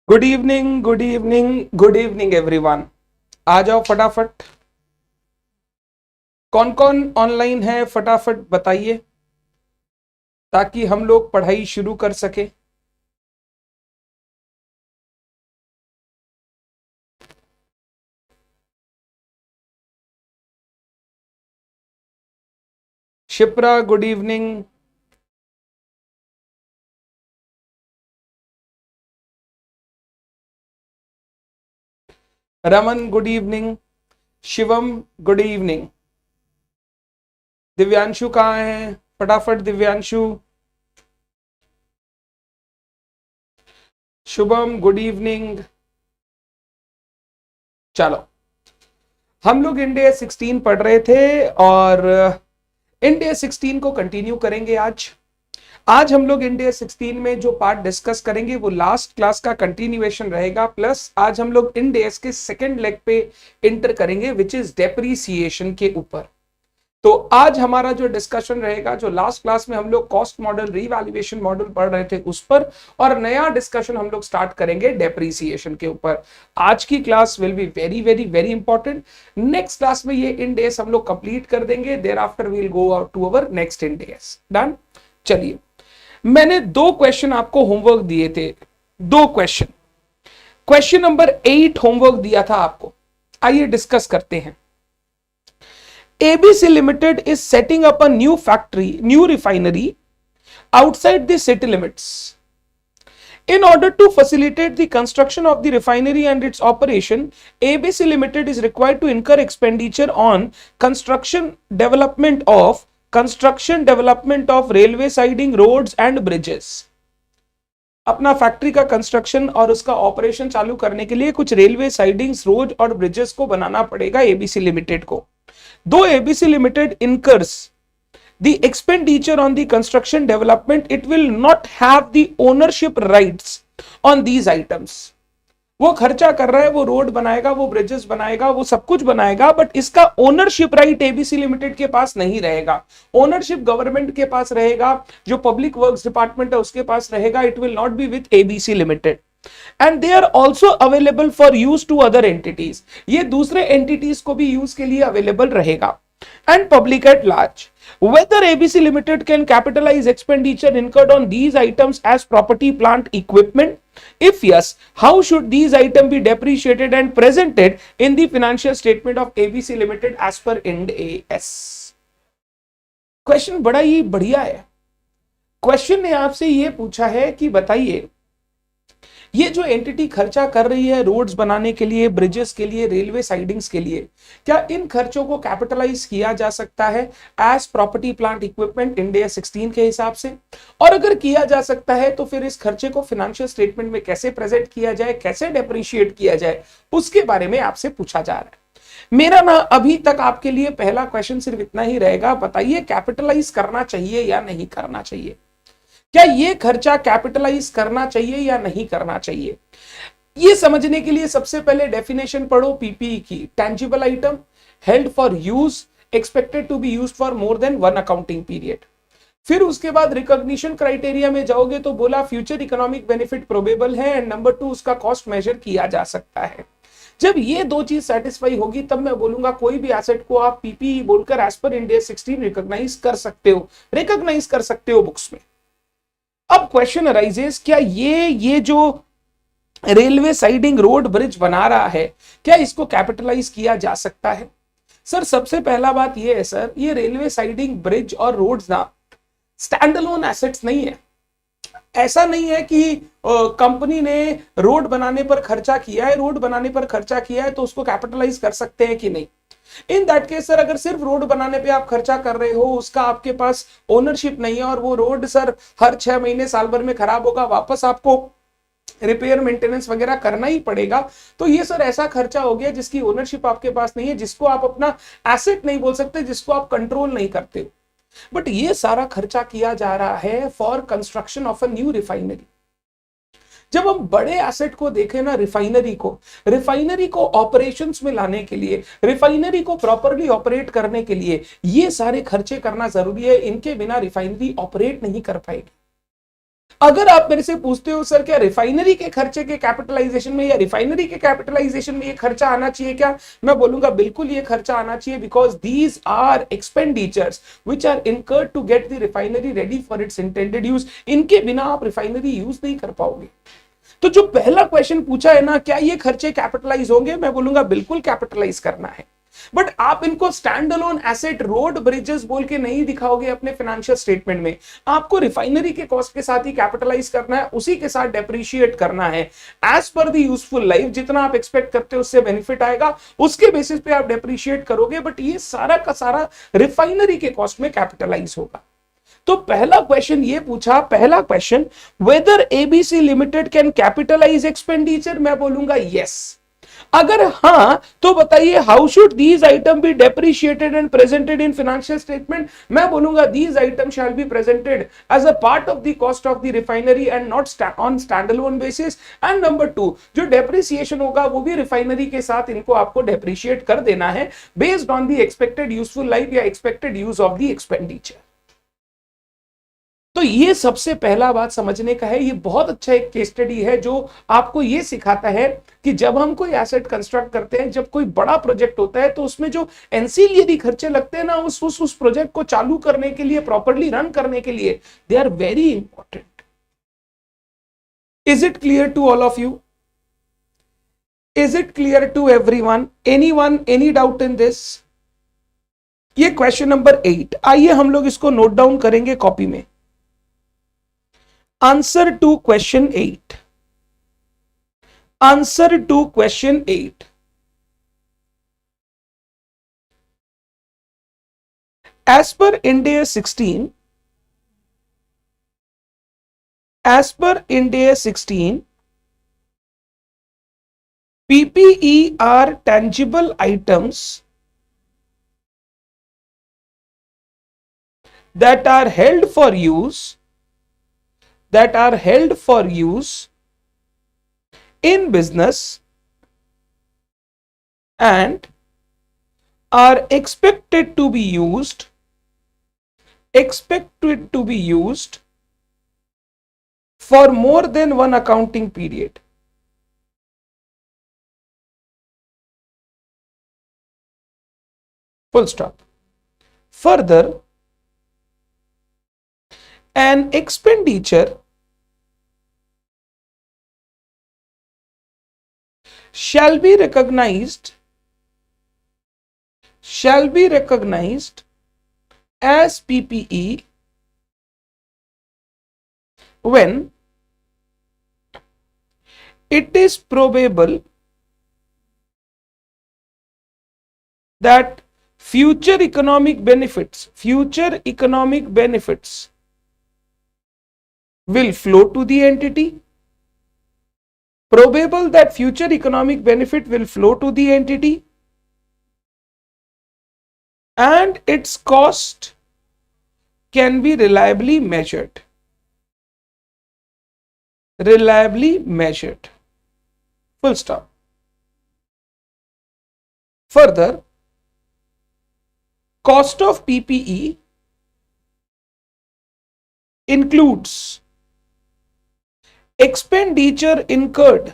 Good evening, good evening, good evening everyone. आ जाओ फटाफट। कौन कौन ऑनलाइन है फटाफट बताइए ताकि हम लोग पढ़ाई शुरू कर सके। Shipra good evening. Raman good evening. Shivam good evening. Divyanshu कहाँ है? फटाफट दिव्यांशु। Shubham good evening. चलो, हम लोग इंडिया 16 पढ़ रहे थे और इंडिया 16 को कंटिन्यू करेंगे आज। आज हम लोग इंडिया 16 में जो पार्ट डिस्कस करेंगे वो लास्ट क्लास का कंटिन्यूएशन रहेगा, प्लस आज हम लोग इंडिया के सेकंड लेग पे इंटर करेंगे विच इज डेप्रीसिएशन के ऊपर। तो आज हमारा जो डिस्कशन रहेगा, जो लास्ट क्लास में हम लोग कॉस्ट मॉडल, रीवैल्यूएशन मॉडल पढ़ रहे थे उस पर, और नया डिस्कशन हम लोग स्टार्ट करेंगे डेप्रीसिएशन के ऊपर। आज की class will be very very very important. Next class में ये इंडेस हम लोग कंप्लीट कर देंगे, thereafter we'll go out to our next Ind AS. Done. चलिए, मैंने दो क्वेश्चन आपको होमवर्क दिए थे, दो क्वेश्चन। क्वेश्चन नंबर 8 होमवर्क दिया था आपको, आइए डिस्कस करते हैं। ABC Limited is setting up a new factory, new refinery outside the city limits. In order to facilitate the construction of the refinery and its operation, ABC Limited is required to incur expenditure on construction development of railway siding, roads and bridges. अपना factory का construction और उसका operation चालू करने के लिए कुछ railway sidings, road और ब्रिजेस को बनाना पड़ेगा एबीसी लिमिटेड को। दो ABC limited incurs the expenditure on the construction development, it will not have the ownership rights on these items. वो खर्चा कर रहा है, वो रोड बनाएगा, वो ब्रिजेस बनाएगा, वो सब कुछ बनाएगा, बट इसका ओनरशिप राइट एबीसी लिमिटेड के पास नहीं रहेगा। ओनरशिप गवर्नमेंट के पास रहेगा, जो पब्लिक वर्क्स डिपार्टमेंट है उसके पास रहेगा। It will not be with ABC limited and they are also available for use to other entities. ये दूसरे एंटिटीज को भी यूज के लिए अवेलेबल रहेगा। And public at large, whether ABC Limited can capitalize expenditure incurred on these items as property, plant, equipment? If yes, how should these items be depreciated and presented in the financial statement of ABC Limited as per Ind AS? Question बड़ा ही बढ़िया है। Question ने आपसे ये पूछा है कि बताइए, ये जो एंटिटी खर्चा कर रही है रोड्स बनाने के लिए, ब्रिजेस के लिए, रेलवे साइडिंग्स के लिए, क्या इन खर्चों को कैपिटलाइज किया जा सकता है as property, plant, equipment India 16 के हिसाब से? और अगर किया जा सकता है तो फिर इस खर्चे को फाइनेंशियल स्टेटमेंट में कैसे प्रेजेंट किया जाए, कैसे डेप्रिशिएट किया जाए, उसके बारे में आपसे पूछा जा रहा है। मेरा ना अभी तक आपके लिए पहला क्वेश्चन सिर्फ इतना ही रहेगा, बताइए कैपिटलाइज करना चाहिए या नहीं करना चाहिए? क्या ये खर्चा कैपिटलाइज करना चाहिए या नहीं करना चाहिए? ये समझने के लिए सबसे पहले डेफिनेशन पढ़ो पीपीई की। Tangible item, held for use, expected to be used for more than 1 accounting period. फिर उसके बाद रिकॉग्निशन क्राइटेरिया में जाओगे तो बोला फ्यूचर इकोनॉमिक बेनिफिट प्रोबेबल है, एंड नंबर 2 उसका कॉस्ट मेजर किया जा सकता है। जब ये दो चीज सेटिस्फाई होगी तब मैं बोलूंगा कोई भी एसेट को आप पीपीई बोलकर एज पर इंडिया 16 रिकॉग्नाइज कर सकते हो बुक्स में। अब क्वेश्चन अराइजेस, क्या ये जो रेलवे साइडिंग, रोड, ब्रिज बना रहा है, क्या इसको कैपिटलाइज किया जा सकता है? सर सबसे पहला बात ये है सर, ये रेलवे साइडिंग, ब्रिज और रोड्स ना स्टैंड अलोन एसेट्स नहीं है। ऐसा नहीं है कि कंपनी ने रोड बनाने पर खर्चा किया है, तो उसको कैपिटलाइज कर सकते हैं कि नहीं। इन दैट केस सर, अगर सिर्फ रोड बनाने पे आप खर्चा कर रहे हो, उसका आपके पास ओनरशिप नहीं है, और वो रोड सर हर 6 महीने, साल भर में खराब होगा, वापस आपको रिपेयर, मेंटेनेंस वगैरह करना ही पड़ेगा, तो ये सर ऐसा खर्चा हो गया जिसकी ओनरशिप आपके पास नहीं है, जिसको आप अपना एसेट नहीं बोल सकते, जिसको आप कंट्रोल नहीं करते हो। बट ये सारा खर्चा किया जा रहा है for construction of a new refinery. जब हम बड़े एसेट को देखें ना, रिफाइनरी को ऑपरेशंस में लाने के लिए, रिफाइनरी को प्रॉपरली ऑपरेट करने के लिए ये सारे खर्चे करना जरूरी है। इनके बिना रिफाइनरी ऑपरेट नहीं कर पाएगी। अगर आप मेरे से पूछते हो सर क्या रिफाइनरी के खर्चे के कैपिटलाइजेशन में या रिफाइनरी के कैपिटलाइजेशन में ये खर्चा आना चाहिए क्या, मैं बोलूंगा बिल्कुल ये खर्चा आना चाहिए, because these are expenditures which are incurred to get the refinery ready for its intended use. इनके बिना आप रिफाइनरी यूज नहीं कर पाओगे। तो जो पहला क्वेश्चन पूछा है ना, क्या ये खर्चे कैपिटलाइज होंगे, मैं बोलूंगा बिल्कुल कैपिटलाइज करना है। बट आप इनको stand alone asset road bridges बोल के नहीं दिखाओगे अपने फाइनेंशियल स्टेटमेंट में। आपको रिफाइनरी के कॉस्ट के साथ ही कैपिटलाइज करना है, उसी के साथ डेप्रिशिएट करना है as per the useful life. जितना आप एक्सपेक्ट करते हो उससे बेनिफिट आएगा, उसके बेसिस पे आप डेप्रिशिएट करोगे, बट ये सारा का सारा रिफाइनरी के कॉस्ट में कैपिटलाइज होगा। तो पहला क्वेश्चन ये पूछा, पहला question, whether ABC limited can capitalise expenditure, मैं बोलूंगा यस। अगर हां तो बताइए how should these item be depreciated and presented in financial statement, मैं बोलूंगा these item shall be presented as a part of the cost of the refinery and not on stand alone basis. And number 2, जो depreciation होगा वो भी refinery के साथ इनको आपको डेप्रिशिएट कर देना है based on the expected useful life या expected use of the expenditure. तो ये सबसे पहला बात समझने का है। ये बहुत अच्छा एक केस स्टडी है जो आपको ये सिखाता है कि जब हम कोई एसेट कंस्ट्रक्ट करते हैं, जब कोई बड़ा प्रोजेक्ट होता है, तो उसमें जो एंसिलियरी खर्चे लगते हैं ना, उस प्रोजेक्ट को चालू करने के लिए, प्रॉपर्ली रन करने के लिए, they are very important. Is it clear to all of you? Is it clear to everyone? Anyone, any doubt in this? ये क्वेश्चन नंबर 8। आइए हम लोग इसको नोट डाउन करेंगे कॉपी में। Answer to question 8. Answer to question 8. As per Ind AS 16, as per Ind AS 16, PPE are tangible items that are held for use, that are held for use in business and are expected to be used for more than one accounting period. Full stop. Further, an expenditure shall be recognized as PPE when it is probable that future economic benefits will flow to the entity. Probable that future economic benefit will flow to the entity and its cost can be reliably measured. Full stop. Further, cost of PPE includes expenditure incurred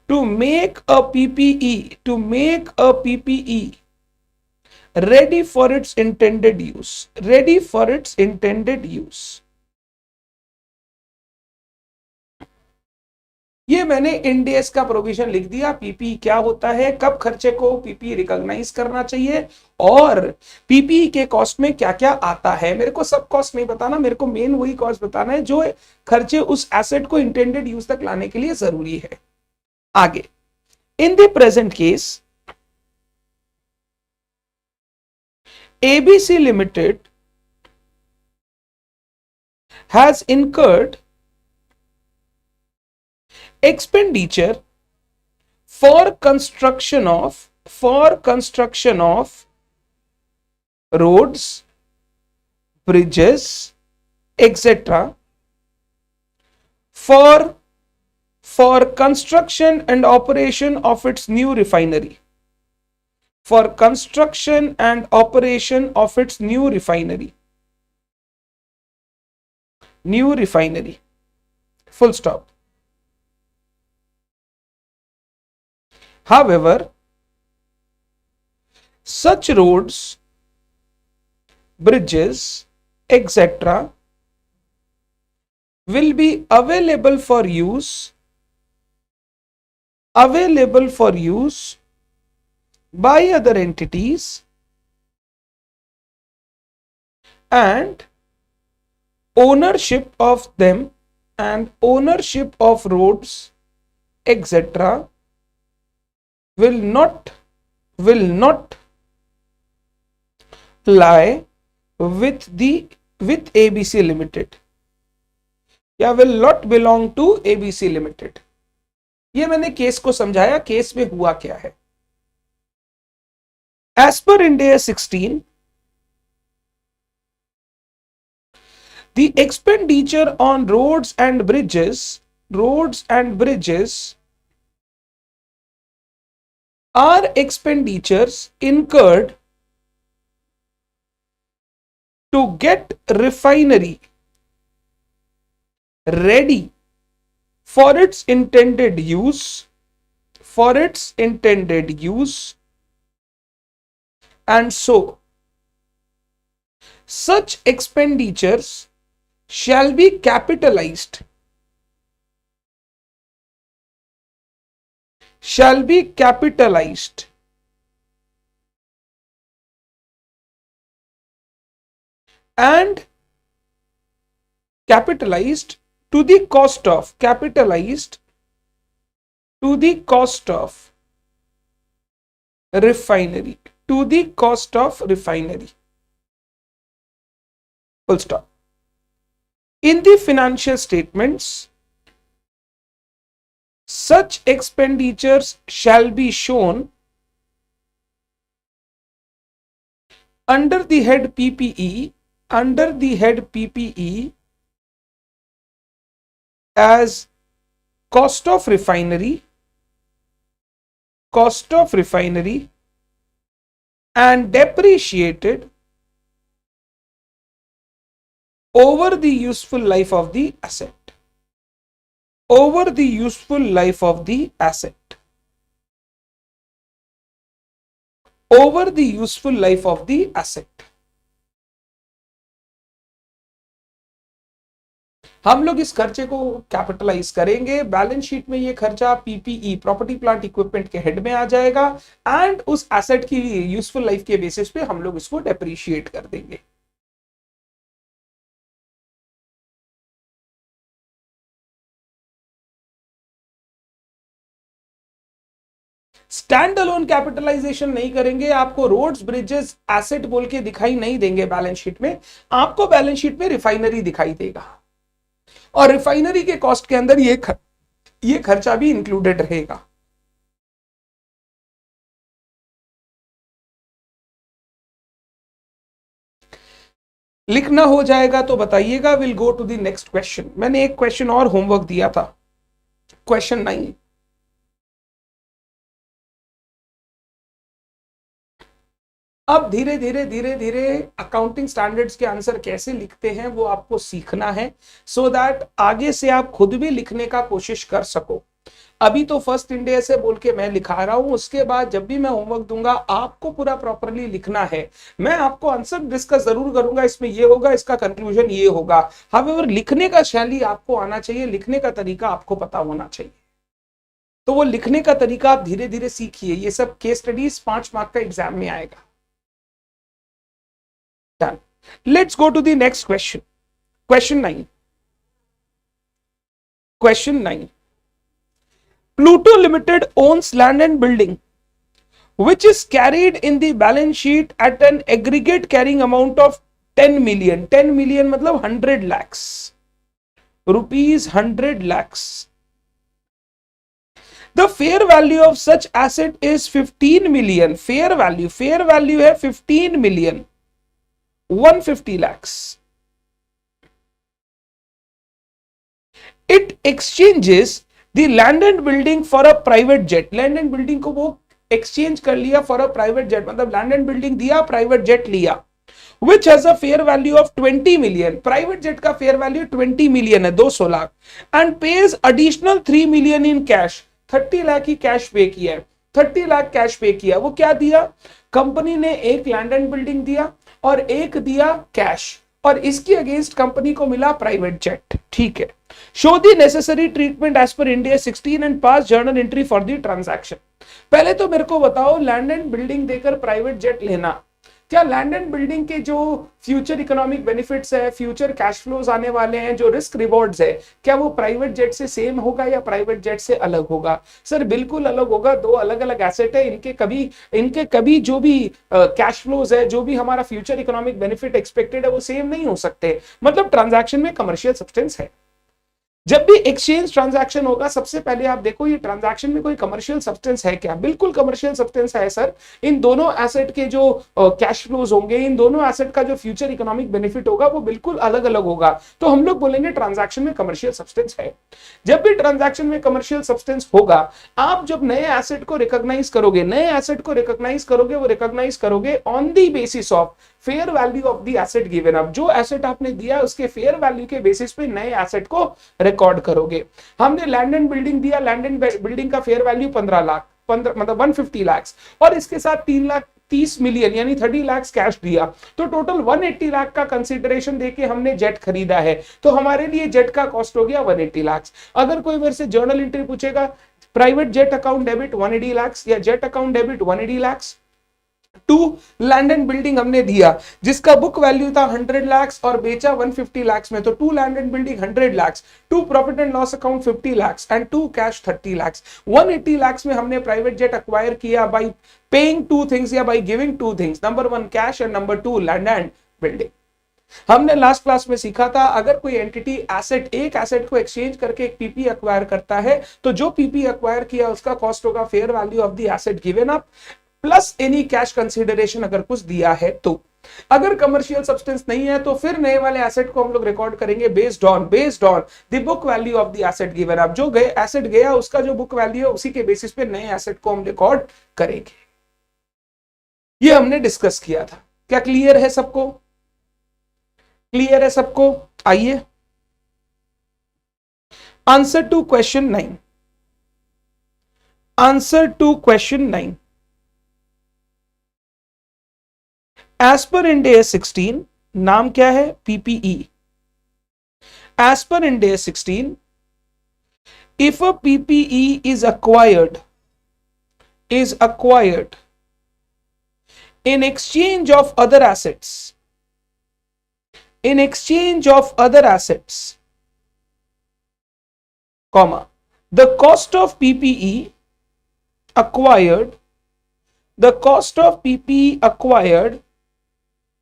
to make a PPE ready for its intended use. ये मैंने end S का provision लिख दिया। PP क्या होता है, कब खर्चे को पीपी रिकॉग्नाइज करना चाहिए, और पीपी के कॉस्ट में क्या क्या आता है। मेरे को सब कॉस्ट नहीं बताना, मेरे को मेन वही कॉस्ट बताना है जो खर्चे उस एसेट को इंटेंडेड यूज तक लाने के लिए जरूरी है। आगे, in the present case ABC limited has incurred expenditure for construction of roads, bridges, etc. for construction and operation of its new refinery. new refinery. Full stop. However, such roads, bridges, etc. will be available for use by other entities, and ownership of them and ownership of roads, etc. will not lie with ABC Limited, या will not belong to ABC Limited. ये मैंने case को समझाया, case में हुआ क्या है. As per Ind AS 16, the expenditure on roads and bridges are expenditures incurred to get refinery ready for its intended use, and so such expenditures shall be capitalized and capitalized to the cost of refinery, full stop. In the financial statements, such expenditures shall be shown under the head PPE as cost of refinery and depreciated over the useful life of the asset. हम लोग इस खर्चे को capitalise करेंगे. Balance sheet में ये खर्चा PPE, property plant equipment के हेड में आ जाएगा, एंड उस एसेट की यूजफुल लाइफ के बेसिस पे हम लोग इसको डेप्रिशिएट कर देंगे. स्टैंड अलोन कैपिटलाइजेशन नहीं करेंगे. आपको रोड्स, ब्रिजेस एसेट बोल के दिखाई नहीं देंगे बैलेंस शीट में. आपको बैलेंस शीट में रिफाइनरी दिखाई देगा, और रिफाइनरी के कॉस्ट के अंदर ये खर्चा भी इंक्लूडेड रहेगा. लिखना हो जाएगा तो बताइएगा. Will go to the next question. मैंने एक क्वेश्चन और होमवर्क दिया था, क्वेश्चन 9. अब धीरे धीरे अकाउंटिंग स्टैंडर्ड्स के आंसर कैसे लिखते हैं वो आपको सीखना है, सो दैट आगे से आप खुद भी लिखने का कोशिश कर सको. अभी तो फर्स्ट इंडिया से बोल के मैं लिखा रहा हूं, उसके बाद जब भी मैं होमवर्क दूंगा आपको पूरा प्रॉपरली लिखना है. मैं आपको आंसर डिस्कस जरूर करूंगा, इसमें ये होगा, इसका कंक्लूजन ये होगा. हाउएवर लिखने का शैली आपको आना चाहिए, लिखने का तरीका आपको पता होना चाहिए. तो वो लिखने का तरीका आप धीरे धीरे सीखिए. ये सब केस स्टडीज 5 मार्क का एग्जाम में आएगा. Done. Let's go to the next question. Question 9. Pluto Limited owns land and building which is carried in the balance sheet at an aggregate carrying amount of 10 million. 10 million मतलब 100 lakhs. Rupees 100 lakhs. The fair value of such asset is 15 million. Fair value है 15 million. 150 lakhs. It exchanges the land and building for a private jet. Land and building को वो exchange कर लिया for a private jet, मतलब land and building दिया, private jet लिया. which has a fair value of 20 million. Private jet का fair value 20 million है, 200 lakh, and page additional 3 million in cash, 30 lakh की कैश पे किया है, 30 लाख कैश पे किया। वो क्या दिया, कंपनी ने एक लैंड एंड बिल्डिंग दिया और एक दिया कैश, और इसके अगेंस्ट कंपनी को मिला प्राइवेट जेट। ठीक है, show the necessary treatment as per India 16 and pass journal entry for the transaction. पहले तो मेरे को बताओ, लैंड एंड बिल्डिंग देकर प्राइवेट जेट लेना, क्या लैंड एंड बिल्डिंग के जो फ्यूचर इकोनॉमिक बेनिफिट्स है, फ्यूचर कैश फ्लोज आने वाले हैं, जो रिस्क रिवॉर्ड्स है, क्या वो प्राइवेट जेट से सेम होगा या प्राइवेट जेट से अलग होगा? सर बिल्कुल अलग होगा, दो अलग अलग एसेट है, इनके कभी जो भी कैश फ्लोज है, जो भी हमारा फ्यूचर इकोनॉमिक बेनिफिट एक्सपेक्टेड है, वो सेम नहीं हो सकते। मतलब ट्रांजैक्शन में कमर्शियल सब्सटेंस है। जब भी एक्सचेंज ट्रांजैक्शन होगा, सबसे पहले आप देखो ये ट्रांजैक्शन में कोई कमर्शियल सब्सटेंस है क्या? बिल्कुल कमर्शियल सब्सटेंस है सर। इन दोनों एसेट के जो कैश फ्लोज होंगे, इन दोनों एसेट का जो फ्यूचर इकोनॉमिक बेनिफिट होगा, वो बिल्कुल अलग अलग होगा, तो हम लोग बोलेंगे ट्रांजैक्शन में कमर्शियल सब्सटेंस है। जब भी ट्रांजैक्शन में कमर्शियल सब्सटेंस होगा, आप जब नए एसेट को रिकॉग्नाइज करोगे, वो रिकॉग्नाइज करोगे on the basis of fair value of the asset given up. जो एसेट आपने दिया उसके फेयर वैल्यू के बेसिस पे नए एसेट को रिकॉर्ड करोगे। हमने लैंड एंड बिल्डिंग दिया, लैंड एंड बिल्डिंग का फेयर वैल्यू 15 लाख, 15 मतलब 150 लाख, और इसके साथ 3 लाख 30 मिलियन यानी 30 लाख कैश दिया, तो टोटल 180 लाख का कंसीडरेशन देके हमने जेट खरीदा है, तो हमारे लिए जेट का कॉस्ट हो गया 180 लाख। अगर कोई मेरे से जर्नल एंट्री पूछेगा, private jet account debit 180 lakh या jet account debit 180 lakh, to land and building हमने दिया जिसका बुक वैल्यू था 100 लाख और बेचा 150 लाख में, तो to land and building 100 lakh, to profit and loss account 50 lakh and to cash 30 lakh. 180 lakh में हमने प्राइवेट जेट एक्वायर किया बाय पेइंग टू थिंग्स या by giving two things, number 1 cash and number 2 land and building. हमने लास्ट क्लास में सीखा था, अगर कोई एंटिटी एक एसेट को एक्सचेंज करके एक पीपी एक्वायर करता है, तो जो पीपी एक्वायर किया उसका कॉस्ट होगा fair value of the asset given up plus any cash consideration अगर कुछ दिया है तो। अगर कमर्शियल सब्सटेंस नहीं है तो फिर नए वाले एसेट को हम लोग रिकॉर्ड करेंगे based on the book value of the asset given up. जो एसेट गया उसका जो बुक वैल्यू है उसी के बेसिस पे नए एसेट को हम रिकॉर्ड करेंगे। ये हमने डिस्कस किया था। क्या क्लियर है सबको? क्लियर है सबको? आइए answer to question 9। Answer to question 9, as per Ind AS 16, नाम क्या है? PPE। As per Ind AS 16, if a PPE is acquired in exchange of other assets, comma, the cost of PPE acquired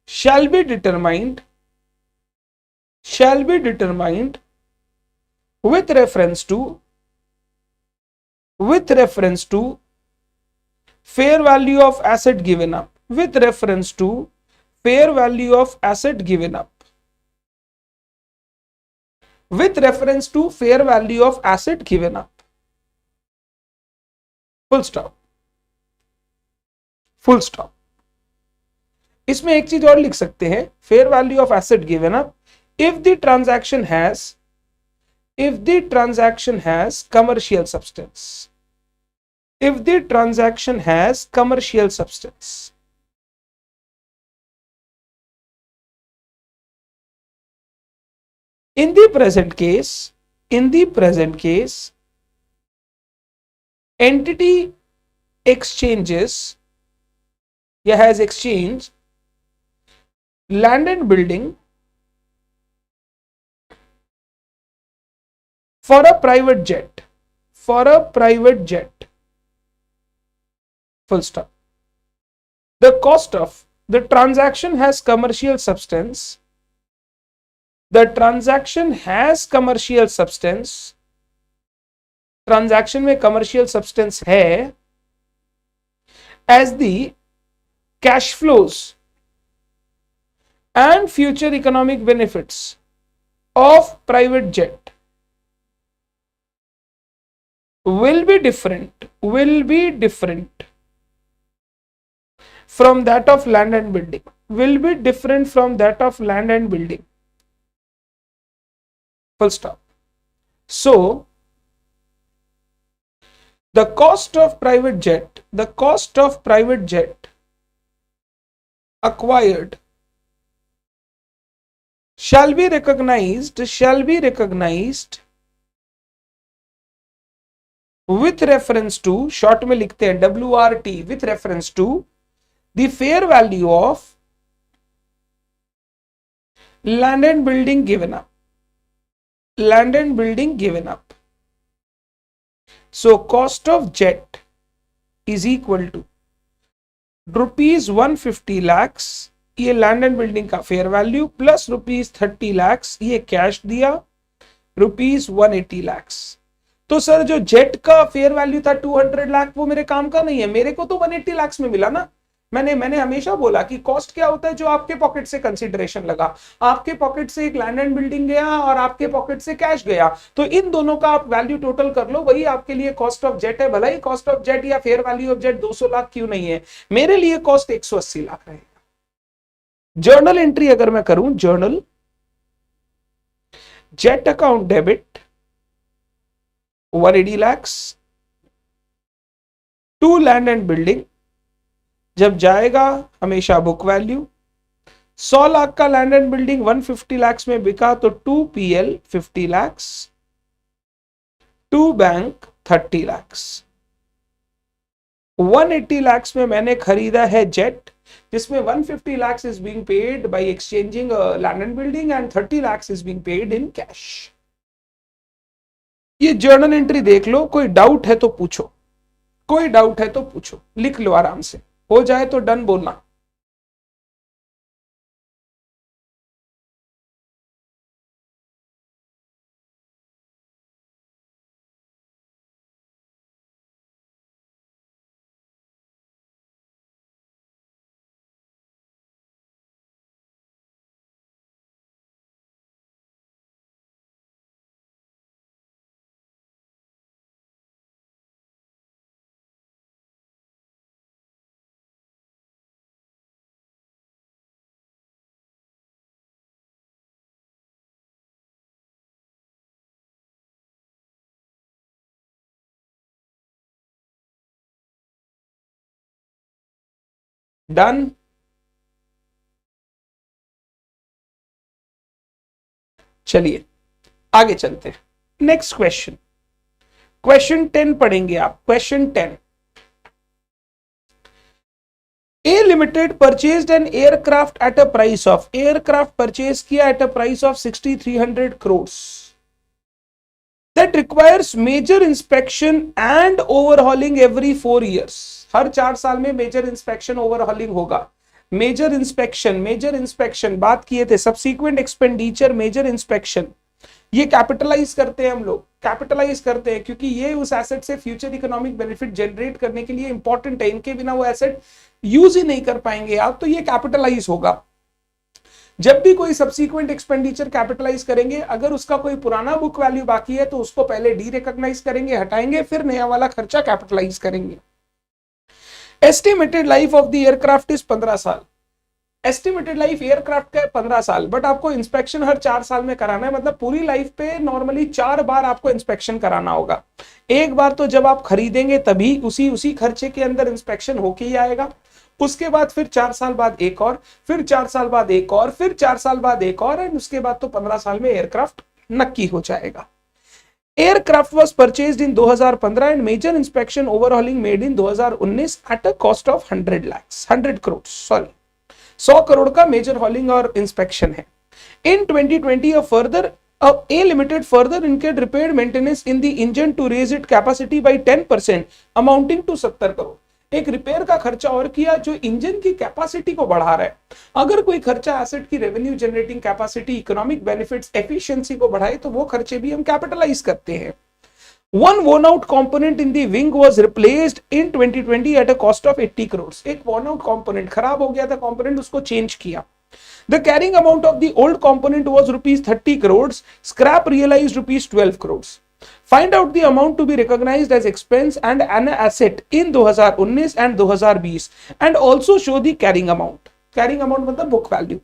shall be determined with reference to fair value of asset given up, full stop। इसमें एक चीज और लिख सकते हैं, fair value of asset given up if the transaction has commercial substance, in the present case entity exchanges या has exchanged land and building for a private jet, full stop. The cost of the transaction has commercial substance, transaction में commercial substance है, as the cash flows and future economic benefits of private jet will be different from that of land and building, will be different from that of land and building. Full stop. So the cost of private jet acquired shall be recognized with reference to, short में लिखते हैं WRT, with reference to the fair value of land and building given up. So cost of jet is equal to ₹150 lakhs, ये land and building का fair value, plus ₹30 lakhs, ये cash दिया, ₹180 lakhs. तो sir जो jet का fair value था 200 लाख, वो मेरे काम का नहीं है, मेरे को तो 180 lakhs में मिला ना. मैंने हमेशा बोला कि कॉस्ट क्या होता है, जो आपके पॉकेट से कंसीडरेशन लगा. आपके पॉकेट से एक लैंड एंड बिल्डिंग गया और आपके पॉकेट से कैश गया, तो इन दोनों का आप वैल्यू टोटल कर लो, वही आपके लिए कॉस्ट ऑफ जेट है. भला ही कॉस्ट ऑफ जेट या fair value of jet 200 lakh क्यों नहीं है, मेरे लिए कॉस्ट 180 लाख रहेगा. जर्नल एंट्री अगर मैं करूं, journal jet account debit 180 lakhs to land and building, जब जाएगा हमेशा बुक वैल्यू. 100 लाख का लैंड एंड बिल्डिंग 150 lakhs में बिका तो 2 PL 50 lakhs, 2 bank 30 lakhs. 180 lakhs में मैंने खरीदा है जेट, जिसमें 150 lakhs is being paid by exchanging land and building and 30 lakhs is being paid in cash. ये जर्नल एंट्री देख लो, कोई डाउट है तो पूछो, लिख लो आराम से, हो जाए तो डन बोलना. डन. चलिए आगे चलते हैं. नेक्स्ट क्वेश्चन, क्वेश्चन 10 पढ़ेंगे आप. Question 10, A limited purchased an aircraft at a price of, aircraft purchase किया at a price of 6300 crores that requires major inspection and overhauling every 4 years. हर 4 साल में मेजर इंस्पेक्शन ओवरहॉलिंग होगा. Major inspection बात किए थे. Subsequent expenditure, major inspection, ये capitalise करते हैं हम लोग, क्योंकि ये उस एसेट से फ्यूचर इकोनॉमिक बेनिफिट जनरेट करने के लिए इंपॉर्टेंट है. इनके बिना वो एसेट यूज ही नहीं कर पाएंगे आप, तो ये कैपिटलाइज होगा. जब भी कोई सब्सीक्वेंट एक्सपेंडिचर कैपिटलाइज करेंगे, अगर उसका कोई पुराना बुक वैल्यू बाकी है तो उसको पहले डी रिकॉग्नाइज करेंगे, हटाएंगे, फिर नया वाला खर्चा कैपिटलाइज करेंगे. Estimated life of the aircraft is 15 साल. एस्टिमेटेड लाइफ एयरक्राफ्ट का 15 साल, बट आपको इंस्पेक्शन हर 4 साल में कराना है. मतलब पूरी लाइफ पे नॉर्मली 4 बार आपको इंस्पेक्शन कराना होगा. एक बार तो जब आप खरीदेंगे तभी उसी खर्चे के अंदर इंस्पेक्शन होके ही आएगा. उसके बाद फिर 4 साल बाद एक और, फिर 4 साल बाद एक और, फिर 4 साल बाद एक और, एंड उसके बाद तो 15 साल में एयरक्राफ्ट नक्की हो जाएगा. Aircraft was purchased in 2015 and major inspection overhauling made in 2019 at a cost of 100 crores. Sorry, 100 crore का मेजर हॉलिंग और इंस्पेक्शन है. In 2020 A Limited further incurred repair maintenance in the engine to raise its capacity by 10% amounting to 70 crore. एक repair का खर्चा और किया जो engine की कैपेसिटी को बढ़ा रहा है. अगर कोई खर्चा एसेट की revenue generating capacity, economic benefits, efficiency को बढ़ाए तो वो खर्चे भी हम कैपिटलाइज करते हैं. One worn out component in the wing was replaced in 2020 at a cost of 80 crores. एक worn out component, खराब हो गया था component, उसको चेंज किया. The carrying amount of the old component was rupees 30 crores. Scrap realized rupees 12 crores. Find out the amount to be recognized as expense and an asset in 2019 and 2020 and also show the carrying amount. Carrying amount मतलब book value.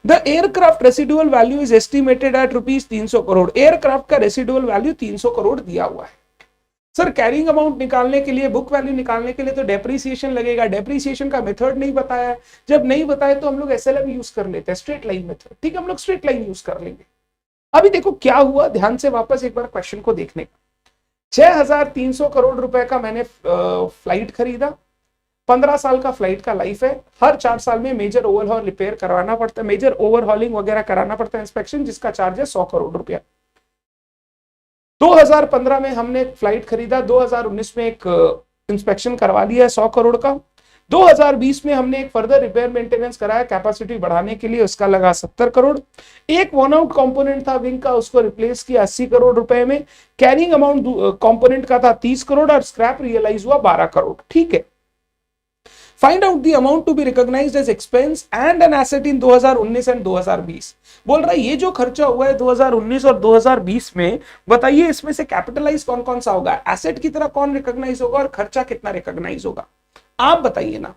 The aircraft residual value is estimated at rupees 300 crore. Aircraft का residual value 300 crore दिया हुआ है। Sir carrying amount निकालने के लिए, book value निकालने के लिए तो डेप्रीसिएशन लगेगा। डेप्रीसिएशन का मेथड नहीं बताया है। जब नहीं बताया तो हम लोग एसएलएम यूज कर लेते हैं, स्ट्रेट लाइन मेथड। ठीक है, हम लोग स्ट्रेट लाइन यूज कर लेंगे। अभी देखो क्या हुआ, ध्यान से वापस एक बार क्वेश्चन को देखने का। 6300 करोड़ रुपए का मैंने फ्लाइट खरीदा, 15 साल का फ्लाइट का लाइफ है। हर 4 साल में मेजर ओवरहॉल रिपेयर करवाना पड़ता है, मेजर ओवरहॉलिंग वगैरह कराना पड़ता है, इंस्पेक्शन, जिसका चार्ज है 100 करोड़ रुपया। 2015 में हमने फ्लाइट खरीदा, 2019 में एक इंस्पेक्शन करवा लिया है 100 करोड़ का। 2020 में हमने एक फर्दर रिपेयर मेंटेनेंस कराया कैपेसिटी बढ़ाने के लिए, उसका लगा 70 करोड़। एक वन आउट कंपोनेंट था विंग का, उसको रिप्लेस किया 80 करोड़ रुपए में। कैरिंग अमाउंट कंपोनेंट का था 30 करोड़ और स्क्रैप रियलाइज हुआ 12 करोड़। ठीक है, find out the amount to be recognised as expense and an asset in 2019 and 2020। बोल रहा है ये जो खर्चा हुआ है 2019 और 2020 में, बताइए इसमें से कैपिटलाइज कौन कौन सा होगा, एसेट की तरह कौन रिकॉग्नाइज होगा और खर्चा कितना रिकॉग्नाइज होगा, आप बताइए ना।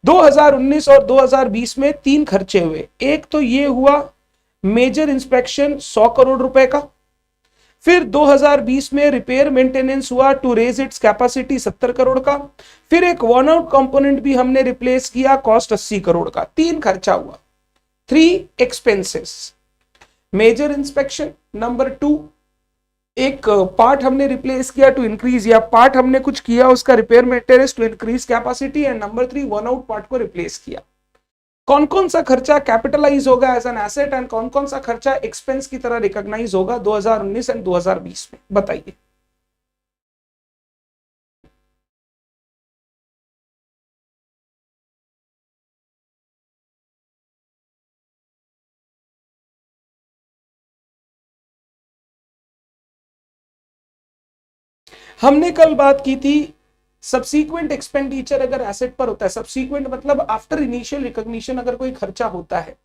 2019 और 2020 में 3 खर्चे हुए। एक तो ये हुआ मेजर इंस्पेक्शन 100 करोड़ रुपए का, फिर 2020 में रिपेयर मेंटेनेंस हुआ to raise its capacity 70 crore का, फिर एक वन आउट कंपोनेंट भी हमने रिप्लेस किया, कॉस्ट 80 करोड़ का। 3 खर्चा हुआ, 3 एक्सपेंसेस। मेजर इंस्पेक्शन, नंबर 2 एक पार्ट हमने रिप्लेस किया टू इंक्रीज, या पार्ट हमने कुछ किया उसका repair maintenance to increase capacity, and number 3 worn out part को रिप्लेस किया। कौन कौन सा खर्चा कैपिटलाइज होगा एज एन एसेट एंड कौन कौन सा खर्चा एक्सपेंस की तरह रिकॉग्नाइज होगा 2019 एंड 2020 में, बताइए। हमने कल बात की थी सब्सीक्वेंट एक्सपेंडिचर अगर एसेट पर होता है, सब्सीक्वेंट मतलब आफ्टर इनिशियल रिकॉग्निशन अगर कोई खर्चा होता है,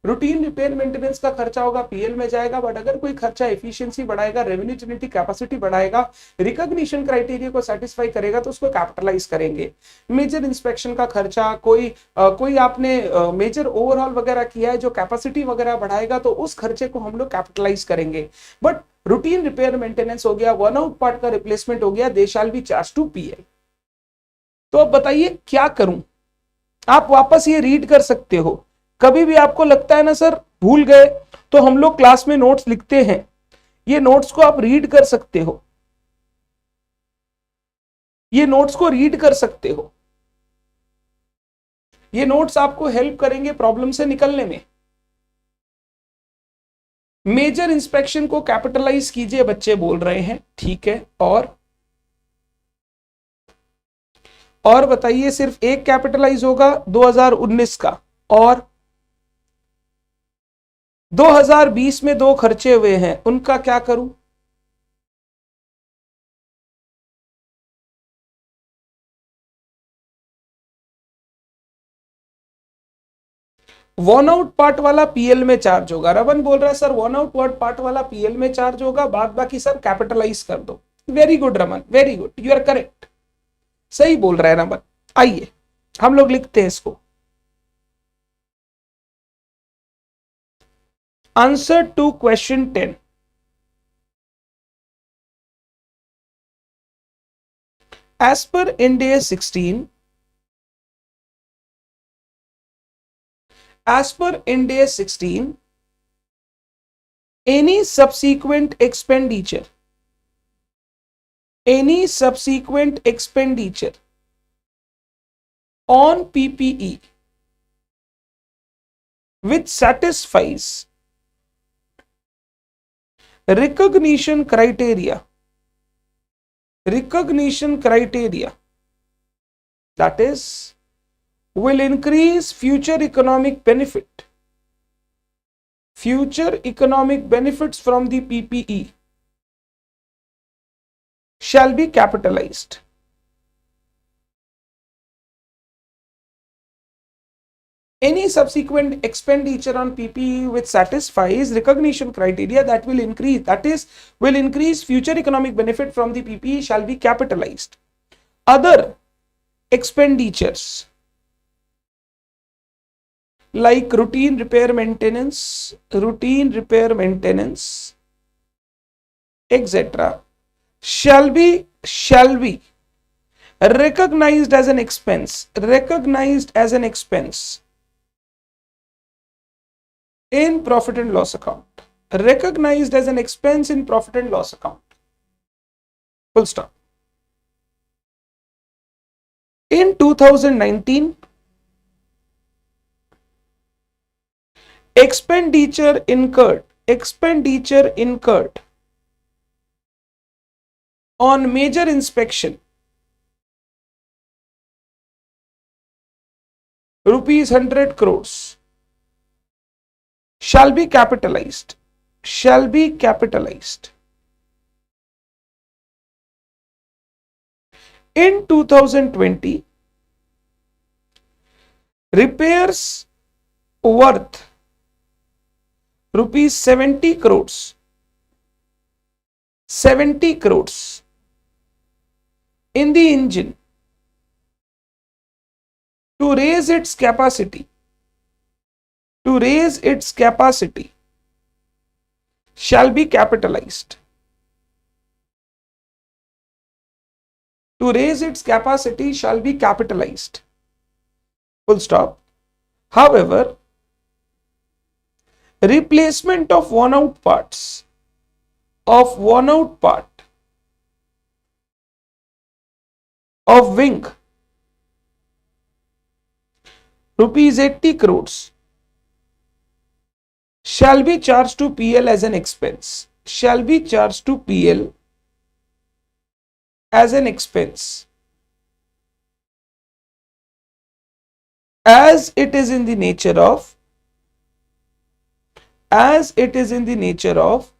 रूटीन रिपेयर मेंटेनेंस का खर्चा होगा पीएल में जाएगा, बट अगर कोई खर्चा एफिशिएंसी बढ़ाएगा, रेवेन्यू जनरेटिंग कैपेसिटी बढ़ाएगा, रिकॉग्निशन क्राइटेरिया को सेटिस्फाई करेगा तो उसको कैपिटलाइज करेंगे। मेजर इंस्पेक्शन का खर्चा, कोई आपने मेजर ओवरऑल वगैरह किया है जो कैपेसिटी वगैरह बढ़ाएगा तो उस खर्चे को हम लोग कैपिटलाइज करेंगे। बट रूटीन रिपेयर मेंटेनेंस हो गया, वन आउट पार्ट का रिप्लेसमेंट हो गया, they shall be charge to PL. तो अब बताइए क्या करूं, आप वापस ये रीड कर सकते हो। कभी भी आपको लगता है ना सर भूल गए, तो हम लोग क्लास में नोट्स लिखते हैं, ये नोट्स को आप रीड कर सकते हो, ये नोट्स को रीड कर सकते हो, ये नोट्स आपको हेल्प करेंगे प्रॉब्लम से निकलने में। मेजर इंस्पेक्शन को कैपिटलाइज कीजिए बच्चे बोल रहे हैं, ठीक है। और बताइए सिर्फ एक कैपिटलाइज होगा 2019 का, और 2020 में 2 खर्चे हुए हैं, उनका क्या करूं। वन आउट पार्ट वाला पीएल में चार्ज होगा, रवन बोल रहा है सर वन आउट पार्ट वाला पीएल में चार्ज होगा, बाद बाकी सर कैपिटलाइज कर दो। Very good Raman, very good, you are correct, सही बोल रहा है रमन। आइए हम लोग लिखते हैं इसको। Answer to question 10, as per Ind AS 16, as per Ind AS 16, any subsequent expenditure on PPE which satisfies recognition criteria, that is will increase future economic benefits from the PPE shall be capitalized. Any subsequent expenditure on PPE which satisfies recognition criteria that will increase future economic benefit from the PPE shall be capitalized. Other expenditures like routine repair maintenance, etc. shall be recognized as an expense in profit and loss account. Recognized as an expense in profit and loss account. Full stop. In 2019, expenditure incurred on major inspection rupees 100 crores shall be capitalized. In 2020, repairs worth rupees 70 crores in the engine to raise its capacity shall be capitalized. To raise its capacity shall be capitalized. Full stop. However, replacement of worn out part of wing rupees 80 crores shall be charged to PL as an expense. As it is in the nature of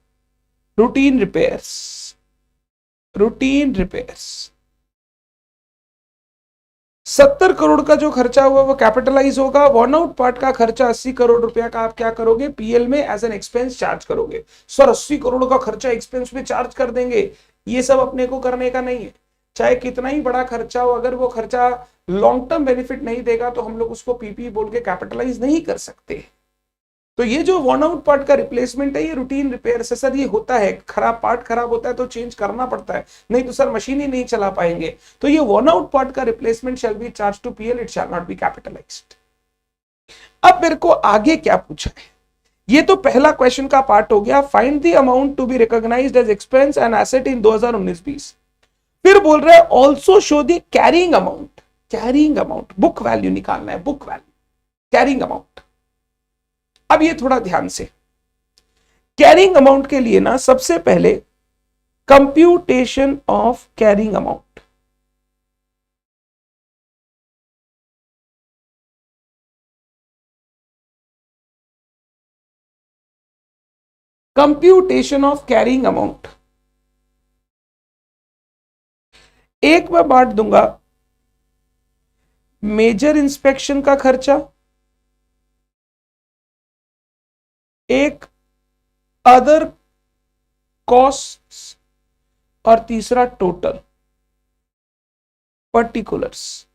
routine repairs. 70 crore का जो खर्चा हुआ वो capitalise होगा। वर्न out part का खर्चा 80 करोड़ रुपया का आप क्या करोगे, पीएल में एज एन एक्सपेंस चार्ज करोगे। सर 80 करोड़ का खर्चा एक्सपेंस में चार्ज कर देंगे, ये सब अपने को करने का नहीं है। चाहे कितना ही बड़ा खर्चा हो, अगर वो खर्चा लॉन्ग टर्म बेनिफिट नहीं देगा तो हम लोग उसको पीपी बोल के कैपिटलाइज नहीं कर सकते। तो ये जो वर्न आउट पार्ट का रिप्लेसमेंट है, ये रूटीन रिपेयर से सर ये होता है। खराब पार्ट खराब होता है तो चेंज करना पड़ता है, नहीं तो सर मशीन ही नहीं चला पाएंगे। तो ये वर्न आउट पार्ट का replacement shall be charge to PL, it shall not be capitalised. अब मेरे को आगे क्या पूछा है, ये तो पहला क्वेश्चन का पार्ट हो गया। Find the amount to be recognised as expense and asset in 2019-20। फिर बोल रहा है also show the carrying amount, book value निकालना है, बुक वैल्यू कैरिंग अमाउंट। अब ये थोड़ा ध्यान से, कैरिंग अमाउंट के लिए ना सबसे पहले computation of carrying amount. Computation of carrying amount एक मैं बांट दूंगा मेजर इंस्पेक्शन का खर्चा, एक अदर कॉस्ट्स और तीसरा टोटल पर्टिकुलर्स।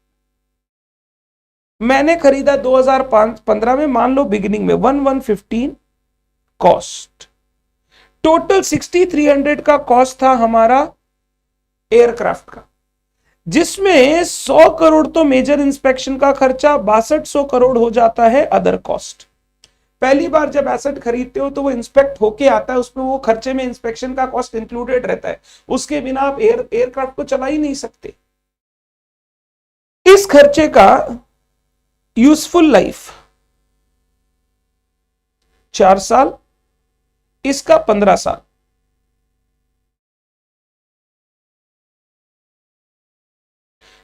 मैंने खरीदा 2015 में, मान लो बिगिनिंग में 1115 कॉस्ट, टोटल 6300 का कॉस्ट था हमारा एयरक्राफ्ट का, जिसमें 100 करोड़ तो मेजर इंस्पेक्शन का खर्चा, 6200 करोड़ हो जाता है अदर कॉस्ट। पहली बार जब एसेट खरीदते हो तो वो इंस्पेक्ट होके आता है, उसमें वो खर्चे में इंस्पेक्शन का कॉस्ट इंक्लूडेड रहता है, उसके बिना आप एयरक्राफ्ट को चला ही नहीं सकते। इस खर्चे का यूजफुल लाइफ 4 साल, इसका 15 साल।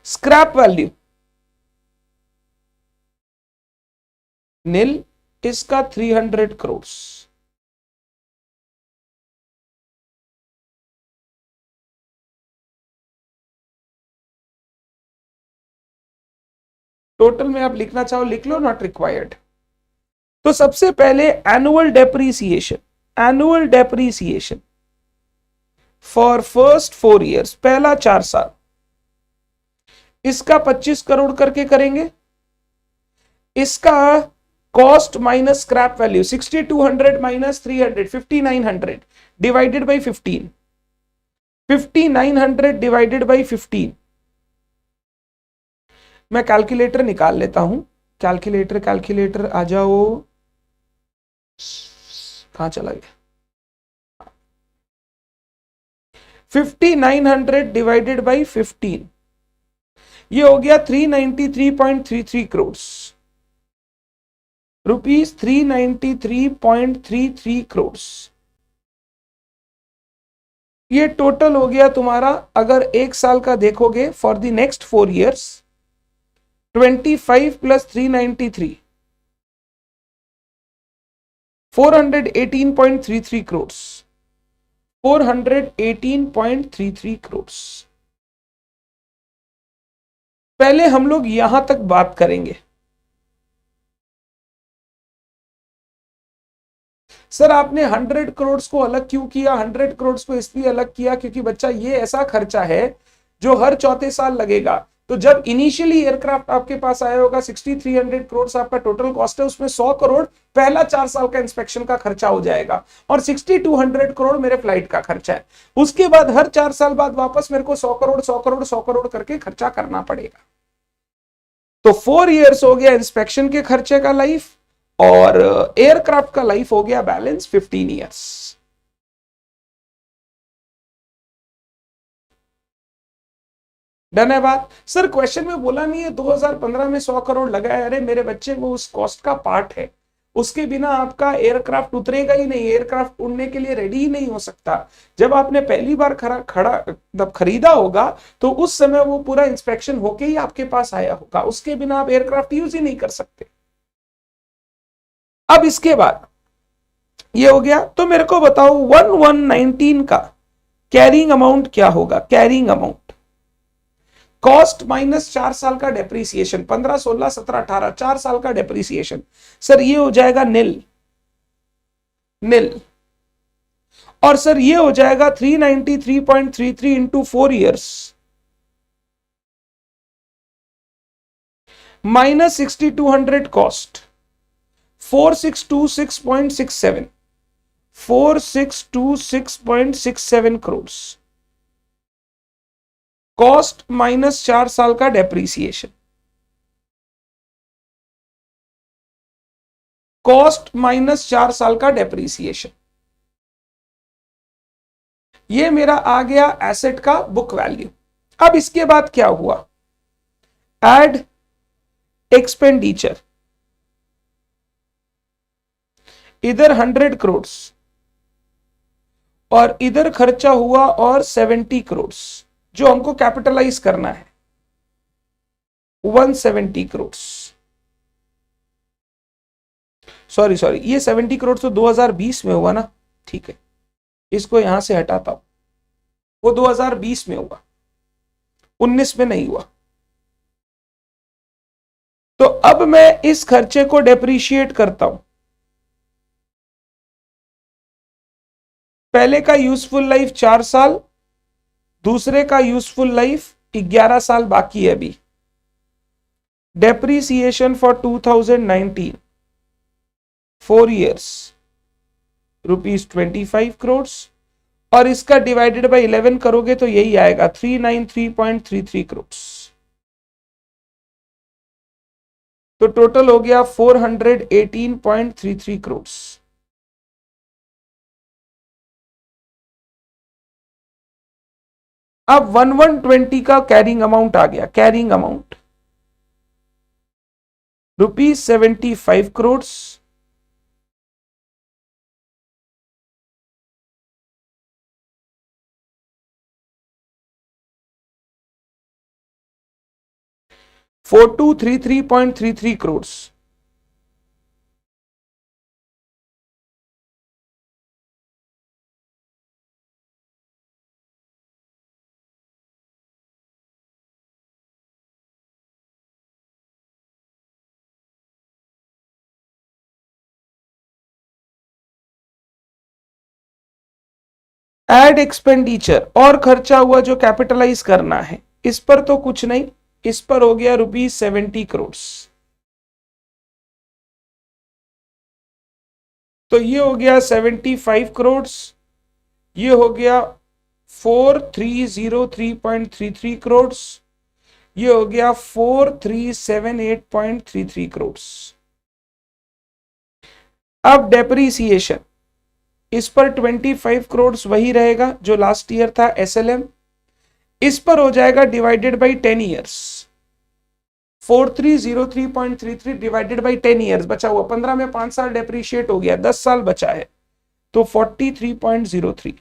स्क्रैप वैल्यू नील, इसका 300 करोड़। टोटल में आप लिखना चाहो लिख लो, नॉट रिक्वायर्ड। तो सबसे पहले annual depreciation for first 4 years, पहला 4 साल, इसका 25 करोड़ करके करेंगे। इसका cost minus scrap value 6200 minus 300 5900 divided by 15 5900 divided by 15। मैं कैलकुलेटर निकाल लेता हूं। कैलकुलेटर कैलकुलेटर आ जाओ। कहां चला गया? 5900 डिवाइडेड बाई 15, ये हो गया 393.33 करोड़ रुपीस। 393.33 करोड़ ये टोटल हो गया तुम्हारा। अगर एक साल का देखोगे for the next 4 years 25 plus 393 418.33 crore. 418.33 crore. पहले हम लोग यहां तक बात करेंगे। सर आपने 100 करोड़ को अलग क्यों किया? 100 करोड़ को इसलिए अलग किया क्योंकि बच्चा ये ऐसा खर्चा है जो हर चौथे साल लगेगा। तो जब इनिशियली एयरक्राफ्ट आपके पास आया होगा 6300 करोड़ आपका टोटल कॉस्ट है, उसमें 100 करोड़ पहला 4 साल का इंस्पेक्शन का खर्चा हो जाएगा और 6200 करोड़ मेरे फ्लाइट का खर्चा है। उसके बाद हर 4 साल बाद वापस मेरे को 100 करोड़ 100 करोड़ 100 करोड़ करके खर्चा करना पड़ेगा। तो 4 years हो गया इंस्पेक्शन के खर्चे का लाइफ और एयरक्राफ्ट का लाइफ हो गया बैलेंस 15 years। डन है बात? सर क्वेश्चन में बोला नहीं है 2015 में 100 करोड़ लगा है। अरे मेरे बच्चे, वो उस कॉस्ट का पार्ट है, उसके बिना आपका एयरक्राफ्ट उतरेगा ही नहीं, एयरक्राफ्ट उड़ने के लिए रेडी ही नहीं हो सकता। जब आपने पहली बार जब खरीदा होगा तो उस समय वो पूरा इंस्पेक्शन होके ही आपके पास आया होगा, उसके बिना आप एयरक्राफ्ट यूज ही नहीं कर सकते। अब इसके बाद ये हो गया, तो मेरे को बताओ 1119 का कैरिंग अमाउंट क्या होगा? कैरिंग अमाउंट कॉस्ट माइनस 4 साल का डेप्रीसिएशन, 15 16 17 18 4 साल का डेप्रीसिएशन। सर ये हो जाएगा नील नील। और सर ये हो जाएगा 393.33 into 4 years minus 6200 cost 4626.67 4626.67 crore cost minus 4 साल का डेप्रीसिएशन। कॉस्ट माइनस 4 साल का डेप्रीसिएशन, ये मेरा आ गया एसेट का बुक वैल्यू। अब इसके बाद क्या हुआ? एड एक्सपेंडिचर, इधर 100 करोड़ और इधर खर्चा हुआ और 70 करोड़ जो हमको कैपिटलाइज करना है 170 करोड़। सॉरी ये 70 करोड़ तो 2020 में हुआ ना, ठीक है, इसको यहां से हटाता हूं, वो 2020 में हुआ, 19 में नहीं हुआ। तो अब मैं इस खर्चे को डेप्रीशिएट करता हूं। पहले का यूजफुल लाइफ 4 साल, दूसरे का यूजफुल लाइफ 11 साल बाकी है अभी। डेप्रीसिएशन फॉर 2019 4 years ₹25 करोड़ और इसका डिवाइडेड बाय 11 करोगे तो यही आएगा 393.33 करोड़। तो टोटल हो गया 418.33 करोड़। अब 1120 का कैरिंग अमाउंट आ गया। Carrying amount ₹75 crore 4233.33 crore. Add expenditure और खर्चा हुआ जो कैपिटलाइज करना है, इस पर तो कुछ नहीं, इस पर हो गया ₹70 करोड़। तो ये हो गया 75 करोड़, ये हो गया 4303.33 करोड़, ये हो गया 4378.33 करोड़। अब डेप्रीसिएशन इस पर 25 करोड़ वही रहेगा जो लास्ट ईयर था एसएलएम, इस पर हो जाएगा divided by 10 years, 4303.33 divided by 10 years, बचा हुआ 15 में 5 साल डेप्रीशिएट हो गया, 10 साल बचा है, तो 43.03,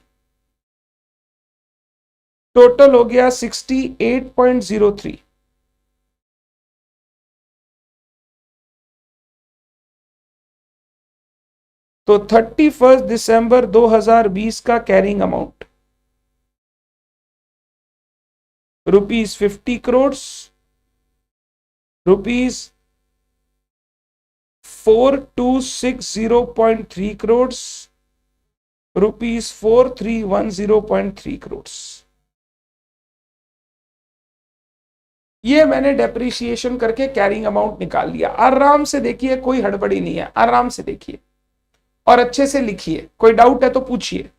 टोटल हो गया 68.03। तो 31 दिसंबर 2020 का कैरिंग अमाउंट ₹50 करोड़, ₹4260.3 करोड़, ₹4310.3 करोड़। ये मैंने डेप्रीशिएशन करके कैरिंग अमाउंट निकाल लिया। आराम से देखिए, कोई हड़बड़ी नहीं है, आराम से देखिए और अच्छे से लिखिए, कोई डाउट है तो पूछिए।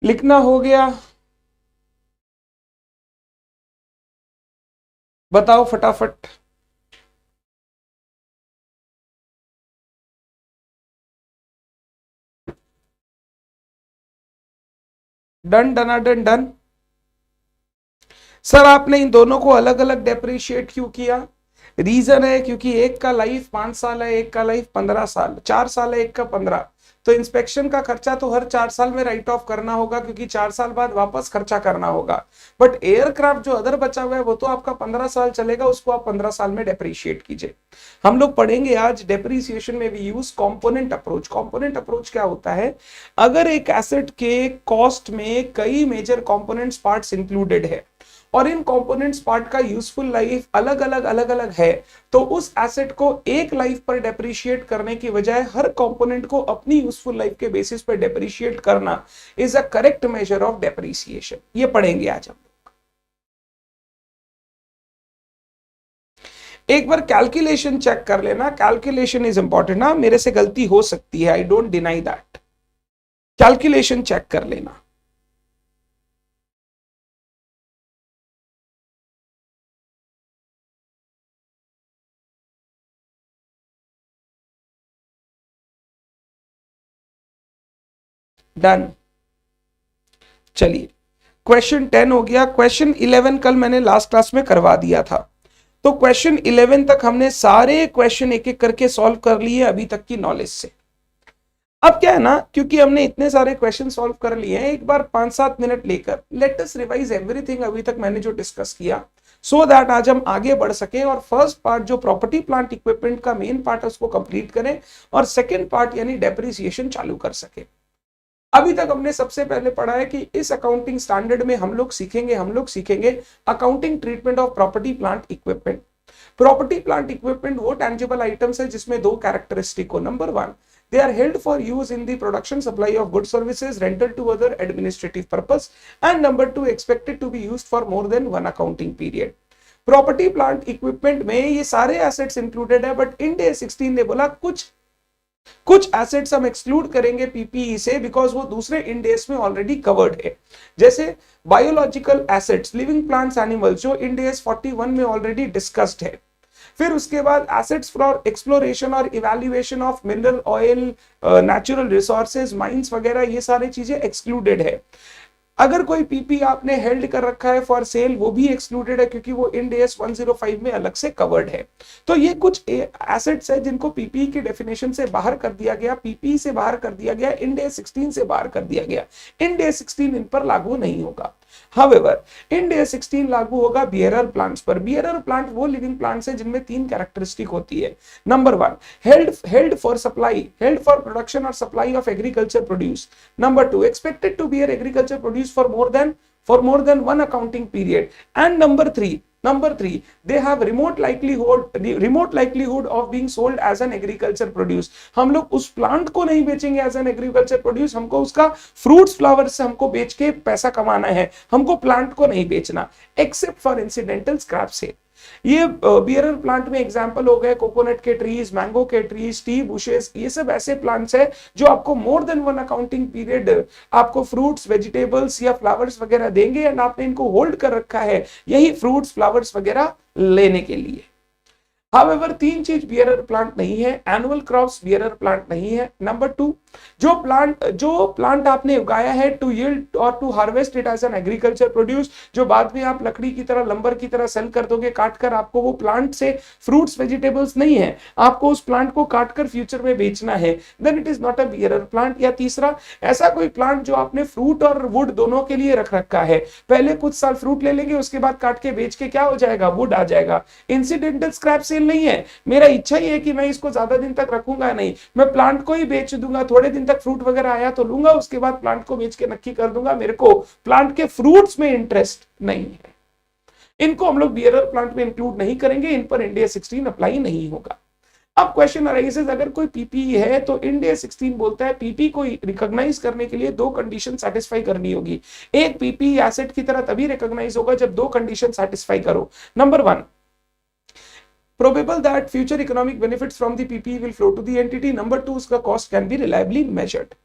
लिखना हो गया? बताओ फटाफट। Done डनाडन done. सर आपने इन दोनों को अलग अलग डेप्रिशिएट क्यों किया? रीजन है क्योंकि एक का लाइफ 5 साल है, एक का लाइफ 15 साल, 4 साल है, एक का 15। तो इंस्पेक्शन का खर्चा तो हर 4 साल में राइट ऑफ करना होगा क्योंकि 4 साल बाद वापस खर्चा करना होगा। बट एयरक्राफ्ट जो अदर बचा हुआ है वो तो आपका 15 साल चलेगा, उसको आप 15 साल में डेप्रिशिएट कीजिए। हम लोग पढ़ेंगे आज डेप्रिसिएशन में भी use component approach. Component approach क्या होता है? अगर एक एसेट के कॉस्ट में कई मेजर कॉम्पोनेंट्स पार्ट्स इंक्लूडेड है और इन कंपोनेंट्स पार्ट का यूजफुल लाइफ अलग अलग है, तो उस एसेट को एक लाइफ पर डेप्रिशिएट करने की बजाय हर कंपोनेंट को अपनी यूजफुल लाइफ के बेसिस पर डेप्रिशिएट करना is a correct measure of depreciation. ये पढ़ेंगे आज हम। एक बार कैलकुलेशन चेक कर लेना, कैलकुलेशन इज इंपॉर्टेंट ना, मेरे से गलती हो सकती है, I don't deny that. Calculation check कर लेना। डन। चलिए क्वेश्चन 10 हो गया। क्वेश्चन 11 कल मैंने लास्ट क्लास में करवा दिया था, तो क्वेश्चन 11 तक हमने सारे क्वेश्चन एक एक करके सॉल्व कर लिए अभी तक की नॉलेज से। अब क्या है ना, क्योंकि हमने इतने सारे क्वेश्चन सॉल्व कर लिए हैं, एक बार 5-7 मिनट लेकर लेट अस रिवाइज एवरीथिंग अभी तक मैंने जो डिस्कस किया, सो दैट आज हम आगे बढ़ सके और फर्स्ट पार्ट जो प्रॉपर्टी प्लांट इक्विपमेंट का मेन पार्ट है उसको कंप्लीट करें और सेकंड पार्ट यानी डेप्रिसिएशन चालू कर सके। अभी तक हमने सबसे पहले पढ़ा है कि इस अकाउंटिंग स्टैंडर्ड में हम लोग सीखेंगे accounting treatment of property plant equipment. Property plant equipment वो टेंजिबल आइटम्स है जिसमें दो कैरेक्टरिस्टिक हो। Number 1, they are held for use in the production supply of goods services rental to other administrative purpose, and number 2, expected to be used for more than one accounting period। Property plant equipment में ये सारे assets included है, but end AS 16 ने बोला कुछ assets हम exclude करेंगे PPE से, बिकॉज वो दूसरे इंड AS में ऑलरेडी कवर्ड है। जैसे biological assets, living plants, animals, जो इंड AS 41 में ऑलरेडी डिस्कस्ड है। फिर उसके बाद एसेट्स फॉर एक्सप्लोरेशन और evaluation of mineral oil, natural resources, mines वगैरह, ये सारी चीजें एक्सक्लूडेड है। अगर कोई पीपी आपने हेल्ड कर रखा है फॉर सेल, वो भी एक्सक्लूडेड है क्योंकि वो इंड AS 105 में अलग से कवर्ड है। तो ये कुछ एसेट्स है जिनको पीपी की डेफिनेशन से बाहर कर दिया गया, पीपी से बाहर कर दिया गया, इंड AS 16 से बाहर कर दिया गया। इंड AS 16 इन पर लागू नहीं होगा। However, इंड AS 16 लागू होगा बियरर प्लांट्स पर। बियरर प्लांट वो लिविंग प्लांट्स है जिनमें 3 कैरेक्टरिस्टिक होती है। Number 1, held for supply, held for production और supply of agriculture produce. Number 2, expected to bear agriculture produce for more than one accounting period, and number 3, they have remote likelihood of being sold as an agriculture produce। हम लोग उस plant को नहीं बेचेंगे as an agriculture produce, हमको उसका fruits flowers से हमको बेच के पैसा कमाना है, हमको प्लांट को नहीं बेचना, except for incidental scrap sale. ये बियरर प्लांट में एग्जांपल हो गए कोकोनट के ट्रीज, मैंगो के ट्रीज, टी बुशेस, ये सब ऐसे प्लांट्स है जो आपको more than one accounting period आपको फ्रूट्स, वेजिटेबल्स या फ्लावर्स वगैरह देंगे, एंड आपने इनको होल्ड कर रखा है यही फ्रूट्स, फ्लावर्स वगैरह लेने के लिए। However, 3 चीज बियरर प्लांट नहीं है। एनुअल क्रॉप्स बियरर प्लांट नहीं है। नंबर 2, जो प्लांट आपने उगाया है टू यील्ड और to harvest it as an agriculture produce, जो बाद में आप लकड़ी की तरह, लंबर की तरह सेल कर दोगे काट कर, आपको वो प्लांट से फ्रूट्स, वेजिटेबल्स नहीं है, आपको उस प्लांट को काट कर फ्यूचर में बेचना है, then it is not a bearer plant. या तीसरा, ऐसा कोई प्लांट जो आपने फ्रूट और वुड दोनों के लिए रख रखा है, पहले कुछ साल फ्रूट ले लेंगे, उसके बाद काट के बेच के क्या हो जाएगा, वुड आ जाएगा। इंसिडेंटल स्क्रैप सेल नहीं है, मेरा इच्छा ही है कि मैं इसको ज्यादा दिन तक रखूंगा नहीं, मैं प्लांट को ही बेच दूंगा, थोड़े दिन तक फ्रूट वगैरह आया तो लूंगा, उसके बाद प्लांट को बेच के नक्की कर दूंगा, मेरे को प्लांट के फ्रूट्स में इंटरेस्ट नहीं है। इनको हम लोग बियरर प्लांट में इंक्लूड नहीं करेंगे, इन पर इंड AS 16 अप्लाई नहीं होगा। अब क्वेश्चन अराइजेस, अगर कोई पीपीई है तो इंड AS 16 बोलता है पीपी को रिकॉग्नाइज करने के लिए 2 कंडीशन सेटिस्फाई करनी होगी। एक पीपी एसेट की तरह तभी रिकॉग्नाइज होगा जब 2 कंडीशन सेटिस्फाई करो। Number 1, probable that future economic benefits from the PPE will flow to the entity। Number 2, उसका cost can be reliably measured।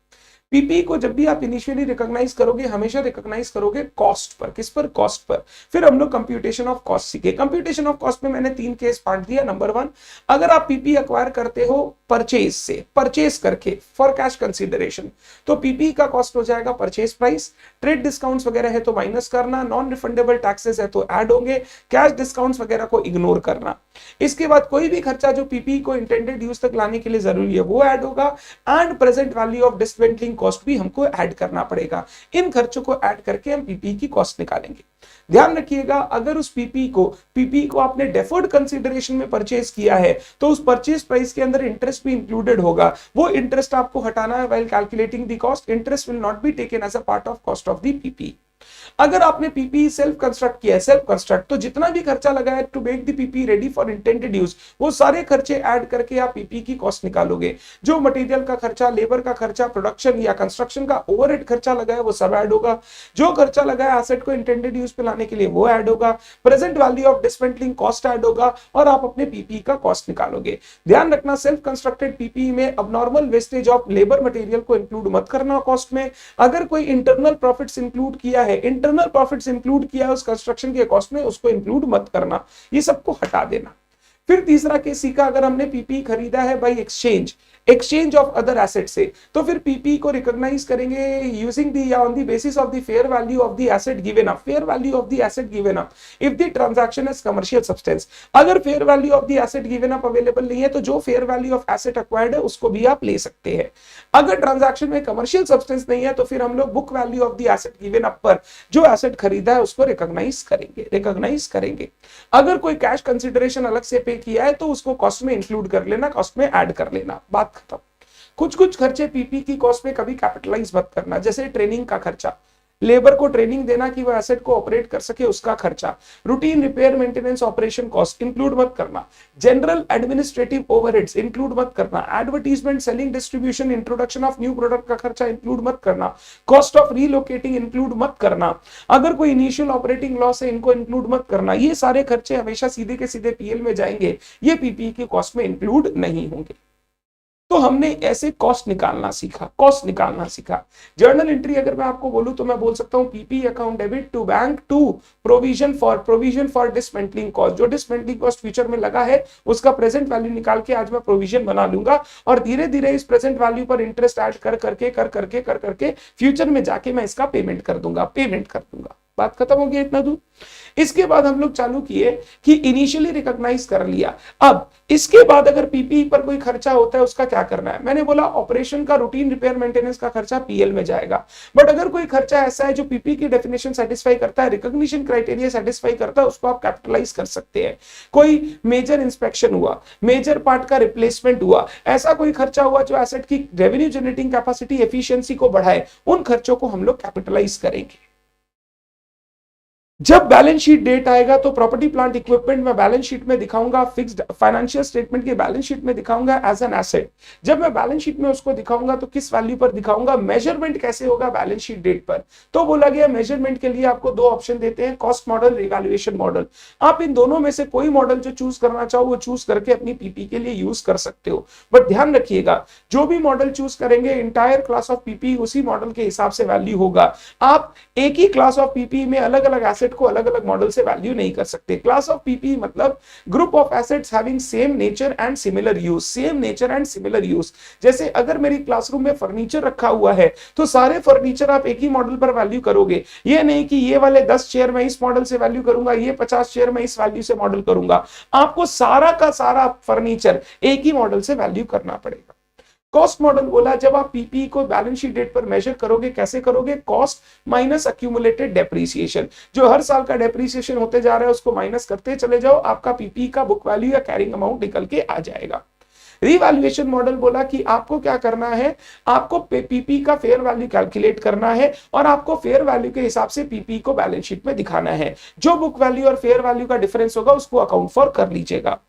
PP को जब भी आप इनिशियली रिकॉग्नाइज करोगे, हमेशा रिकॉग्नाइज करोगे कॉस्ट पर। किस पर? Cost per. फिर हम लोग कंप्यूटेशन ऑफ कॉस्ट सीखे। कंप्यूटेशन ऑफ कॉस्ट में मैंने 3 केस बांट दिया। नंबर 1, अगर आप पीपी एक्वायर करते हो परचेज से, परचेज करके फॉर कैश कंसीडरेशन, तो पीपी का कॉस्ट हो जाएगा परचेज प्राइस। ट्रेड डिस्काउंट्स वगैरह है तो माइनस करना, नॉन रिफंडेबल टैक्सेस है तो ऐड होंगे, कैश डिस्काउंट्स वगैरह को इग्नोर करना। इसके बाद कोई भी खर्चा जो पीपी को इंटेंडेड यूज तक लाने के लिए जरूरी है वो ऐड होगा, and present value of dismantling cost भी हमको ऐड करना पड़ेगा। इन खर्चों को ऐड करके हम पीपी की कॉस्ट निकालेंगे। ध्यान रखिएगा, अगर उस पीपी को आपने डेफर्ड कंसीडरेशन में परचेज किया है तो उस परचेज प्राइस के अंदर इंटरेस्ट भी इंक्लूडेड होगा। वो इंटरेस्ट आपको हटाना है while calculating the cost. Interest will not be taken as a part of cost of the PP. अगर आपने पीपी सेल्फ कंस्ट्रक्ट किया है, सेल्फ कंस्ट्रक्ट, तो जितना भी खर्चा लगा है to make the PP ready for intended use, वो सारे खर्चे ऐड करके आप पीपी की कॉस्ट निकालोगे। जो मटेरियल का खर्चा, लेबर का खर्चा, प्रोडक्शन या कंस्ट्रक्शन का ओवरहेड खर्चा लगा है वो सब ऐड होगा। जो खर्चा लगा है एसेट को इंटेंडेड यूज पे लाने के लिए वो ऐड होगा। Present value of dismantling cost add होगा और आप अपने पीपी का कॉस्ट निकालोगे। ध्यान रखना, सेल्फ कंस्ट्रक्टेड पीपी में abnormal wastage of labour material को इंक्लूड मत करना कॉस्ट में। अगर कोई इंटरनल प्रॉफिट्स इंक्लूड किया है, इंटरनल प्रॉफिट्स इंक्लूड किया है उस कंस्ट्रक्शन के कॉस्ट में, उसको इंक्लूड मत करना, ये सबको हटा देना। फिर तीसरा केस सीखा, अगर हमने पीपी खरीदा है by exchange, exchange of other asset से, तो फिर पीपी को रिकॉग्नाइज करेंगे यूजिंग द या on the basis of the fair value of the asset given up, fair value of the asset given up if the transaction is commercial substance. अगर fair value of the asset given up available नहीं है तो जो fair value of asset acquired है उसको भी आप ले सकते हैं। अगर ट्रांजैक्शन में कमर्शियल सब्सटेंस नहीं है तो फिर हम लोग book value of the asset given up पर जो एसेट खरीदा है उसको रिकॉग्नाइज करेंगे। अगर कोई कैश कंसिडरेशन अलग से पे किया है तो उसको कॉस्ट में इंक्लूड कर लेना, कॉस्ट में ऐड कर लेना, बात खत्म। कुछ खर्चे पीपी की कॉस्ट में कभी कैपिटलाइज मत करना, जैसे ट्रेनिंग का खर्चा, लेबर को ट्रेनिंग देना कि वो एसेट को ऑपरेट कर सके उसका खर्चा, routine repair maintenance operation cost include मत करना, जनरल एडमिनिस्ट्रेटिव ओवरहेड्स इंक्लूड मत करना, advertisement selling distribution introduction of new product का खर्चा इंक्लूड मत करना, कॉस्ट ऑफ रीलोकेटिंग इंक्लूड मत करना, अगर कोई इनिशियल ऑपरेटिंग लॉस है इनको इंक्लूड मत करना। ये सारे खर्चे हमेशा सीधे के सीधे पीएल में जाएंगे, ये पीपी की कॉस्ट में इंक्लूड नहीं होंगे। तो हमने ऐसे कॉस्ट निकालना सीखा। जर्नल एंट्री अगर मैं आपको बोलूं तो मैं बोल सकता हूं PP account debit to bank to provision for dismantling cost, जो डिसमेंटलिंग कॉस्ट फ्यूचर में लगा है उसका प्रेजेंट वैल्यू निकाल के आज मैं प्रोविजन बना लूंगा और धीरे धीरे इस प्रेजेंट वैल्यू पर इंटरेस्ट ऐड कर करके फ्यूचर में जाके मैं इसका पेमेंट कर दूंगा। बात खत्म हो गया इतना दूर। इसके बाद हम लोग चालू किए कि इनिशियली रिकॉग्नाइज कर लिया, अब इसके बाद अगर पीपी पर कोई खर्चा होता है उसका क्या करना है। मैंने बोला ऑपरेशन का रूटीन रिपेयर मेंटेनेंस का खर्चा पीएल में जाएगा, बट अगर कोई खर्चा ऐसा है जो पीपी की डेफिनेशन सेटिस्फाई करता है, रिकॉग्निशन क्राइटेरिया सेटिस्फाई करता है, उसको आप कैपिटलाइज कर सकते हैं। कोई मेजर इंस्पेक्शन हुआ, मेजर पार्ट का रिप्लेसमेंट हुआ, ऐसा कोई खर्चा हुआ जो एसेट की रेवेन्यू जनरेटिंग कैपेसिटी एफिशिएंसी को बढ़ाए, उन खर्चों को हम लोग कैपिटलाइज करेंगे। जब बैलेंस शीट डेट आएगा तो प्रॉपर्टी प्लांट इक्विपमेंट में बैलेंस शीट में दिखाऊंगा, फिक्स्ड फाइनेंशियल स्टेटमेंट की बैलेंस शीट में दिखाऊंगा एज एन एसेट। जब मैं बैलेंस शीट में उसको दिखाऊंगा तो किस वैल्यू पर दिखाऊंगा, मेजरमेंट कैसे होगा बैलेंस शीट डेट पर। तो बोला गया मेजरमेंट के लिए आपको दो ऑप्शन देते हैं, कॉस्ट मॉडल, रिवैल्यूएशन मॉडल। आप इन दोनों में से कोई मॉडल जो चूज करना चाहो वो चूज करके अपनी पीपी के लिए यूज कर सकते हो, बट ध्यान रखिएगा जो भी मॉडल चूज करेंगे इंटायर क्लास ऑफ पीपी उसी मॉडल के हिसाब से वैल्यू होगा। आप एक ही क्लास ऑफ पीपी में अलग अलग एसेट को अलग अलग मॉडल से वैल्यू नहीं कर सकते। क्लास ऑफ पीपी मतलब group of assets having same nature and similar use. जैसे अगर मेरी क्लासरूम में फर्नीचर रखा हुआ है तो सारे फर्नीचर आप एक ही मॉडल पर वैल्यू करोगे, ये नहीं कि ये वाले 10 चेयर मैं इस मॉडल से वैल्यू करूंगा, ये 50 चेयर मैं इस वैल्यू से मॉडल करूंगा। आपको सारा का सारा फर्नीचर एक ही मॉडल से वैल्यू करना पड़ेगा। कॉस्ट मॉडल बोला जब आप पीपी को बैलेंस शीट डेट पर मेजर करोगे, कैसे करोगे, कॉस्ट माइनस अक्यूमुलेटेड डेप्रीसिएशन, जो हर साल का डेप्रीसिएशन होते जा रहा है उसको माइनस करते चले जाओ, आपका पीपी का बुक वैल्यू या कैरिंग अमाउंट निकल के आ जाएगा। रिवैल्यूएशन मॉडल बोला कि आपको क्या करना है, आपको पीपी का फेयर वैल्यू कैलकुलेट करना है और आपको फेयर वैल्यू के हिसाब से पीपी को बैलेंस शीट में दिखाना है। जो बुक वैल्यू और फेयर वैल्यू का डिफरेंस होगा उसको अकाउंट फॉर कर लीजिएगा।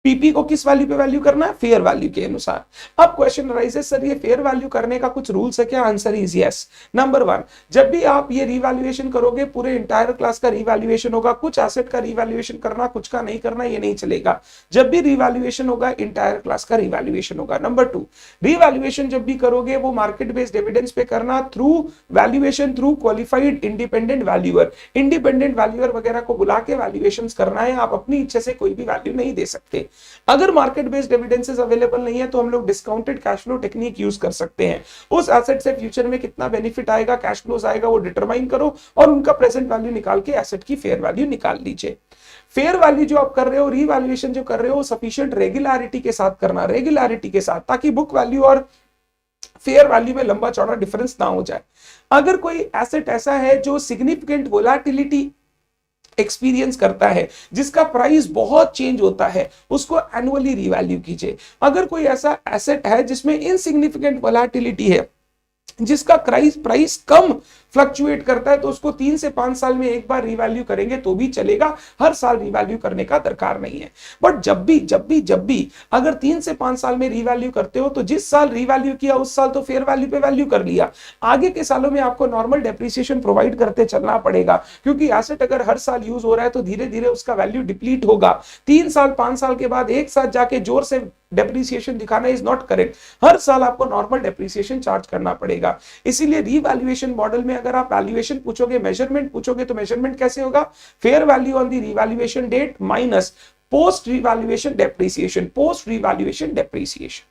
पीपी को किस वैल्यू पे वैल्यू करना है, फेयर वैल्यू के अनुसार। अब क्वेश्चन अराइजेस, सर ये फेयर वैल्यू करने का कुछ रूल्स है क्या? Answer is yes. नंबर 1, जब भी आप ये रिवैल्यूएशन करोगे पूरे इंटायर क्लास का रिवैल्यूएशन होगा, कुछ एसेट का रिवैल्यूएशन करना कुछ का नहीं करना, ये नहीं चलेगा। जब भी रिवैल्यूएशन होगा इंटायर क्लास का रिवैल्यूएशन होगा। नंबर 2, रिवैल्यूएशन जब भी करोगे वो मार्केट बेस्ड एविडेंस पे करना, through valuation through qualified independent valuer. Independent valuer वगैरह को बुला के वैल्यूएशन करना है, आप अपनी इच्छा से कोई भी वैल्यू नहीं दे सकते। अगर मार्केट बेस्ड एविडेंसेस अवेलेबल नहीं है तो हम लोग discounted cash flow technique use कर सकते हैं। उस एसेट से फ्यूचर में कितना बेनिफिट आएगा, कैश फ्लोज आएगा, वो डिटरमाइन करो और उनका प्रेजेंट वैल्यू निकाल के एसेट की फेयर वैल्यू निकाल लीजिए। फेयर वैल्यू जो आप कर रहे हो, रीवैल्यूएशन जो कर रहे हो, सफिशिएंट रेगुलरिटी के साथ करना, रेगुलरिटी के साथ, ताकि बुक वैल्यू और फेयर वैल्यू में लंबा चौड़ा डिफरेंस ना हो जाए। अगर कोई एसेट ऐसा है जो सिग्निफिकेंट वोलेटिलिटी एक्सपीरियंस करता है, जिसका प्राइस बहुत चेंज होता है, उसको एनुअली रिवैल्यू कीजिए। अगर कोई ऐसा एसेट है जिसमें इनसिग्निफिकेंट वोलेटिलिटी है, जिसका प्राइस कम फ्लक्चुएट करता है, तो उसको 3 से 5 साल में एक बार रिवैल्यू करेंगे तो भी चलेगा, हर साल रिवैल्यू करने का दरकार नहीं है। बट जब भी अगर 3 से 5 साल में रिवैल्यू करते हो तो जिस साल रिवैल्यू किया उस साल तो फेयर वैल्यू पे वैल्यू कर लिया, आगे के सालों में आपको नॉर्मल डेप्रिसिएशन प्रोवाइड करते चलना पड़ेगा, क्योंकि एसेट अगर हर साल यूज हो रहा है तो धीरे धीरे उसका वैल्यू डिप्लीट होगा। 3 साल 5 साल के बाद एक साथ जाके जोर से डेप्रिसिएशन दिखाना इज नॉट करेक्ट, हर साल आपको नॉर्मल डेप्रिसिएशन चार्ज करना पड़ेगा। इसीलिए रिवैल्यूएशन मॉडल में अगर आप वैल्यूएशन पूछोगे, मेजरमेंट पूछोगे, तो मेजरमेंट कैसे होगा, fair value on the revaluation date minus post revaluation depreciation, post revaluation depreciation.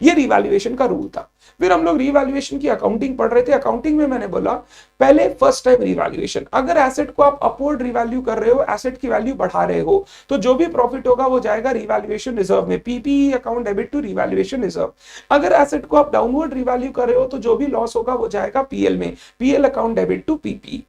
ये रिवैल्यूएशन का रूल था। फिर हम लोग रिवैल्यूएशन की अकाउंटिंग पढ़ रहे थे। अकाउंटिंग में मैंने बोला पहले फर्स्ट टाइम रिवैल्यूएशन, अगर एसेट को आप अपवर्ड रिवैल्यू कर रहे हो, एसेट की वैल्यू बढ़ा रहे हो, तो जो भी प्रॉफिट होगा वो जाएगा रिवैल्यूएशन रिजर्व में, PP account debit to revaluation reserve. अगर एसेट को आप डाउनवर्ड रिवैल्यू कर रहे हो तो जो भी लॉस होगा वो जाएगा पीएल में, PL account debit to PP.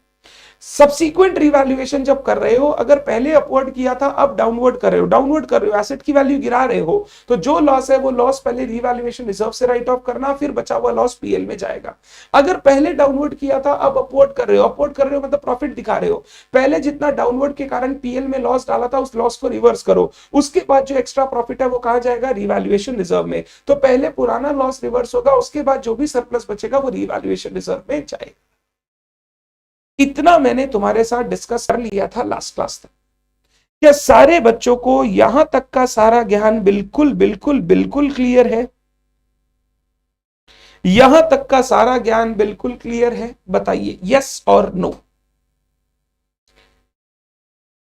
Subsequent revaluation जब कर रहे हो, अगर पहले अपवर्ड किया था अब डाउनवर्ड कर रहे हो, डाउनवर्ड कर रहे हो, एसेट की वैल्यू गिरा रहे हो, तो जो लॉस है वो लॉस पहले रिवैल्यूएशन रिजर्व से राइट ऑफ करना, फिर बचा हुआ लॉस पीएल में जाएगा। अगर पहले डाउनवर्ड किया था अब अपवर्ड कर रहे हो, अपवर्ड कर रहे हो मतलब प्रॉफिट दिखा रहे हो, पहले जितना डाउनवर्ड के कारण पीएल में लॉस डाला था उस लॉस को रिवर्स करो, उसके बाद जो एक्स्ट्रा प्रॉफिट है वो कहां जाएगा, रिवैल्यूएशन रिजर्व में। तो पहले पुराना लॉस रिवर्स होगा, उसके बाद जो भी सरप्लस बचेगा वो रिवैल्यूएशन रिजर्व में जाएगा। इतना मैंने तुम्हारे साथ डिस्कस कर लिया था लास्ट क्लास तक। क्या सारे बच्चों को यहां तक का सारा ज्ञान बिल्कुल बिल्कुल बिल्कुल क्लियर है? यहां तक का सारा ज्ञान बिल्कुल क्लियर है? बताइए यस और नो।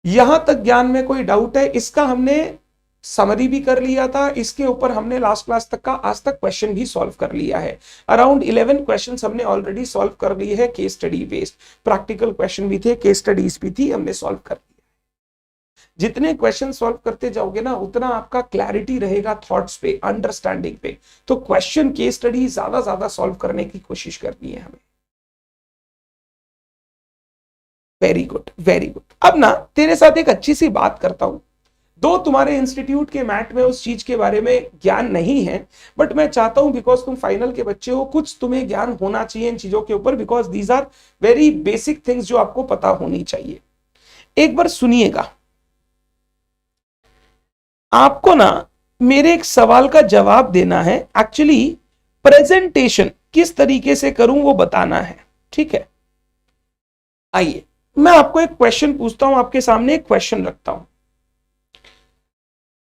यहां तक ज्ञान में कोई डाउट है? इसका हमने समरी भी कर लिया था, इसके ऊपर हमने लास्ट क्लास तक का आज तक क्वेश्चन भी सॉल्व कर लिया है। अराउंड 11 क्वेश्चंस हमने ऑलरेडी सॉल्व कर लिए हैं, case study based. Practical question भी थे, केस स्टडीज भी थी, हमने सॉल्व कर लिया। जितने क्वेश्चन सॉल्व करते जाओगे ना उतना आपका क्लैरिटी रहेगा थॉट्स पे, अंडरस्टैंडिंग पे। तो क्वेश्चन केस स्टडी ज्यादा ज्यादा सॉल्व करने की कोशिश करनी है हमें। Very good very good. अब ना तेरे साथ एक अच्छी सी बात करता हूं। दो तुम्हारे इंस्टीट्यूट के मैट में उस चीज के बारे में ज्ञान नहीं है, बट मैं चाहता हूं बिकॉज तुम फाइनल के बच्चे हो, कुछ तुम्हें ज्ञान होना चाहिए इन चीजों के ऊपर, because these are very basic things जो आपको पता होनी चाहिए। एक बार सुनिएगा, आपको ना मेरे एक सवाल का जवाब देना है। एक्चुअली प्रेजेंटेशन किस तरीके से करूं वो बताना है, ठीक है? आइए मैं आपको एक क्वेश्चन पूछता हूं, आपके सामने एक क्वेश्चन रखता हूं।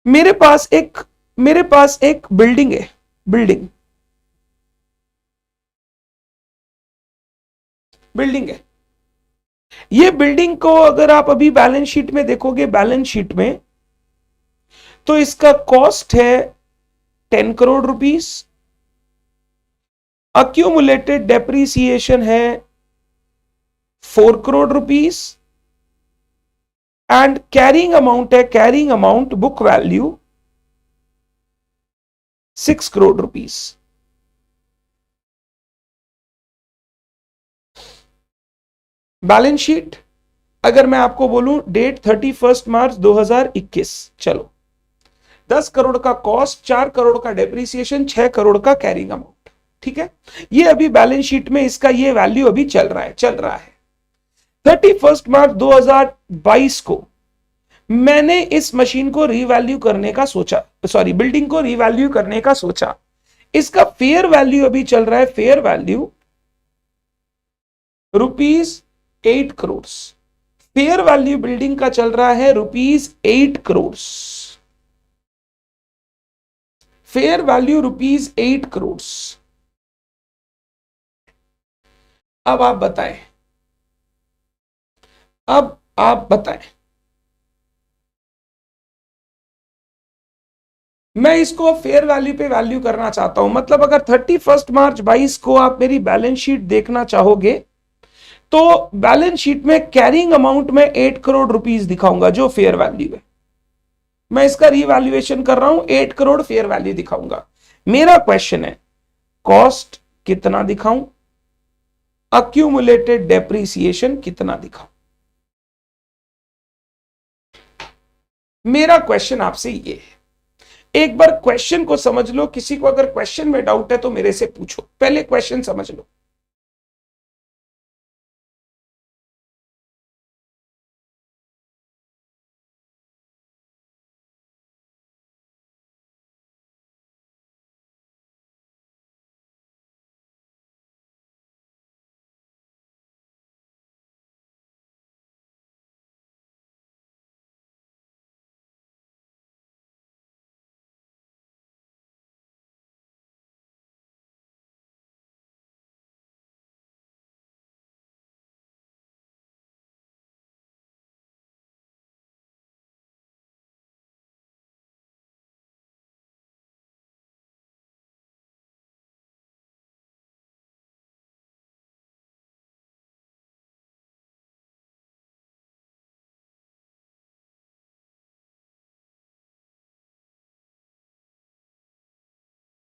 मेरे पास एक बिल्डिंग है, बिल्डिंग है। ये बिल्डिंग को अगर आप अभी बैलेंस शीट में देखोगे, बैलेंस शीट में तो इसका कॉस्ट है 10 करोड़ रुपीस, अक्यूमुलेटेड डेप्रीसिएशन है 4 crore rupees, and carrying amount book value 6 crore rupees. Balance sheet अगर मैं आपको बोलूं डेट 31 मार्च 2021, चलो 10 करोड़ का कॉस्ट, 4 करोड़ का डेप्रीसिएशन, 6 करोड़ का कैरिंग अमाउंट, ठीक है? ये अभी बैलेंस शीट में इसका ये वैल्यू अभी चल रहा है। 31 मार्च 2022 को मैंने इस मशीन को रीवैल्यू करने का सोचा, सॉरी बिल्डिंग को रीवैल्यू करने का सोचा। इसका फेयर वैल्यू अभी चल रहा है, fair value ₹8 crore. Fair value building का चल रहा है ₹8 करोड़। Fair value ₹8 crore. अब आप बताएं, अब आप बताएं, मैं इसको फेयर वैल्यू पे वैल्यू करना चाहता हूं। मतलब अगर 31 मार्च 2022 को आप मेरी बैलेंस शीट देखना चाहोगे तो बैलेंस शीट में कैरिंग अमाउंट में 8 करोड़ रुपीस दिखाऊंगा जो फेयर वैल्यू है। मैं इसका रीवैल्यूएशन कर रहा हूं, 8 करोड़ फेयर वैल्यू दिखाऊंगा। मेरा क्वेश्चन है कॉस्ट कितना दिखाऊं, अक्यूमुलेटेड डेप्रीसिएशन कितना दिखाऊं? मेरा क्वेश्चन आपसे ये है, एक बार क्वेश्चन को समझ लो। किसी को अगर क्वेश्चन में डाउट है तो मेरे से पूछो, पहले क्वेश्चन समझ लो।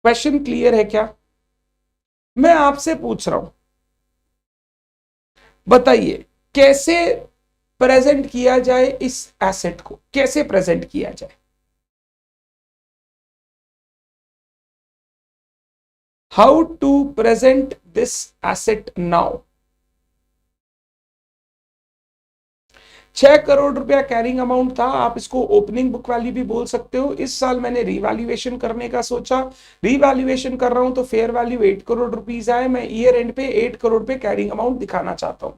क्वेश्चन क्लियर है क्या? मैं आपसे पूछ रहा हूं, बताइए कैसे प्रेजेंट किया जाए इस एसेट को, कैसे प्रेजेंट किया जाए? How to present this asset now? 6 crore रुपया कैरिंग अमाउंट था, आप इसको ओपनिंग बुक वैल्यू भी बोल सकते हो। इस साल मैंने रिवैल्यूएशन करने का सोचा, रिवैल्यूएशन कर रहा हूं तो फेयर वैल्यू 8 करोड़ रुपीस आए, मैं ईयर एंड पे 8 करोड़ पे कैरिंग अमाउंट दिखाना चाहता हूं।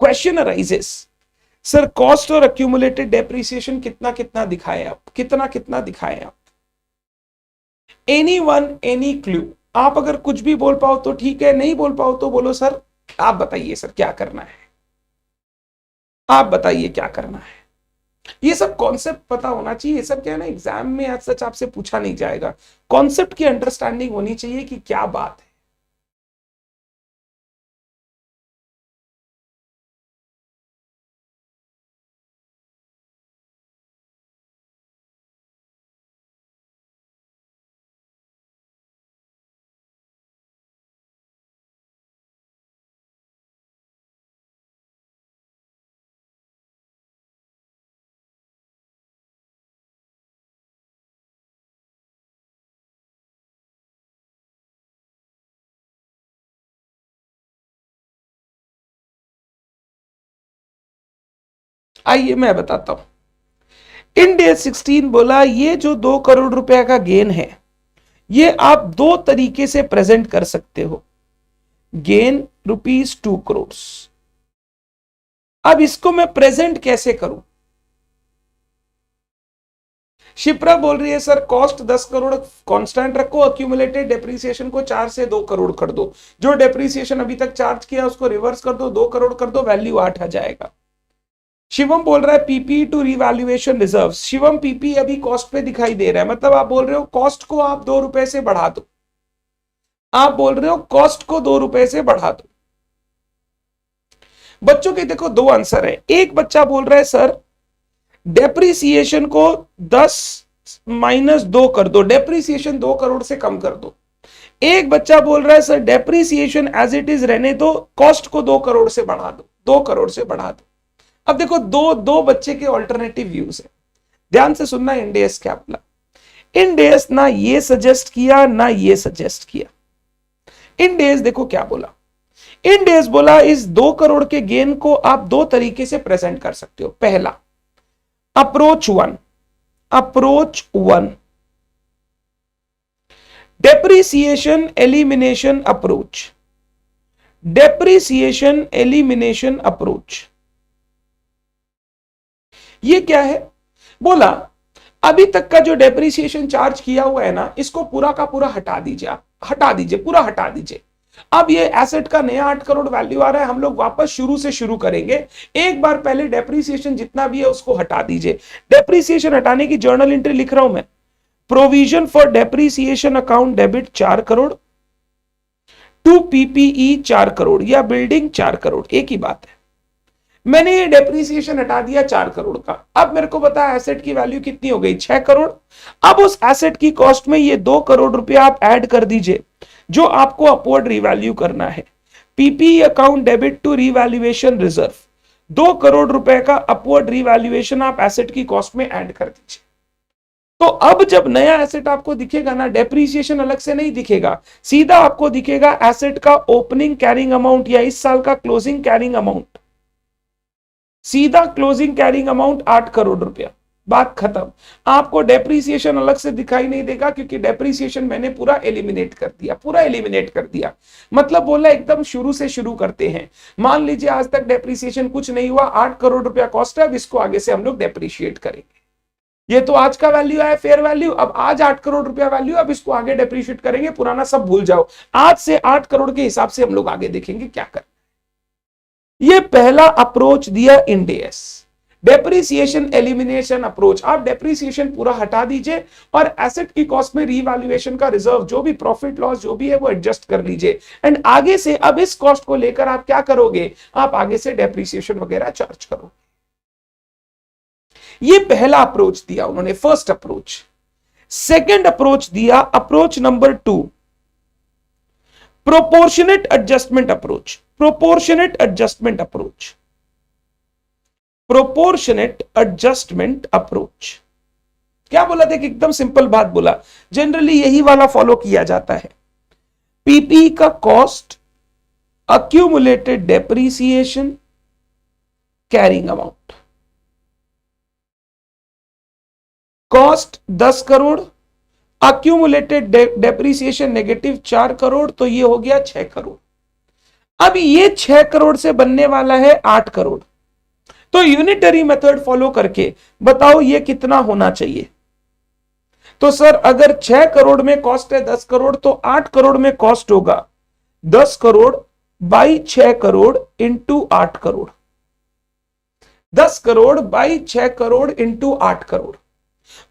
क्वेश्चन अराइजेस, सर कॉस्ट और अक्यूमुलेटेड डेप्रिसिएशन कितना कितना दिखाए आप, कितना कितना दिखाए आप? Any one any clue? आप अगर कुछ भी बोल पाओ तो ठीक है, नहीं बोल पाओ तो बोलो सर आप बताइए सर क्या करना है, आप बताइए क्या करना है। ये सब कॉन्सेप्ट पता होना चाहिए। ये सब क्या है ना, एग्जाम में आज सच आपसे पूछा नहीं जाएगा, कॉन्सेप्ट की अंडरस्टैंडिंग होनी चाहिए कि क्या बात है। आइए मैं बताता हूं। इन डे 16 बोला ये जो 2 करोड़ रुपया का गेन है, ये आप दो तरीके से प्रेजेंट कर सकते हो। गेन ₹2 करोड़। अब इसको मैं प्रेजेंट कैसे करूं? शिप्रा बोल रही है सर कॉस्ट 10 करोड़ कांस्टेंट रखो, अक्यूमुलेटेड डेप्रिसिएशन को 4 से 2 करोड़ कर दो, जो डेप्रिसिएशन अभी तक चार्ज किया उसको रिवर्स कर दो, 2 करोड़ कर दो, वैल्यू 8 आ जाएगा। शिवम बोल रहा है PP two revaluation reserve. Shivam PP अभी कॉस्ट पे दिखाई दे रहा है, मतलब आप बोल रहे हो कॉस्ट को आप ₹2 से बढ़ा दो, आप बोल रहे हो कॉस्ट को ₹2 से बढ़ा दो। बच्चों के देखो दो आंसर है। एक बच्चा बोल रहा है सर डेप्रिसिएशन को 10 - 2 कर दो, डेप्रिसिएशन 2 करोड़ से कम कर दो। एक बच्चा बोल रहा है sir depreciation as it is रहने दो, कॉस्ट को 2 करोड़ से बढ़ा दो, 2 करोड़ से बढ़ा दो। अब देखो दो दो बच्चे के ऑल्टरनेटिव व्यूज है, ध्यान से सुनना। इंडेस क्या बोला? इंडेस ना ये सजेस्ट किया ना ये सजेस्ट किया। इंडेस देखो क्या बोला, इंडेस बोला इस 2 करोड़ के गेन को आप दो तरीके से प्रेजेंट कर सकते हो। पहला approach one depreciation elimination approach, depreciation elimination approach. ये क्या है? बोला अभी तक का जो डेप्रिसिएशन चार्ज किया हुआ है ना, इसको पूरा का पूरा हटा दीजिए, आप हटा दीजिए, पूरा हटा दीजिए। अब ये एसेट का नया 8 करोड़ वैल्यू आ रहा है, हम लोग वापस शुरू से शुरू करेंगे। एक बार पहले डेप्रिसिएशन जितना भी है उसको हटा दीजिए। डेप्रिसिएशन हटाने की जर्नल एंट्री लिख रहा हूं मैं। Provision for depreciation account debit 4 crore, to PPE 4 crore या बिल्डिंग 4 करोड़, एक ही बात है। मैंने ये डेप्रिसिएशन हटा दिया 4 करोड़ का। अब मेरे को पता है एसेट की वैल्यू कितनी हो गई, 6 करोड़। अब उस एसेट की कॉस्ट में ये 2 करोड़ रुपया आप ऐड कर दीजिए, जो आपको अपवर्ड रिवैल्यू करना है। PP account debit to revaluation reserve, 2 crore रुपए का अपवर्ड रिवैल्यूएशन आप एसेट की कॉस्ट में ऐड कर दीजिए। तो अब जब नया एसेट आपको दिखेगा ना, डेप्रिसिएशन अलग से नहीं दिखेगा, सीधा आपको दिखेगा एसेट का ओपनिंग कैरिंग अमाउंट या इस साल का क्लोजिंग कैरिंग अमाउंट। सीधा क्लोजिंग कैरिंग अमाउंट 8 करोड़ रुपया, बात खत्म। आपको डेप्रिसिएशन अलग से दिखाई नहीं देगा, क्योंकि डेप्रिसिएशन मैंने पूरा एलिमिनेट कर दिया, पूरा एलिमिनेट कर दिया। मतलब बोला एकदम शुरू से शुरू करते हैं। मान लीजिए आज तक डेप्रिसिएशन कुछ नहीं हुआ, 8 करोड़ रुपया कॉस्ट है, अब इसको आगे से हम लोग डेप्रिशिएट करेंगे। ये तो आज का वैल्यू है, फेयर वैल्यू। अब आज 8 करोड़ रुपया वैल्यू, अब इसको आगे डेप्रिशिएट करेंगे, पुराना सब भूल जाओ। आज से 8 करोड़ के हिसाब से हम लोग आगे देखेंगे क्या कर। ये पहला अप्रोच दिया इंडेस, डेप्रिसिएशन एलिमिनेशन अप्रोच। आप डेप्रिसिएशन पूरा हटा दीजिए और एसेट की कॉस्ट में रीवैल्यूएशन का रिजर्व, जो भी प्रॉफिट लॉस जो भी है वो एडजस्ट कर लीजिए। एंड आगे से अब इस कॉस्ट को लेकर आप क्या करोगे, आप आगे से डेप्रिसिएशन वगैरह चार्ज करोगे। ये पहला अप्रोच दिया उन्होंने, फर्स्ट अप्रोच। सेकेंड अप्रोच दिया, approach number 2, proportionate adjustment approach. Proportionate adjustment approach, proportionate adjustment approach. क्या बोला? देख एकदम सिंपल बात बोला, जनरली यही वाला फॉलो किया जाता है। पीपी का cost, accumulated depreciation, carrying amount. Cost 10 crore, accumulated depreciation negative 4 crore, तो ये हो गया 6 करोड़। अब ये 6 करोड़ से बनने वाला है 8 करोड़। तो यूनिटरी मेथड फॉलो करके बताओ ये कितना होना चाहिए। तो सर अगर 6 करोड़ में कॉस्ट है 10 करोड़, तो 8 करोड़ में कॉस्ट होगा 10 crore by 6 crore into 8 crore. 10 crore by 6 crore into 8 crore,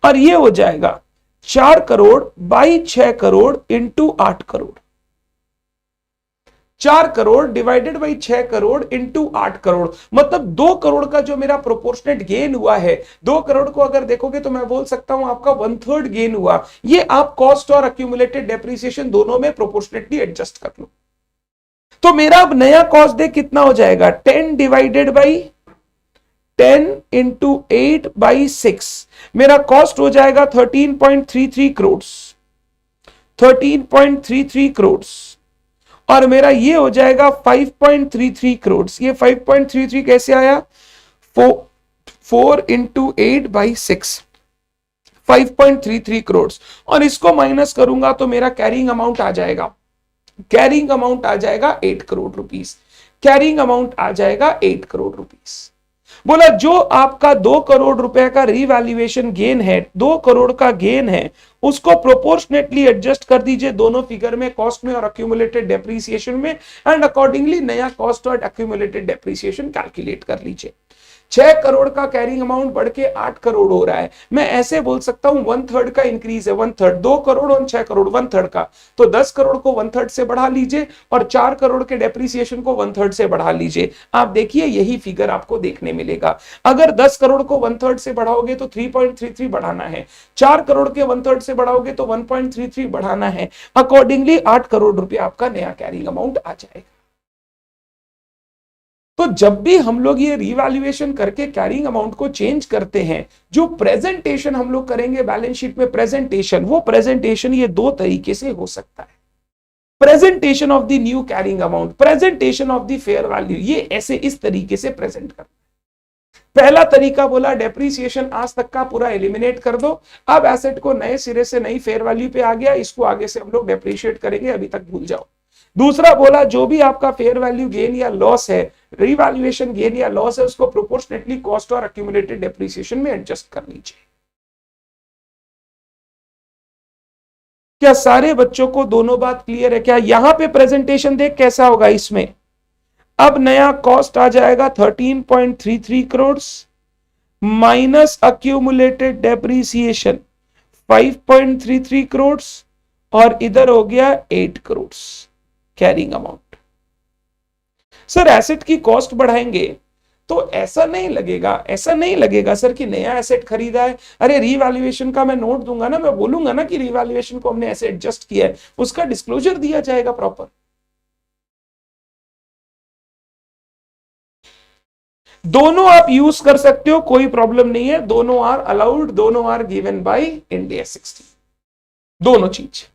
और ये हो जाएगा 4 crore by 6 crore into 8 crore. 4 crore divided by 6 crore into 8 crore, मतलब 2 करोड़ का जो मेरा प्रोपोर्शनेट गेन हुआ है, 2 करोड़ को अगर देखोगे तो मैं बोल सकता हूं आपका 1/3 गेन हुआ। ये आप कॉस्ट और अक्यूमुलेटेड डेप्रीसिएशन दोनों में प्रोपोर्शनेटली एडजस्ट कर लो। तो मेरा अब नया कॉस्ट दे कितना हो जाएगा, 10 डिवाइडेड बाई 10 इंटू 8 बाई 6, मेरा कॉस्ट हो जाएगा 13.33 करोड़, 13.33 करोड़, और मेरा ये हो जाएगा 5.33 करोड़। ये 5.33 कैसे आया, 4 इंटू 8 बाई 6, 5.33 करोड़, और इसको माइनस करूंगा तो मेरा कैरिंग अमाउंट आ जाएगा, कैरिंग अमाउंट आ जाएगा 8 करोड़ रुपीस, कैरिंग अमाउंट आ जाएगा 8 करोड़ रुपीस। बोला जो आपका 2 करोड़ रुपए का रिवैल्यूएशन गेन है, 2 करोड़ का गेन है, उसको प्रोपोर्शनेटली एडजस्ट कर दीजिए दोनों फिगर में, कॉस्ट में और अक्यूमुलेटेड डेप्रीसिएशन में, एंड अकॉर्डिंगली नया कॉस्ट और अक्यूमुलेटेड डेप्रीसिएशन कैलकुलेट कर लीजिए। 6 करोड़ का कैरिंग अमाउंट बढ़ के 8 करोड़ हो रहा है, मैं ऐसे बोल सकता हूं 1/3 का इंक्रीज है, 1/3, 2 करोड़ और 6 करोड़ 1/3 का, तो 10 करोड़ को 1/3 से बढ़ा लीजिए और 4 करोड़ के डेप्रीसिएशन को 1/3 से बढ़ा लीजिए। आप देखिए यही फिगर आपको देखने मिलेगा। अगर 10 करोड़ को 1/3 से बढ़ाओगे तो 3.33 बढ़ाना है, 4 करोड़ के 1/3 से बढ़ाओगे तो 1.33 बढ़ाना है, अकॉर्डिंगली 8 करोड़ रुपया आपका नया कैरिंग अमाउंट आ जाएगा। तो जब भी हम लोग ये रिवैल्यूएशन करके कैरिंग अमाउंट को चेंज करते हैं, जो प्रेजेंटेशन हम लोग करेंगे बैलेंस शीट में प्रेजेंटेशन, वो प्रेजेंटेशन ये 2 तरीके से हो सकता है। Presentation of the new carrying amount, presentation of the fair value, ये ऐसे इस तरीके से प्रेजेंट करना। पहला तरीका बोला डेप्रीसिएशन आज तक का पूरा एलिमिनेट कर दो, अब एसेट को नए सिरे से नई फेयर वैल्यू पे आ गया, इसको आगे से हम लोग डेप्रीशिएट करेंगे, अभी तक भूल जाओ। दूसरा बोला जो भी आपका फेयर वैल्यू गेन या लॉस है, रिवैल्यूएशन गेन या लॉस है, उसको प्रोपोर्शनेटली कॉस्ट और अक्यूमुलेटेड डेप्रीसिएशन में एडजस्ट कर लीजिए। क्या सारे बच्चों को दोनों बात क्लियर है? क्या यहां पे प्रेजेंटेशन देख कैसा होगा इसमें, अब नया कॉस्ट आ जाएगा 13.33 crore minus accumulated depreciation 5.33 crore, और इधर हो गया 8 crore carrying amount. Sir asset की कॉस्ट बढ़ाएंगे तो ऐसा नहीं लगेगा, ऐसा नहीं लगेगा सर कि नया एसेट खरीदा है। अरे रिवैल्यूएशन का मैं नोट दूंगा ना, मैं बोलूंगा ना कि रिवैल्यूएशन को हमने ऐसे एडजस्ट किया है, उसका डिस्क्लोजर दिया जाएगा प्रॉपर। दोनों आप यूज कर सकते हो, कोई प्रॉब्लम नहीं है, दोनों आर अलाउड, दोनों आर गिवन बाय इंडिया 16, दोनों चीज।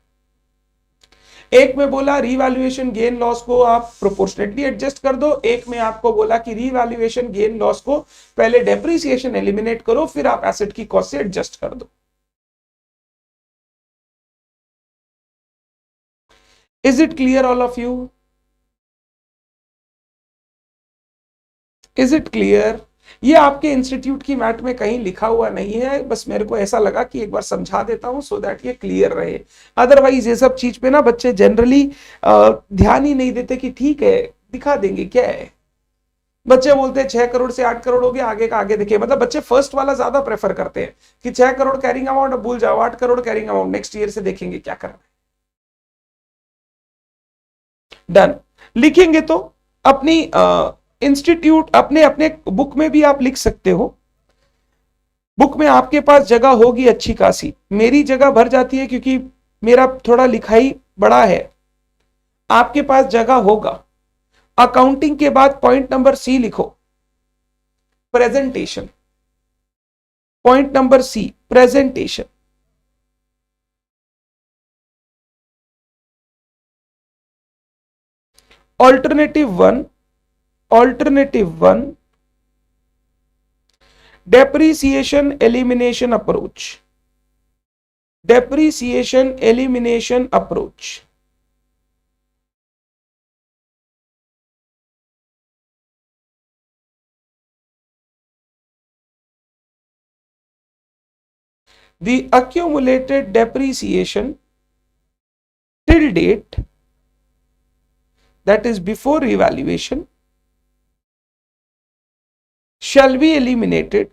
एक में बोला रिवैल्यूएशन गेन लॉस को आप प्रोपोर्शनेटली एडजस्ट कर दो, एक में आपको बोला कि रिवैल्यूएशन गेन लॉस को पहले डेप्रीसिएशन एलिमिनेट करो, फिर आप एसेट की कॉस्ट से एडजस्ट कर दो। Is it clear all of you? Is it clear? ये आपके इंस्टीट्यूट की मैट में कहीं लिखा हुआ नहीं है, बस मेरे को ऐसा लगा कि एक बार समझा देता हूं सो दैट ये क्लियर रहे। अदरवाइज ये सब चीज पे ना बच्चे जनरली ध्यान ही नहीं देते कि ठीक है दिखा देंगे क्या है। बच्चे बोलते हैं 6 करोड़ से 8 करोड़ हो गया, आगे का आगे देखिए, मतलब बच्चे फर्स्ट वाला ज्यादा प्रेफर करते हैं कि 6 करोड़ कैरिंग अमाउंट भूल जाओ, 8 crore carrying amount next year से देखेंगे क्या करना है। डन। लिखेंगे तो अपनी इंस्टीट्यूट अपने अपने बुक में भी आप लिख सकते हो, बुक में आपके पास जगह होगी अच्छी खासी, मेरी जगह भर जाती है क्योंकि मेरा थोड़ा लिखाई बड़ा है, आपके पास जगह होगा। अकाउंटिंग के बाद पॉइंट नंबर सी लिखो, presentation. Point number C, presentation. Alternative one depreciation elimination approach. Depreciation elimination approach. The accumulated depreciation till date, that is before revaluation, shall be eliminated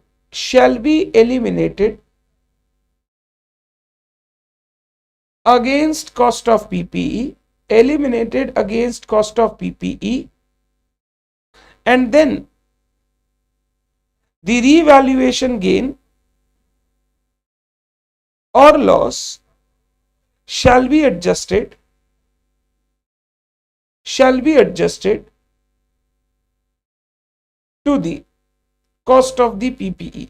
against cost of PPE, eliminated against cost of PPE, and then the revaluation gain or loss shall be adjusted to the cost of the PPE,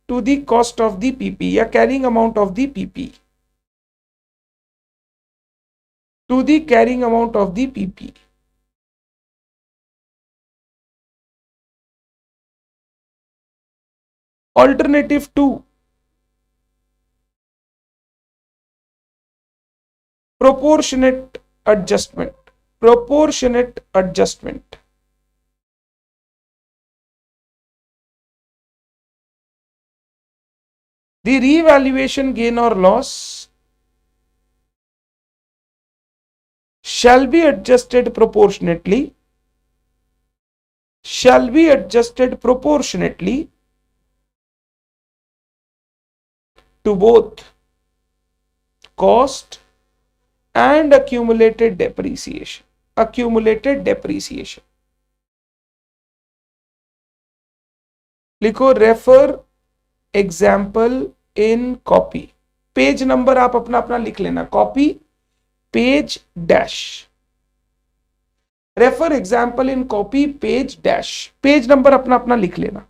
to the cost of the PPE या carrying amount of the PPE, to the carrying amount of the PPE. Alternative 2, proportionate adjustment. Proportionate adjustment. The revaluation gain or loss shall be adjusted proportionately to both cost and accumulated depreciation. लिखो refer example in copy. Page number आप अपना अपना लिख लेना, copy page dash, refer example in copy page dash, page number अपना अपना लिख लेना।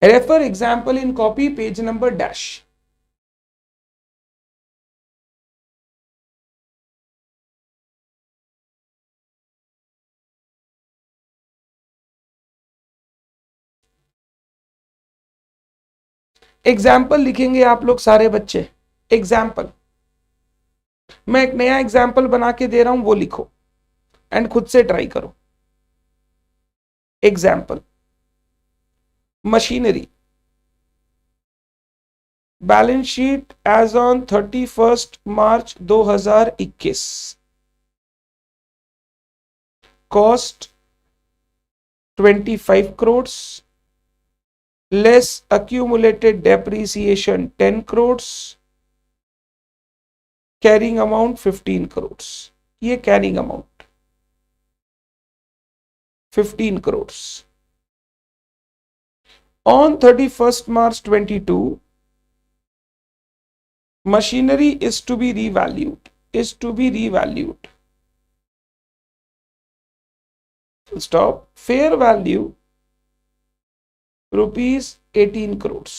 Refer example in copy page number dash. Example लिखेंगे आप लोग सारे बच्चे, एग्जाम्पल। मैं एक नया एग्जाम्पल बना के दे रहा हूं, वो लिखो एंड खुद से ट्राई करो। Example, machinery, balance sheet as on 31 March 2021, cost 25 crores, less accumulated depreciation 10 crores, carrying amount 15 crores। ये carrying amount 15 crores। On 31st March 22, machinery is to be revalued, stop, fair value rupees 18 crores,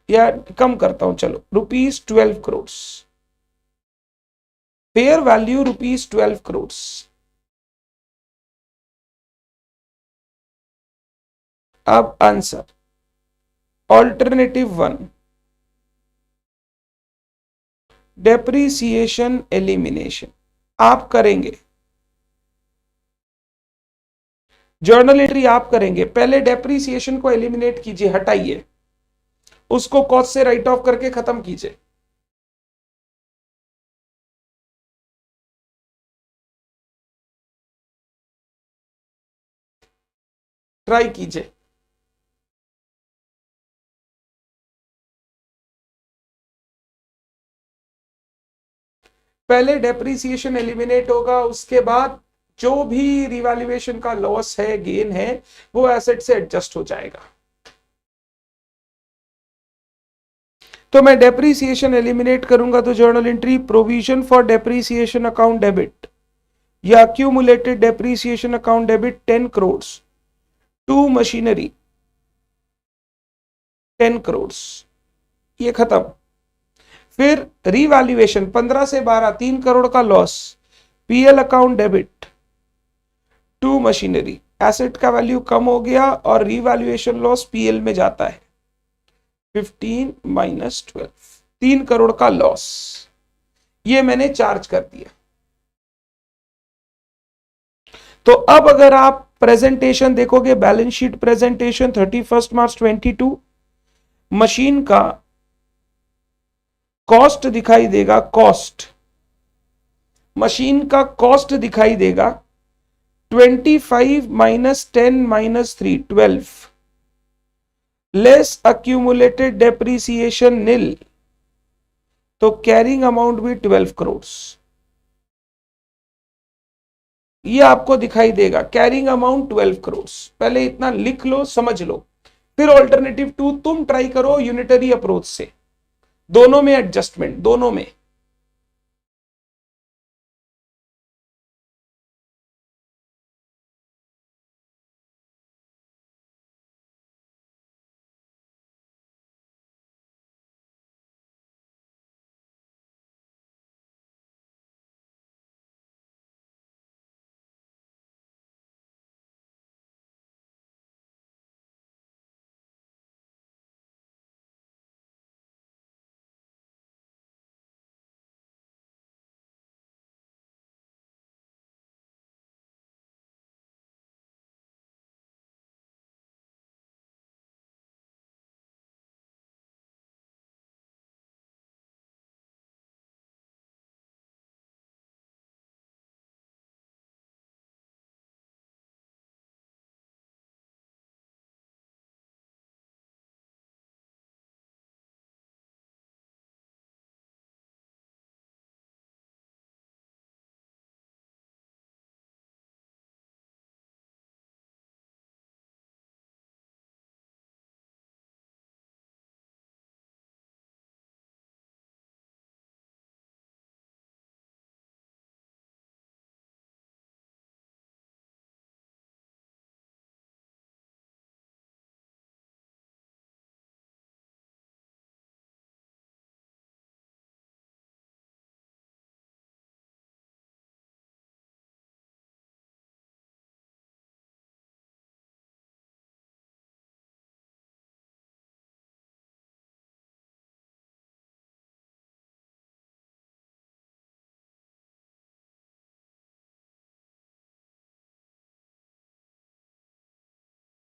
या कम करता हूं चलो, rupees 12 crores, fair value rupees 12 crores। अब answer, alternative 1, depreciation elimination आप करेंगे, journal entry आप करेंगे। पहले डेप्रीसिएशन को एलिमिनेट कीजिए, हटाइए, उसको कॉस्ट से राइट ऑफ करके खत्म कीजिए। ट्राई कीजिए। पहले डेप्रीसिएशन एलिमिनेट होगा, उसके बाद जो भी रिवैल्यूएशन का लॉस है, गेन है, वो एसेट से एडजस्ट हो जाएगा। तो मैं डेप्रीसिएशन एलिमिनेट करूंगा तो journal entry provision for depreciation account debit या accumulated depreciation account debit 10 crore to machinery 10 crore, ये खत्म। फिर रिवैल्यूएशन 15 से 12 3 करोड़ का loss, PL account debit to machinery, asset का वैल्यू कम हो गया और रिवैल्यूएशन लॉस पीएल में जाता है 15 माइनस 12, 3 करोड़ का लॉस, ये मैंने चार्ज कर दिया। तो अब अगर आप प्रेजेंटेशन देखोगे, balance sheet presentation 31 March 22, machine का कॉस्ट दिखाई देगा, कॉस्ट, मशीन का कॉस्ट दिखाई देगा 25 minus 10 minus 3 12 less accumulated depreciation nil, तो कैरिंग अमाउंट भी 12 करोड़, ये आपको दिखाई देगा, कैरिंग अमाउंट 12 करोड़। पहले इतना लिख लो, समझ लो, फिर ऑल्टरनेटिव 2 तुम ट्राई करो यूनिटरी अप्रोच से, दोनों में एडजस्टमेंट, दोनों में।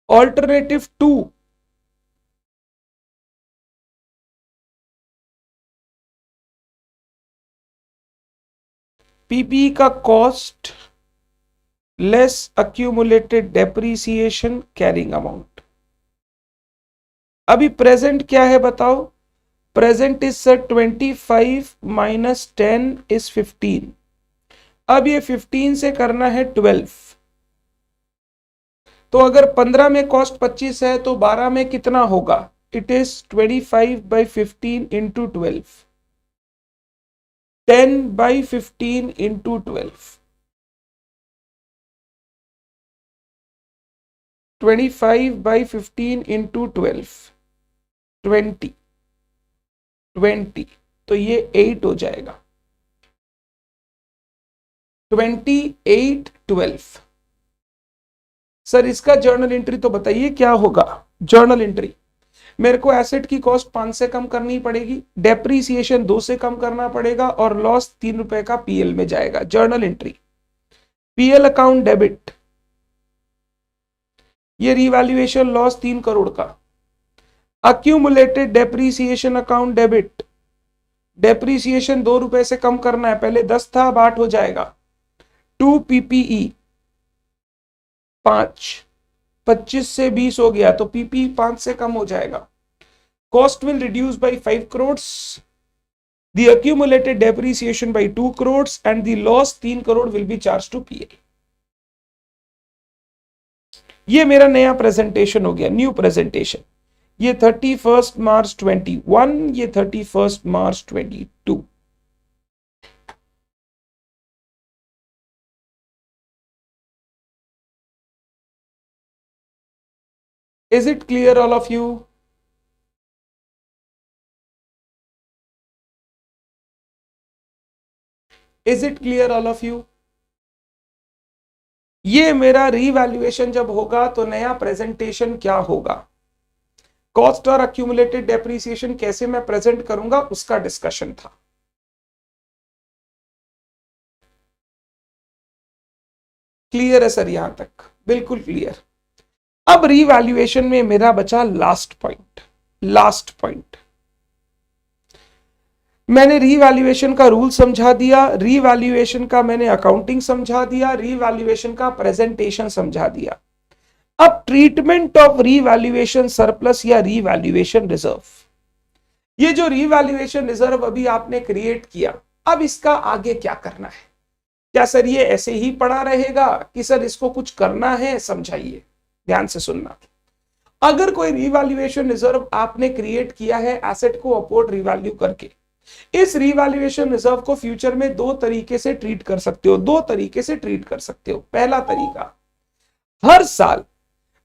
ऑल्टरनेटिव 2, पीपी का cost less accumulated depreciation carrying amount. अभी प्रेजेंट क्या है बताओ, present is sir 25 minus 10 is 15, अब ये 15 से करना है 12, तो अगर 15 में कॉस्ट 25 है तो 12 में कितना होगा, it is 25 by 15 into 12, 10 by 15 into 12, 25 by 15 into 12, 20, तो ये 8 हो जाएगा, 28 12। सर इसका जर्नल एंट्री तो बताइए क्या होगा। जर्नल एंट्री, मेरे को एसेट की कॉस्ट 5 से कम करनी पड़ेगी, डेप्रीसिएशन 2 से कम करना पड़ेगा और लॉस 3 रुपए का पीएल में जाएगा। Journal entry, PL account debit, ये रिवैल्यूएशन लॉस 3 करोड़ का। Accumulated depreciation account debit, depreciation 2 रुपए से कम करना है, पहले 10 था अब 8 हो जाएगा। 2 पीपीई 5, 25 से 20 हो गया तो पीपी 5 से कम हो जाएगा। Cost will reduce by 5 crore, The accumulated depreciation by 2 crores and the loss 3 crore will be charged to PL. ये मेरा नया प्रेजेंटेशन हो गया, न्यू प्रेजेंटेशन। ये 31 मार्च 21, ये 31 March 22। Is it clear all of you? Is it clear all of you? ये मेरा revaluation जब होगा तो नया प्रेजेंटेशन क्या होगा, कॉस्ट और अक्यूमुलेटेड डेप्रिसिएशन कैसे मैं प्रेजेंट करूंगा उसका डिस्कशन था। क्लियर है सर? यहां तक बिल्कुल क्लियर। अब रीवैल्यूएशन में मेरा बचा लास्ट पॉइंट। लास्ट पॉइंट मैंने रीवैल्यूएशन का रूल समझा दिया, रीवैल्यूएशन का मैंने अकाउंटिंग समझा दिया, रीवैल्यूएशन का प्रेजेंटेशन समझा दिया। अब ट्रीटमेंट ऑफ रीवैल्यूएशन सरप्लस या रीवैल्यूएशन रिजर्व। ये जो रीवैल्यूएशन रिजर्व अभी आपने क्रिएट किया, अब इसका आगे क्या करना है? क्या सर ये ऐसे ही पड़ा रहेगा कि सर इसको कुछ करना है? समझाइए, ध्यान से सुनना। अगर कोई रीवैल्यूएशन रिजर्व आपने क्रिएट किया है एसेट को अपवर्ड रीवैल्यू करके, इस रीवैल्यूएशन रिजर्व को फ्यूचर में दो तरीके से ट्रीट कर सकते हो, दो तरीके से ट्रीट कर सकते हो। पहला तरीका, हर साल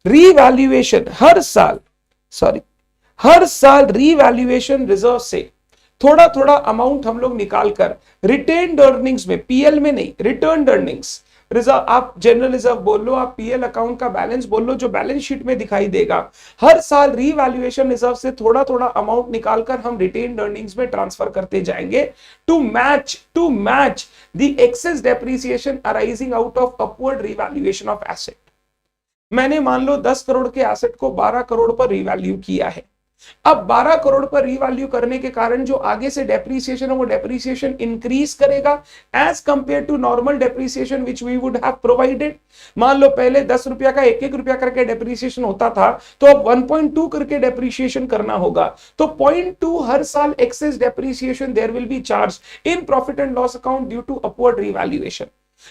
रीवैल्यूएशन, हर साल रीवैल्यूएशन रिजर्व से थोड़ा थोड़ा अमाउंट हम लोग निकालकर रिटेन्ड अर्निंग्स में, पीएल में नहीं, रिटर्न्ड अर्निंग्स रिजर्व, आप जनरल रिजर्व बोल लो, आप पीएल अकाउंट का बैलेंस बोल लो, जो बैलेंस शीट में दिखाई देगा, हर साल रीवैल्यूएशन रिजर्व से थोड़ा थोड़ा अमाउंट निकालकर हम रिटेन्ड अर्निंग्स में ट्रांसफर करते जाएंगे to match the excess depreciation arising out of upward revaluation of asset. मैंने मान लो 10 करोड़ के एसेट को 12 करोड़ पर रीवैल्यू किया है। अब 12 करोड़ पर रीवैल्यू करने के कारण जो आगे से डेप्रिसिएशन है वो डेप्रिसिएशन इंक्रीज करेगा as compare to normal depreciation which we would have provided. मान लो पहले 10 रुपया का 1-1 रुपया करके डेप्रिसिएशन होता था, तो अब 1.2 करके डेप्रिसिएशन करना होगा। तो 0.2 हर साल excess depreciation there will be charge in profit and loss account due to upward revaluation.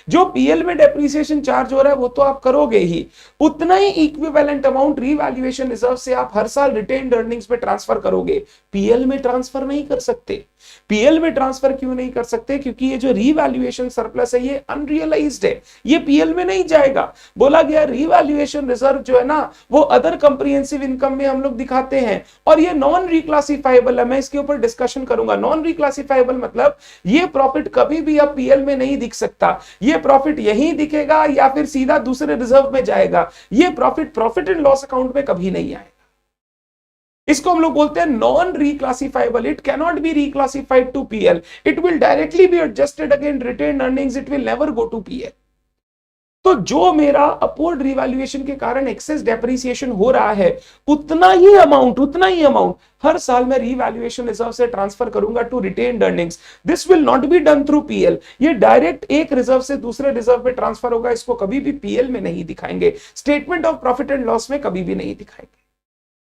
जो पीएल में डेप्रिसिएशन चार्ज हो रहा है वो तो आप करोगे ही, उतना ही इक्विवेलेंट अमाउंट रीवैल्यूएशन रिजर्व से आप हर साल रिटेन्ड अर्निंग्स में ट्रांसफर करोगे। पीएल में ट्रांसफर नहीं कर सकते। पीएल में ट्रांसफर क्यों नहीं कर सकते? क्योंकि ये जो रीवैल्यूएशन सरप्लस है ये अनरियलाइज्ड है, ये पीएल में नहीं जाएगा। बोला गया रीवैल्यूएशन रिजर्व जो है ना वो अदर कंप्रिहेंसिव इनकम में हम लोग दिखाते हैं और ये नॉन रिक्लासिफाइबल है। मैं इसके ऊपर डिस्कशन करूंगा। नॉन रिक्लासिफाइबल मतलब ये प्रॉफिट कभी भी अब पीएल में नहीं दिख सकता, ये प्रॉफिट यहीं दिखेगा या फिर सीधा दूसरे रिजर्व में जाएगा। ये प्रॉफिट एंड लॉस अकाउंट में कभी नहीं आएगा। इसको हम लोग बोलते हैं non reclassifiable. It can not be reclassified to PL, it will directly be adjusted again retained earnings, it will never go to PL. तो जो मेरा अपवर्ड रिवैल्यूएशन के कारण एक्सेस डेप्रिसिएशन हो रहा है उतना ही अमाउंट हर साल मैं रिवैल्यूएशन रिजर्व से ट्रांसफर करूंगा to retained earnings. This will not be done through PL. ये डायरेक्ट एक रिजर्व से दूसरे रिजर्व में ट्रांसफर होगा। इसको कभी भी पीएल में नहीं दिखाएंगे, statement of profit and loss में कभी भी नहीं दिखाएंगे।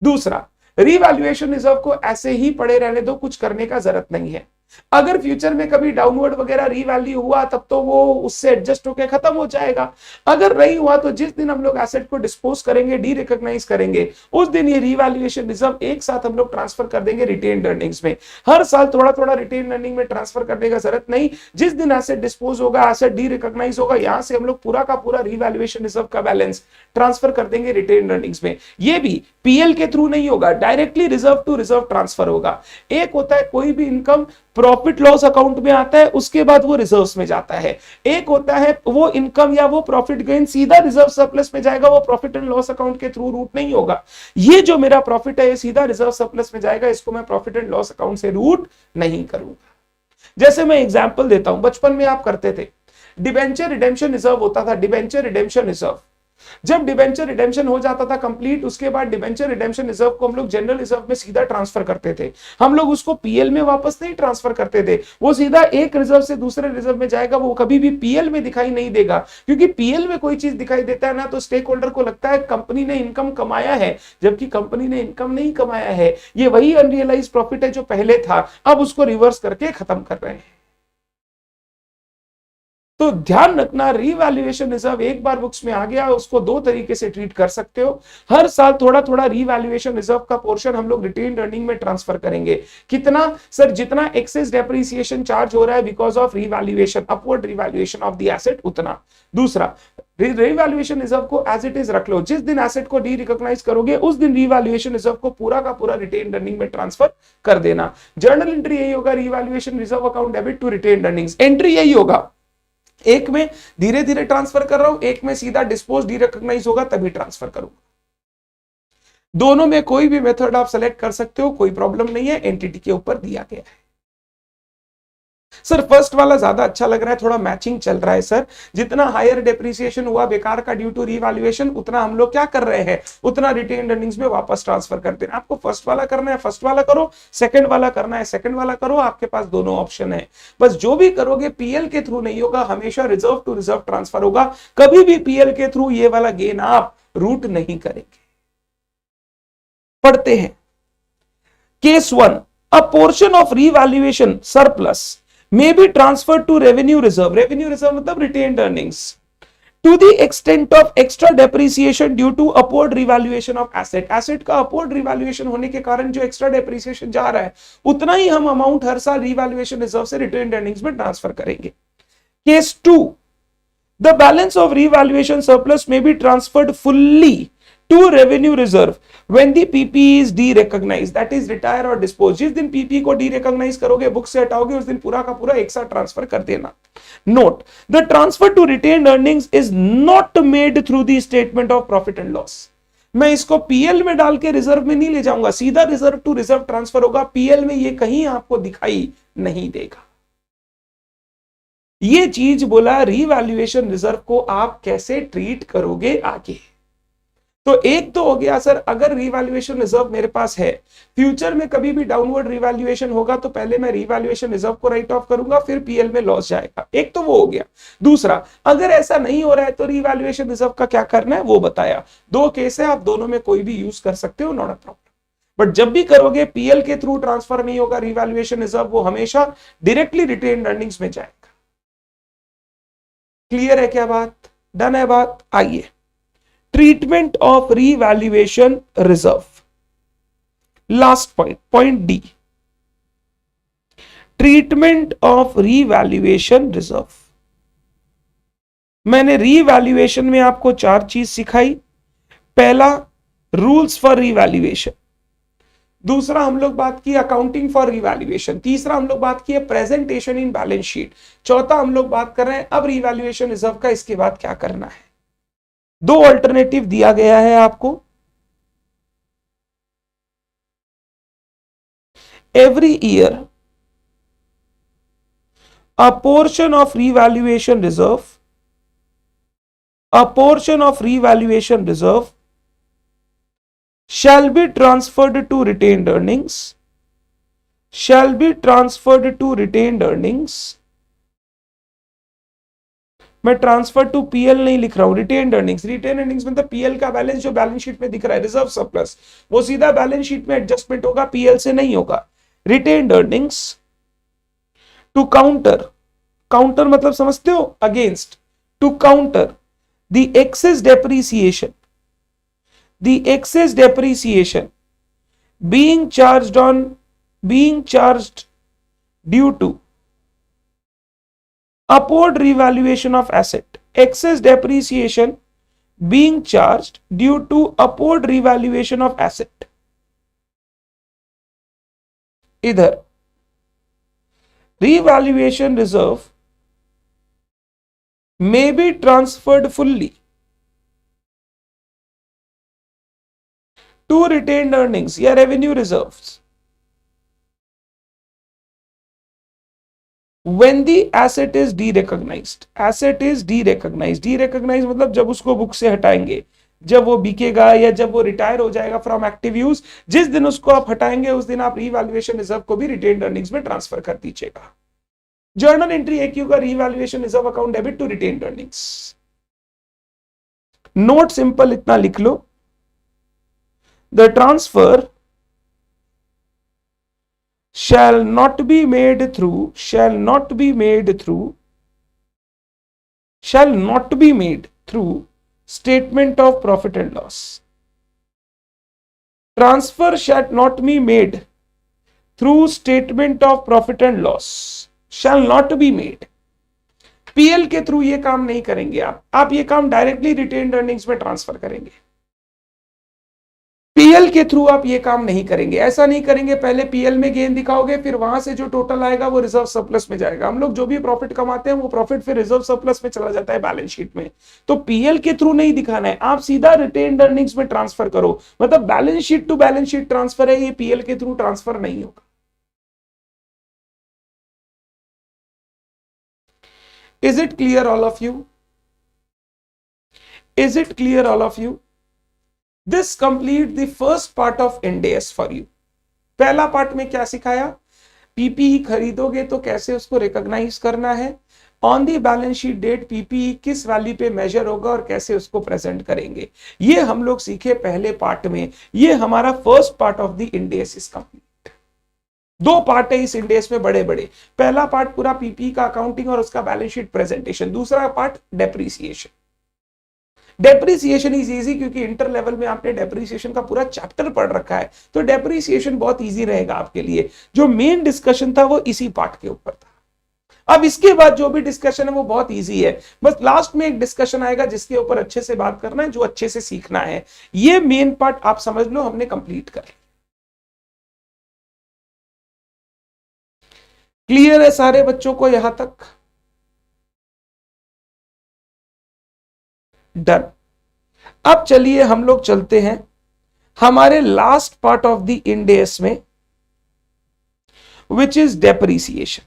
दूसरा, रिवैल्यूएशन रिजर्व को ऐसे ही पड़े रहने दो, कुछ करने का जरूरत नहीं है। अगर फ्यूचर में कभी डाउनवर्ड वगैरह रीवैल्यू हुआ तब तो वो उससे एडजस्ट होकर खत्म हो जाएगा। अगर नहीं हुआ तो जिस दिन हम लोग एसेट को डिस्पोज करेंगे, डी रिकॉग्नाइज करेंगे, उस दिन ये रीवैल्यूएशन रिजर्व एक साथ हम लोग ट्रांसफर कर देंगे रिटेन्ड अर्निंग्स में। हर साल थोड़ा थोड़ा रिटेन्ड अर्निंग में ट्रांसफर करने का जरूरत नहीं। जिस दिन एसेट डिस्पोज होगा, एसेट डी रिकॉग्नाइज होगा, यहां से हम लोग पूरा का पूरा रीवैल्यूएशन रिजर्व का बैलेंस ट्रांसफर कर देंगे रिटेन्ड अर्निंग्स में। ये भी पीएल के थ्रू नहीं होगा, directly reserve to reserve transfer होगा। एक होता है कोई भी इनकम प्रॉफिट लॉस अकाउंट में आता है, उसके बाद वो रिजर्व्स में जाता है। एक होता है वो इनकम या वो प्रॉफिट गेन सीधा रिजर्व सरप्लस में जाएगा, वो प्रॉफिट एंड लॉस अकाउंट के थ्रू रूट नहीं होगा। ये जो मेरा प्रॉफिट है ये सीधा रिजर्व सरप्लस में जाएगा, इसको मैं प्रॉफिट एंड लॉस अकाउंट से रूट नहीं करूंगा। जैसे मैं एग्जांपल देता हूं, बचपन में आप करते थे डिबेंचर रिडेम्पशन रिजर्व होता था, डिबेंचर रिडेम्पशन रिजर्व। जब डिबेंचर रिडेम्पशन हो जाता था कंप्लीट, उसके बाद डिबेंचर रिडेम्पशन रिजर्व को हम लोग जनरल रिजर्व में सीधा ट्रांसफर करते थे। हम लोग उसको पीएल में वापस नहीं ट्रांसफर करते थे, वो सीधा एक रिजर्व से दूसरे रिजर्व में जाएगा, वो कभी भी पीएल में दिखाई नहीं देगा। क्योंकि पीएल में कोई चीज दिखाई देता है ना तो स्टेक होल्डर को लगता है कंपनी ने इनकम कमाया है, जबकि कंपनी ने इनकम नहीं कमाया है। ये वही अनरियलाइज्ड प्रॉफिट है जो पहले था, अब उसको रिवर्स करके खत्म कर रहे हैं। तो ध्यान रखना, रीवैल्यूएशन रिजर्व एक बार बुक्स में आ गया, उसको दो तरीके से ट्रीट कर सकते हो। हर साल थोड़ा थोड़ा रीवैल्यूएशन रिजर्व का पोर्शन हम लोग रिटेन्ड अर्निंग में ट्रांसफर करेंगे। कितना सर? जितना एक्सेस डेप्रिसिएशन चार्ज हो रहा है because of revaluation, upward revaluation of the asset, उतना। दूसरा, रीवैल्यूएशन रिजर्व को एज इट इज रख लो, जिस दिन एसेट को डी रिकॉग्नाइज करोगे उस दिन रीवैल्यूएशन रिजर्व को पूरा का पूरा रिटेन्ड अर्निंग में ट्रांसफर कर देना। जर्नल एंट्री यही होगा, revaluation reserve account debit to retained earnings. Entry यही होगा, एक में धीरे धीरे ट्रांसफर कर रहा हूं, एक में सीधा डिस्पोज डी रिकॉग्नाइज होगा तभी ट्रांसफर करूंगा। दोनों में कोई भी मेथड आप सेलेक्ट कर सकते हो, कोई प्रॉब्लम नहीं है, एंटिटी के ऊपर दिया गया है। सर फर्स्ट वाला ज्यादा अच्छा लग रहा है, थोड़ा मैचिंग चल रहा है सर। जितना हायर डेप्रिसिएशन हुआ बेकार का ड्यू टू रीवैल्यूएशन, उतना हम लोग क्या कर रहे हैं, उतना रिटेन्ड अर्निंग्स में वापस ट्रांसफर करते हैं। आपको फर्स्ट वाला करना है फर्स्ट वाला करो, सेकंड वाला करना है सेकंड वाला करो, आपके पास दोनों ऑप्शन है। बस जो भी करोगे पीएल के थ्रू नहीं होगा, हमेशा रिजर्व टू रिजर्व ट्रांसफर होगा। कभी भी पीएल के थ्रू ये वाला गेन आप रूट नहीं करेंगे। पढ़ते हैं case 1, a portion of revaluation surplus may be transferred to revenue reserve. Revenue reserve मतलब retained earnings to the extent of extra depreciation due to upward revaluation of asset. Asset का upward revaluation होने के कारण जो extra depreciation जा रहा है उतना ही हम अमाउंट हर साल revaluation reserve से retained earnings में ट्रांसफर करेंगे। Case 2, the balance of revaluation surplus may be transferred fully to revenue reserve when the PP is derecognized, that is retire or dispose. जिस दिन PP को derecognize करोगे, book से हटाओगे, उस दिन पूरा का पूरा एक साथ ट्रांसफर कर देना। Note, the transfer to retained earnings is not made through the statement of profit and loss. मैं इसको पीएल में डाल के रिजर्व में नहीं ले जाऊंगा, सीधा रिजर्व टू रिजर्व ट्रांसफर होगा। पीएल में ये कहीं आपको दिखाई नहीं देगा। ये चीज बोला, रीवैल्यूएशन रिजर्व को आप कैसे ट्रीट करोगे आगे। तो एक तो हो गया सर, अगर रीवैल्यूएशन रिजर्व मेरे पास है, फ्यूचर में कभी भी डाउनवर्ड रीवैल्यूएशन होगा तो पहले मैं रीवैल्यूएशन रिजर्व को राइट ऑफ करूंगा, फिर पीएल में लॉस जाएगा। एक तो वो हो गया। दूसरा, अगर ऐसा नहीं हो रहा है तो रीवैल्यूएशन रिजर्व का क्या करना है वो बताया। दो केस है, आप दोनों में कोई भी यूज कर सकते हो, नॉट अ प्रॉब्लम। बट जब भी करोगे पीएल के थ्रू ट्रांसफर नहीं होगा रीवैल्यूएशन रिजर्व, वो हमेशा डायरेक्टली रिटेन्ड अर्निंग्स में जाएगा। क्लियर है क्या बात? डन है बात? आइए, treatment of revaluation reserve, last point D, treatment of revaluation reserve। मैंने रीवैल्यूएशन में आपको 4 चीज सिखाई। पहला, रूल्स फॉर रीवैल्यूएशन। दूसरा, हम लोग बात की अकाउंटिंग फॉर रीवैल्यूएशन। तीसरा, हम लोग बात की प्रेजेंटेशन इन बैलेंस शीट। चौथा, हम लोग बात कर रहे हैं अब रीवैल्यूएशन रिजर्व का इसके बाद क्या करना है। 2 अल्टरनेटिव दिया गया है आपको। Every year a portion of revaluation reserve shall be transferred to retained earnings, मैं ट्रांसफर टू पीएल नहीं लिख रहा हूं, रिटेन्ड अर्निंग्स। रिटेन्ड अर्निंग्स मतलब पीएल का बैलेंस जो बैलेंस शीट में दिख रहा है रिजर्व सरप्लस, वो सीधा बैलेंस शीट में एडजस्टमेंट होगा, पीएल से नहीं होगा। रिटेन्ड अर्निंग्स टू काउंटर मतलब समझते हो, against, to counter the excess depreciation being charged due to upward revaluation of asset, excess depreciation being charged due to upward revaluation of asset। इधर revaluation reserve may be transferred fully to retained earnings या revenue reserves When the asset is derecognized, asset is derecognized, derecognized मतलब जब उसको book से हटाएंगे, जब वो बिकेगा या जब वो रिटायर हो जाएगा फ्रॉम एक्टिव यूज, जिस दिन उसको आप हटाएंगे उस दिन आप रीवैल्यूएशन रिजर्व को भी रिटेन्ड अर्निंग्स में ट्रांसफर कर दीजिएगा। जर्नल एंट्री एक का revaluation reserve account debit to retained earnings. Note simple इतना लिख लो, the transfer shall not be made through statement of profit and loss. Transfer shall not be made through statement of profit and loss. Shall not be made. PL के through ये काम नहीं करेंगे आप ये काम डायरेक्टली रिटेन्ड अर्निंग्स में transfer करेंगे। पीएल के थ्रू आप ये काम नहीं करेंगे, ऐसा नहीं करेंगे पहले पीएल में गेन दिखाओगे फिर वहां से जो टोटल आएगा वो रिजर्व सरप्लस में जाएगा। हम लोग जो भी प्रॉफिट कमाते हैं वो प्रॉफिट फिर रिजर्व सरप्लस में चला जाता है बैलेंस शीट में। तो पीएल के थ्रू नहीं दिखाना है, आप सीधा रिटेन्ड अर्निंग्स में ट्रांसफर करो, मतलब balance sheet to balance sheet transfer है, ये पीएल के थ्रू ट्रांसफर नहीं होगा। Is it clear all of you? Is it clear all of you? This complete the first part of NDS for you. पहला part में क्या सिखाया, PPE खरीदोगे तो कैसे उसको रिकॉग्नाइज करना है, on the balance sheet date PPE किस वैल्यू पे मेजर होगा और कैसे उसको प्रेजेंट करेंगे, ये हम लोग सीखे पहले पार्ट में। ये हमारा first part of the इंडेस is complete. दो पार्ट है इस इंडेस में बड़े बड़े, पहला पार्ट पूरा पीपीई का अकाउंटिंग और उसका बैलेंस शीट प्रेजेंटेशन, दूसरा part depreciation. Depreciation is easy क्योंकि इंटर लेवल में आपने डेप्रीसिएशन का पूरा चैप्टर पढ़ रखा है, तो डेप्रीसिएशन बहुत इजी रहेगा आपके लिए। जो मेन डिस्कशन था वो इसी पार्ट के ऊपर था। अब इसके बाद जो भी डिस्कशन है वो बहुत इजी है, बस लास्ट में एक डिस्कशन आएगा जिसके ऊपर अच्छे से बात करना है, जो अच्छे से सीखना है। ये मेन पार्ट आप समझ लो हमने कंप्लीट कर लिया। क्लियर है सारे बच्चों को यहां तक? डन। अब चलिए हम लोग चलते हैं हमारे लास्ट पार्ट ऑफ द इंडेस में, विच इज डेप्रीसिएशन।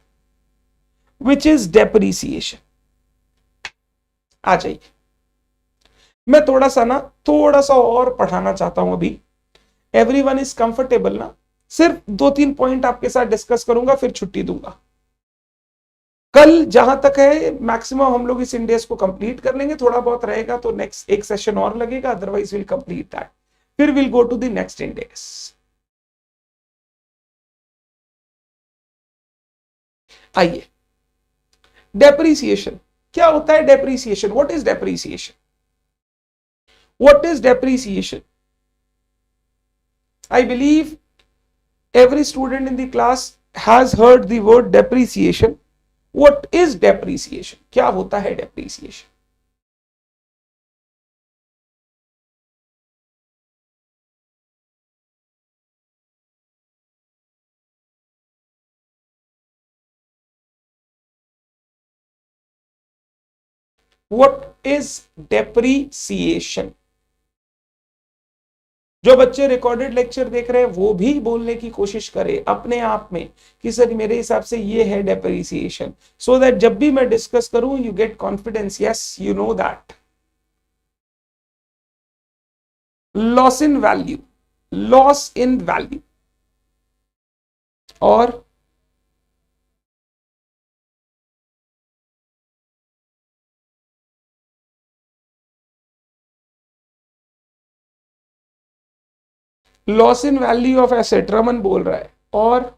आ जाइए, मैं थोड़ा सा और पढ़ाना चाहता हूं अभी। एवरीवन इज कंफर्टेबल ना? सिर्फ 2-3 पॉइंट आपके साथ डिस्कस करूंगा फिर छुट्टी दूंगा। कल जहां तक है मैक्सिमम हम लोग इस इंडेक्स को कंप्लीट कर लेंगे, थोड़ा बहुत रहेगा तो नेक्स्ट एक सेशन और लगेगा, अदरवाइज विल कंप्लीट दैट, फिर will go to the next index. आइए, डेप्रीसिएशन क्या होता है? Depreciation, what is depreciation? I believe every student in the class has heard the word depreciation. What is depreciation? क्या होता है depreciation? What is depreciation? जो बच्चे रिकॉर्डेड लेक्चर देख रहे हैं वो भी बोलने की कोशिश करें अपने आप में कि सर मेरे हिसाब से ये है डेप्रीसिएशन, सो दैट जब भी मैं डिस्कस करूं you get confidence, yes you know that. Loss in value और loss in value of asset, Raman बोल रहा है, और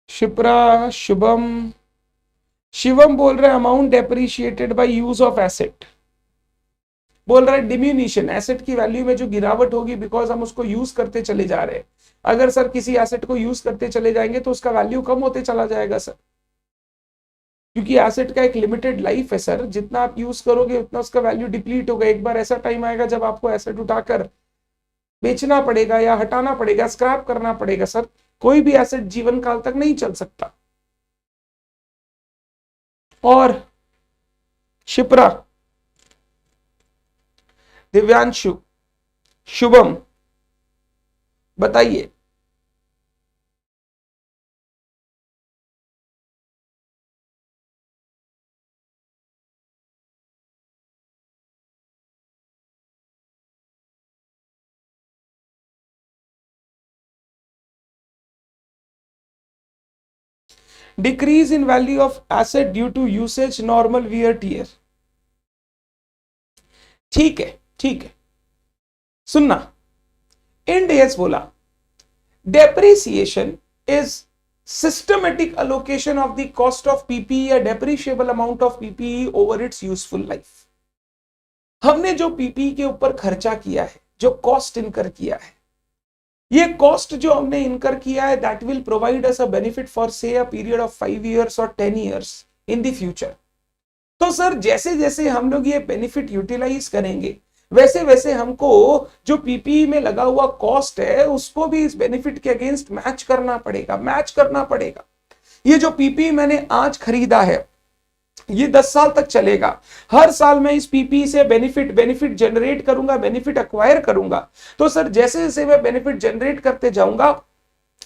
शिप्रा, शिवम बोल रहे हैं amount depreciated by use of asset, बोल रहा है डिम्यूनिशन, एसेट की वैल्यू में जो गिरावट होगी बिकॉज हम उसको यूज करते चले जा रहे हैं। अगर सर किसी एसेट को यूज करते चले जाएंगे तो उसका वैल्यू कम होते चला जाएगा सर, क्योंकि एसेट का एक लिमिटेड लाइफ है सर, जितना आप यूज करोगे उतना उसका वैल्यू डिप्लीट होगा। एक बार ऐसा टाइम आएगा जब आपको एसेट उठाकर बेचना पड़ेगा या हटाना पड़ेगा, स्क्रैप करना पड़ेगा। सर कोई भी एसेट जीवन काल तक नहीं चल सकता। और शिप्रा, दिव्यांशु, शुभम, बताइए। Decrease in value of asset due to usage, normal wear tear. ठीक है, ठीक है, सुनना। इंड एस बोला depreciation is systematic allocation of the cost of PPE या depreciable amount of PPE over its useful life. हमने जो पीपीई के ऊपर खर्चा किया है, जो कॉस्ट इनकर किया है, ये कॉस्ट जो हमने इनकर किया है, that will provide us a benefit for से अ पीरियड ऑफ 5 years और 10 years इन द फ्यूचर। तो सर जैसे जैसे हम लोग ये बेनिफिट यूटिलाइज करेंगे, वैसे वैसे हमको जो पीपीई में लगा हुआ कॉस्ट है उसको भी इस बेनिफिट के अगेंस्ट मैच करना पड़ेगा। ये जो पीपीई मैंने आज खरीदा है, ये 10 साल तक चलेगा। हर साल मैं इस पीपीई से बेनिफिट जनरेट करूंगा, बेनिफिट अक्वायर करूंगा। तो सर जैसे जैसे मैं बेनिफिट जनरेट करते जाऊंगा,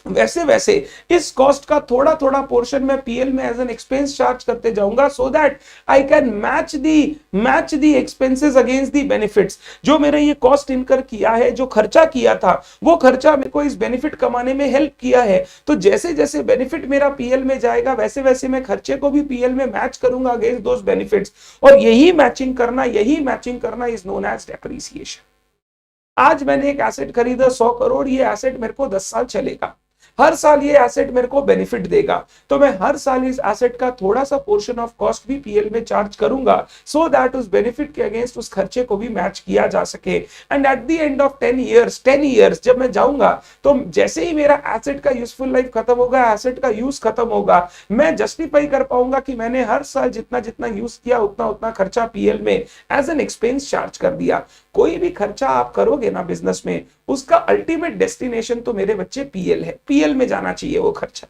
वैसे वैसे इस कॉस्ट का थोड़ा थोड़ा पोर्शन मैं पीएल में एज एन एक्सपेंस चार्ज करते जाऊंगा, so that I can match the expenses against the benefits. जो मेरा ये कॉस्ट इनकर किया है, जो खर्चा किया था, वो खर्चा मेरे को इस बेनिफिट कमाने में हेल्प किया है। तो जैसे जैसे बेनिफिट मेरा पीएल में जाएगा, वैसे वैसे मैं खर्चे को भी पीएल में मैच करूंगा अगेंस्ट दोस बेनिफिट्स। और यही मैचिंग करना इज नोन एज डेप्रिसिएशन। आज मैंने एक एसेट खरीदा 100 करोड़, ये एसेट मेरे को 10 साल चलेगा। हर साल ये एसेट मेरे को बेनिफिट देगा, तो मैं हर साल इस एसेट का थोड़ा सा पोर्शन ऑफ कॉस्ट भी पीएल में चार्ज करूंगा, सो दैट उस बेनिफिट के अगेंस्ट उस खर्चे को भी मैच किया जा सके। And at the end of 10 years जब मैं जाऊंगा, तो जैसे ही मेरा एसेट का यूजफुल लाइफ खत्म होगा, एसेट का यूज खत्म होगा, मैं जस्टिफाई कर पाऊंगा कि मैंने हर साल जितना जितना यूज किया उतना उतना खर्चा पीएल में एज एन एक्सपेंस चार्ज कर दिया। कोई भी खर्चा आप करोगे ना बिजनेस में, उसका अल्टीमेट डेस्टिनेशन तो मेरे बच्चे पीएल है। पीएल में जाना चाहिए वो खर्चा।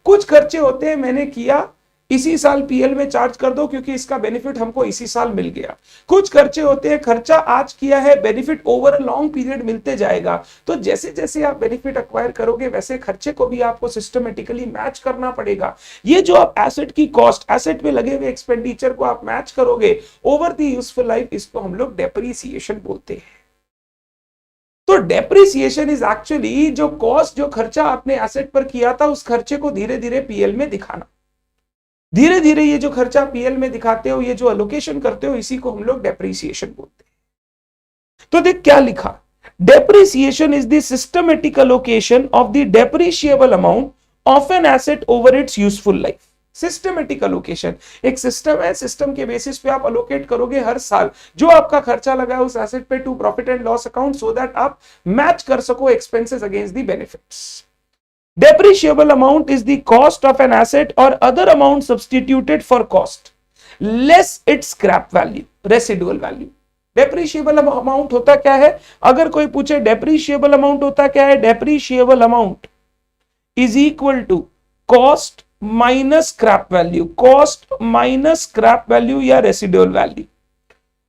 कुछ खर्चे होते हैं मैंने किया, इसी साल पीएल में चार्ज कर दो क्योंकि इसका बेनिफिट हमको इसी साल मिल गया। कुछ खर्चे होते हैं खर्चा आज किया है, benefit over a long period मिलते जाएगा। तो जैसे जैसे आप बेनिफिट अक्वायर करोगे, वैसे खर्चे को भी आपको सिस्टमेटिकली मैच करना पड़ेगा। ये जो आप एसेट की कॉस्ट, एसेट में लगे हुए एक्सपेंडिचर को आप मैच करोगे ओवर द यूजफुल लाइफ, इसको हम लोग डेप्रिसिएशन बोलते हैं। तो डेप्रिसिएशन इज एक्चुअली जो कॉस्ट, जो खर्चा आपने एसेट पर किया था, उस खर्चे को धीरे धीरे पीएल में दिखाना। धीरे धीरे ये जो खर्चा पीएल में दिखाते हो, ये जो अलोकेशन करते हो, इसी को हम लोग डेप्रिसिएशन बोलते हैं। तो देख क्या लिखा, depreciation is the systematic allocation of the depreciable amount of an asset over its useful life. Systematic allocation एक सिस्टम है, सिस्टम के बेसिस पे आप अलोकेट करोगे हर साल जो आपका खर्चा लगा है उस एसेट पे to profit and loss account, so that आप मैच कर सको expenses against the benefits. Depreciable amount is the cost of an asset or other amount substituted for cost, less its scrap value, residual value. Depreciable amount होता क्या है? अगर कोई पूछे depreciable amount होता क्या है? Depreciable amount is equal to cost minus scrap value, cost minus scrap value या residual value।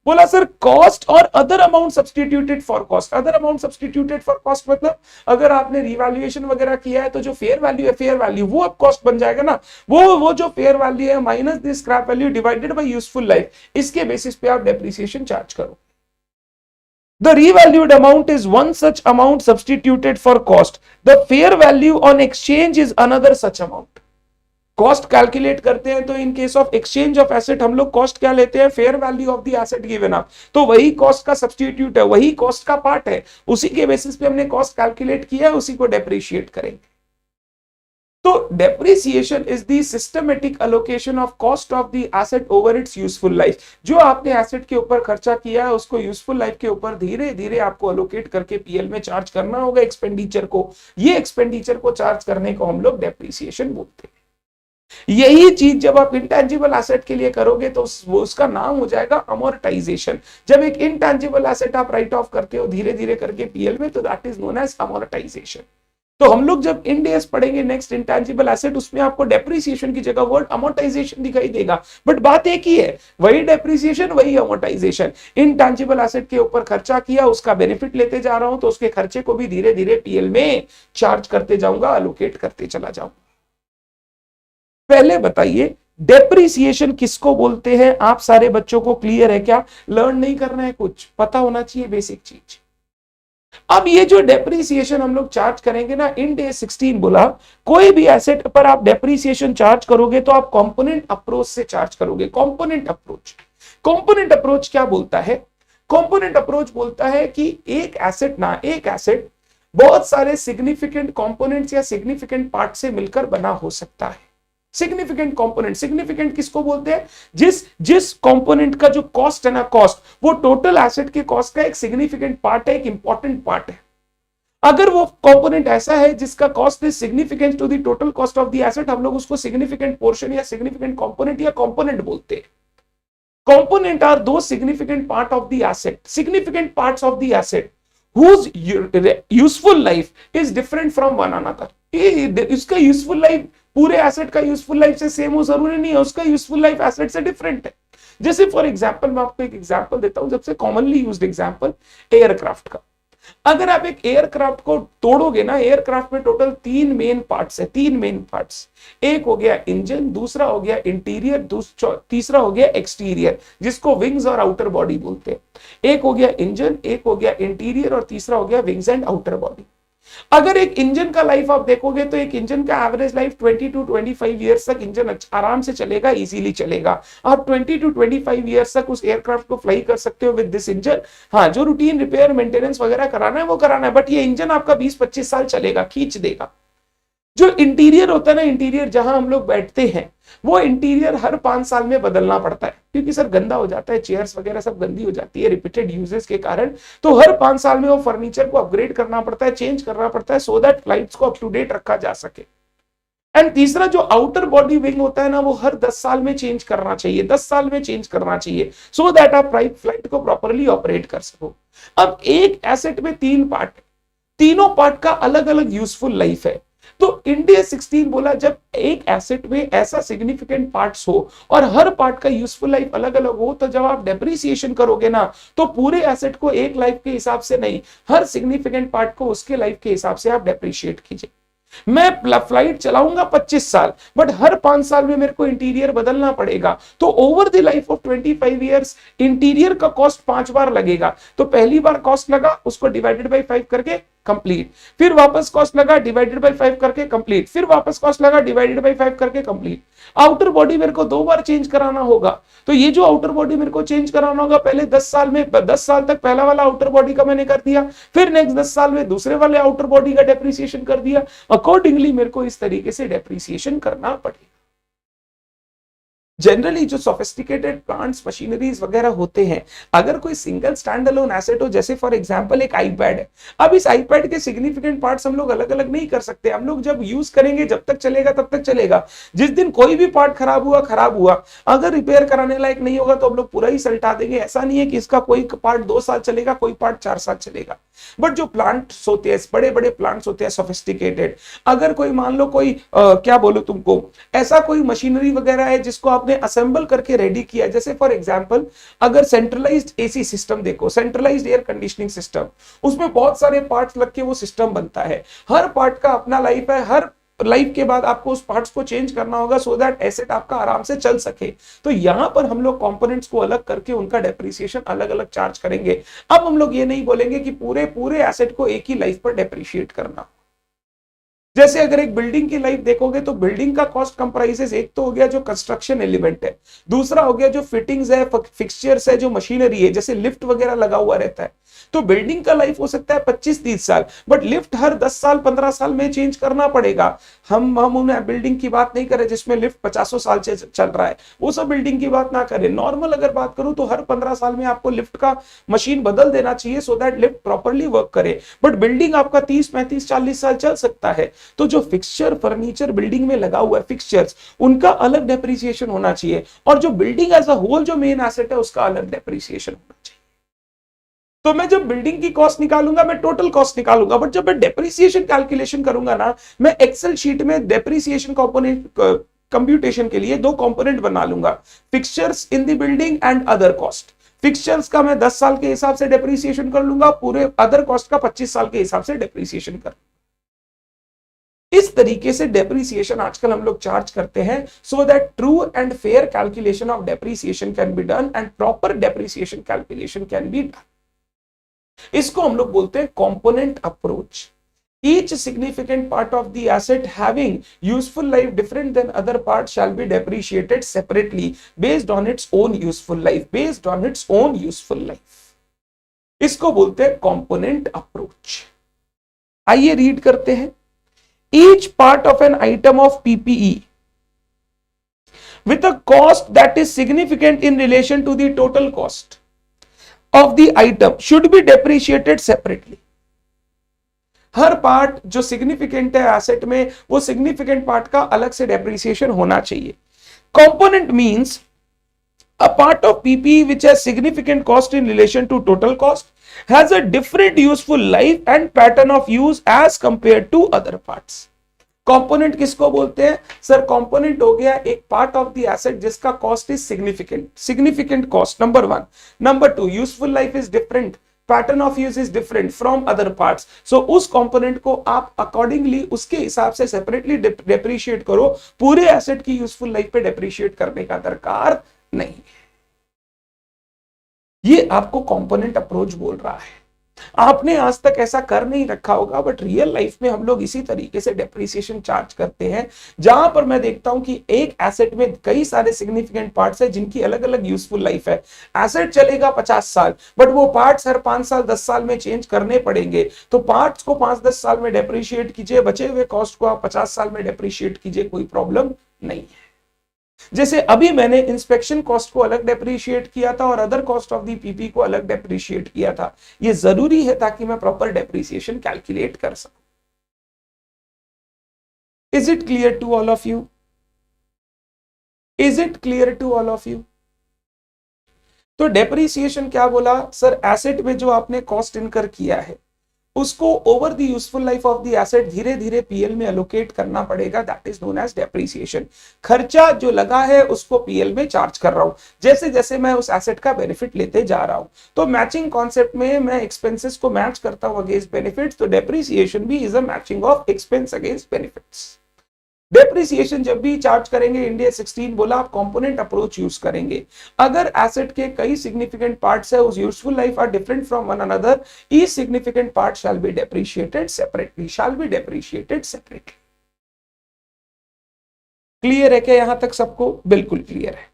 बोला सर कॉस्ट और other amount substituted for cost. Other amount substituted for cost मतलब अगर आपने रिवैल्यूएशन वगैरह किया है तो जो फेयर वैल्यू है, फेयर वैल्यू वो अब कॉस्ट बन जाएगा ना। वो जो फेयर वैल्यू है minus the scrap value divided by useful life, इसके बेसिस पे आप डेप्रिसिएशन चार्ज करो। The revalued amount is one such amount substituted for cost. The fair value on exchange is another such amount. Cost calculate करते हैं तो in case of exchange of asset हम लोग cost क्या लेते हैं? Fair value of the asset given up. तो वही कॉस्ट का सब्स्टिट्यूट है, वही कॉस्ट का पार्ट है, उसी के बेसिस पे हमने कॉस्ट कैलकुलेट किया है, उसी को डेप्रिशिएट करेंगे। तो depreciation is the systematic allocation of cost of the asset over its useful life. जो आपने एसेट के ऊपर खर्चा किया है उसको यूजफुल लाइफ के ऊपर धीरे धीरे आपको अलोकेट करके पीएल में चार्ज करना होगा एक्सपेंडिचर को। ये एक्सपेंडिचर को चार्ज करने को हम लोग डेप्रिसिएशन बोलते हैं। यही चीज जब आप इंटेंजिबल एसेट के लिए करोगे तो वो उसका नाम हो जाएगा अमोर्टाइजेशन। जब एक इंटेंजिबल एसेट आप राइट ऑफ करते हो धीरे धीरे करके पीएल में, तो that is known as amortization. तो हम लोग जब इंड एस पढ़ेंगे नेक्स्ट इंटेंजिबल एसेट, उसमें आपको डेप्रिसिएशन की जगह वर्ड अमोर्टाइजेशन दिखाई देगा, बट बात एक ही है, वही डेप्रिसिएशन वही अमोर्टाइजेशन। इंटेंजिबल एसेट के ऊपर खर्चा किया, उसका बेनिफिट लेते जा रहा हूं, तो उसके खर्चे को भी धीरे धीरे पीएल में चार्ज करते जाऊंगा, अलोकेट करते चला जाऊंगा। पहले बताइए डेप्रिसिएशन किसको बोलते हैं? आप सारे बच्चों को क्लियर है क्या? लर्न नहीं करना है, कुछ पता होना चाहिए बेसिक चीज। अब ये जो डेप्रिसिएशन हम लोग चार्ज करेंगे ना, इंड एस 16 बोला कोई भी एसेट पर आप डेप्रिसिएशन चार्ज करोगे तो आप कंपोनेंट अप्रोच से चार्ज करोगे। कंपोनेंट अप्रोच, कंपोनेंट अप्रोच क्या बोलता है? कंपोनेंट अप्रोच बोलता है कि एक एसेट बहुत सारे सिग्निफिकेंट कंपोनेंट्स या सिग्निफिकेंट पार्ट से मिलकर बना हो सकता है। सिग्निफिकेंट कंपोनेंट, सिग्निफिकेंट किसको बोलते हैं? जिस कंपोनेंट का जो कॉस्ट है ना, कॉस्ट वो टोटल एसेट के कॉस्ट का एक सिग्निफिकेंट पार्ट है, एक इंपॉर्टेंट पार्ट है। अगर वो कंपोनेंट ऐसा है जिसका cost is significant to the total cost of the asset, हम लोग उसको सिग्निफिकेंट पोर्शन या सिग्निफिकेंट कंपोनेंट या कंपोनेंट बोलते हैं। Component are the significant part of the asset, significant parts of the asset whose useful life is different from one another। इसका useful life पूरे asset का यूजफुल लाइफ से same हो जरूरी नहीं है, उसका यूजफुल लाइफ एसेट से डिफरेंट है। जैसे फॉर एग्जांपल मैं आपको एक एग्जांपल देता हूं, सबसे कॉमनली यूज्ड एग्जांपल एयरक्राफ्ट का। अगर आप एक एयरक्राफ्ट को तोड़ोगे ना, एयरक्राफ्ट में टोटल 3 मेन पार्ट्स है, 3 मेन पार्ट्स। एक हो गया इंजन, दूसरा हो गया इंटीरियर, तीसरा हो गया एक्सटीरियर, जिसको विंग्स और आउटर बॉडी बोलते हैं। एक हो गया इंजन, एक हो गया इंटीरियर और तीसरा हो गया विंग्स एंड आउटर बॉडी। अगर एक इंजन का लाइफ आप देखोगे तो एक इंजन का एवरेज लाइफ 20 to 25 ईयर्स तक इंजन आराम से चलेगा, इजीली चलेगा। आप 20 to 25 ईयर्स तक उस एयरक्राफ्ट को फ्लाई कर सकते हो विद दिस इंजन। हाँ, जो रूटीन रिपेयर मेंटेनेंस वगैरह कराना है वो कराना है, बट ये इंजन आपका 20-25 साल चलेगा, खींच देगा। जो इंटीरियर होता है ना, इंटीरियर जहां हम लोग बैठते हैं, वो इंटीरियर हर 5 साल में बदलना पड़ता है, क्योंकि सर गंदा हो जाता है, चेयर्स वगैरह सब गंदी हो जाती है रिपीटेड यूजेस के कारण। तो हर 5 साल में वो फर्नीचर को अपग्रेड करना पड़ता है, चेंज करना पड़ता है, सो दैट फ्लाइट्स को अप टू डेट रखा जा सके। एंड तीसरा जो आउटर बॉडी विंग होता है ना, वो हर 10 साल में चेंज करना चाहिए, 10 साल में चेंज करना चाहिए, सो दैट आप फ्लाइट को प्रॉपरली ऑपरेट कर सको। अब एक एसेट में 3 पार्ट, तीनों पार्ट का अलग अलग यूजफुल लाइफ है। तो इंडिया 16 बोला जब एक एसेट में ऐसा सिग्निफिकेंट पार्ट्स हो और हर पार्ट का यूजफुल लाइफ अलग अलग हो, तो जब आप डेप्रिसिएशन करोगे ना, तो पूरे एसेट को एक लाइफ के हिसाब से नहीं, हर सिग्निफिकेंट पार्ट को उसके लाइफ के हिसाब से आप डेप्रिशिएट कीजिए। मैं फ्लाइट चलाऊंगा 25 साल, बट हर 5 साल में मेरे को इंटीरियर बदलना पड़ेगा, तो over the life of 25 years interior का कॉस्ट 5 बार लगेगा। तो पहली बार कॉस्ट लगा, उसको डिवाइडेड बाई 5 करके कंप्लीट, फिर वापस कॉस्ट लगा डिवाइडेड बाई 5 करके कंप्लीट, फिर वापस कॉस्ट लगा डिवाइडेड बाई 5 करके कंप्लीट। आउटर बॉडी मेरे को 2 बार चेंज कराना होगा, तो ये जो आउटर बॉडी मेरे को चेंज कराना होगा, पहले 10 साल में 10 साल तक पहला वाला आउटर बॉडी का मैंने कर दिया, फिर नेक्स्ट 10 साल में दूसरे वाले आउटर बॉडी का डेप्रिसिएशन कर दिया। अकॉर्डिंगली मेरे को इस तरीके से डेप्रिसिएशन करना पड़ेगा। जनरली जो सोफिस्टिकेटेड प्लांट्स मशीनरीज वगैरह होते हैं, अगर कोई सिंगल स्टैंड अलोन एसेट हो, जैसे फॉर एग्जांपल एक आईपैड है, अब इस आईपैड के सिग्निफिकेंट पार्ट्स हम लोग अलग अलग नहीं कर सकते, हम लोग जब यूज करेंगे जब तक चलेगा तब तक चलेगा। जिस दिन कोई भी पार्ट खराब हुआ, अगर रिपेयर कराने लायक नहीं होगा तो हम लोग पूरा ही सल्टा देंगे। ऐसा नहीं है कि इसका कोई पार्ट 2 साल चलेगा, कोई पार्ट 4 साल चलेगा। बट जो प्लांट्स होते हैं, बड़े बड़े प्लांट्स होते हैं सोफिस्टिकेटेड, अगर कोई मान लो कोई क्या बोलो तुमको, ऐसा कोई मशीनरी वगैरह है जिसको आपने असेंबल करके रेडी किया, जैसे फॉर एग्जांपल अगर सेंट्रलाइज्ड एसी सिस्टम देखो, सेंट्रलाइज्ड एयर कंडीशनिंग सिस्टम, उसमें बहुत सारे पार्ट्स लग के वो सिस्टम बनता है, हर पार्ट का अपना लाइफ है, हर लाइफ के बाद आपको उस पार्ट्स को चेंज करना होगा सो दैट एसेट आपका आराम से चल सके। तो यहां पर हम लोग कंपोनेंट्स को अलग करके उनका डेप्रिसिएशन अलग अलग चार्ज करेंगे। अब हम लोग ये नहीं बोलेंगे कि पूरे एसेट को एक ही लाइफ पर डेप्रिशिएट करना। जैसे अगर एक बिल्डिंग की लाइफ देखोगे तो बिल्डिंग का कॉस्ट कंप्राइजेस, एक तो हो गया जो कंस्ट्रक्शन एलिमेंट है, दूसरा हो गया जो फिटिंग्स है, फिक्सचर्स है, जो मशीनरी है, जैसे लिफ्ट वगैरह लगा हुआ रहता है। तो बिल्डिंग का लाइफ हो सकता है 25-30 साल, बट लिफ्ट हर 10 साल 15 साल में चेंज करना पड़ेगा। हम उन बिल्डिंग की बात नहीं करें जिसमें लिफ्ट 50 साल से चल रहा है, वो सब बिल्डिंग की बात ना करें। नॉर्मल अगर बात करूं तो हर 15 साल में आपको लिफ्ट का मशीन बदल देना चाहिए so that lift properly work करे। बट बिल्डिंग आपका 30-35-40 साल चल सकता है, तो जो फिक्सचर फर्नीचर बिल्डिंग में लगा हुआ है फिक्सचर्स, उनका अलग डेप्रिसिएशन होना चाहिए, और जो बिल्डिंग एज अ होल जो मेन एसेट है उसका अलग डेप्रिसिएशन होना चाहिए। तो मैं जब बिल्डिंग की कॉस्ट निकालूंगा मैं टोटल कॉस्ट निकालूंगा, बट जब मैं डेप्रिसिएशन कैलकुलेशन करूंगा ना, मैं एक्सेल शीट में डेप्रिसिएशन कंपोनेंट कंप्यूटेशन के लिए दो कंपोनेंट बना लूंगा, fixtures in the building and other cost. Fixtures का मैं 10 साल के हिसाब से डेप्रिसिएशन कर लूंगा, पूरे अदर कॉस्ट का 25 साल के हिसाब से डेप्रिसिएशन कर। इस तरीके से डेप्रिसिएशन आजकल हम लोग चार्ज करते हैं, so that true and fair calculation of depreciation can be done and proper depreciation calculation can be done. इसको हम लोग बोलते हैं component approach. Each significant part of the asset having useful life different than other parts shall be depreciated separately based on its own useful life, based on its own useful life. इसको बोलते हैं component approach. आइए read करते हैं। Each part of an item of PPE with a cost that is significant in relation to the total cost of the item should be depreciated separately. Her part जो significant है asset में, वो significant part का अलग से depreciation होना चाहिए। Component means a part of PPE which has significant cost in relation to total cost has a different useful life and pattern of use as compare to other parts. Component किसको बोलते हैं sir? Component हो गया एक part of the asset जिसका cost is significant, significant cost number 1। Number 2, useful life is different, pattern of use is different from other parts. So उस component को आप अकॉर्डिंगली उसके हिसाब से सेपरेटली डेप्रिशिएट करो, पूरे एसेट की यूजफुल लाइफ पे डेप्रिशिएट करने का दरकार नहीं। ये आपको कंपोनेंट अप्रोच बोल रहा है। आपने आज तक ऐसा कर नहीं रखा होगा, बट रियल लाइफ में हम लोग इसी तरीके से डेप्रिसिएशन चार्ज करते हैं, जहां पर मैं देखता हूं कि एक एसेट में कई सारे सिग्निफिकेंट पार्ट्स हैं जिनकी अलग अलग यूजफुल लाइफ है। एसेट चलेगा 50 साल, बट वो पार्ट्स हर 5 साल 10 साल में चेंज करने पड़ेंगे। तो पार्ट्स को 5-10 साल में डेप्रिशिएट कीजिए, बचे हुए कॉस्ट को आप 50 साल में डेप्रिशिएट कीजिए, कोई प्रॉब्लम नहीं है। जैसे अभी मैंने इंस्पेक्शन कॉस्ट को अलग डेप्रिशिएट किया था और other cost of the PP को अलग डेप्रिशिएट किया था। ये जरूरी है ताकि मैं प्रॉपर डेप्रिसिएशन कैलकुलेट कर सकूं। Is it clear to all of you? Is it clear to all of you? तो डेप्रिसिएशन क्या बोला सर? एसेट में जो आपने कॉस्ट इनकर किया है उसको over the useful life of the asset धीरे धीरे पीएल में एलोकेट करना पड़ेगा, that is known as depreciation. खर्चा जो लगा है उसको पीएल में चार्ज कर रहा हूं जैसे जैसे मैं उस एसेट का बेनिफिट लेते जा रहा हूं। तो मैचिंग कॉन्सेप्ट में मैं एक्सपेंसेस को मैच करता हूं अगेंस्ट बेनिफिट्स, तो डेप्रिसिएशन भी is a matching of expense against benefits. Depreciation जब भी चार्ज करेंगे, इंडिया 16 बोला आप कंपोनेंट अप्रोच यूज करेंगे। अगर एसेट के कई सिग्निफिकेंट पार्ट्स है, उस useful life are different from one another, each significant part shall be depreciated separately, shall be depreciated separately. Clear है क्या यहां तक सबको? बिल्कुल क्लियर है।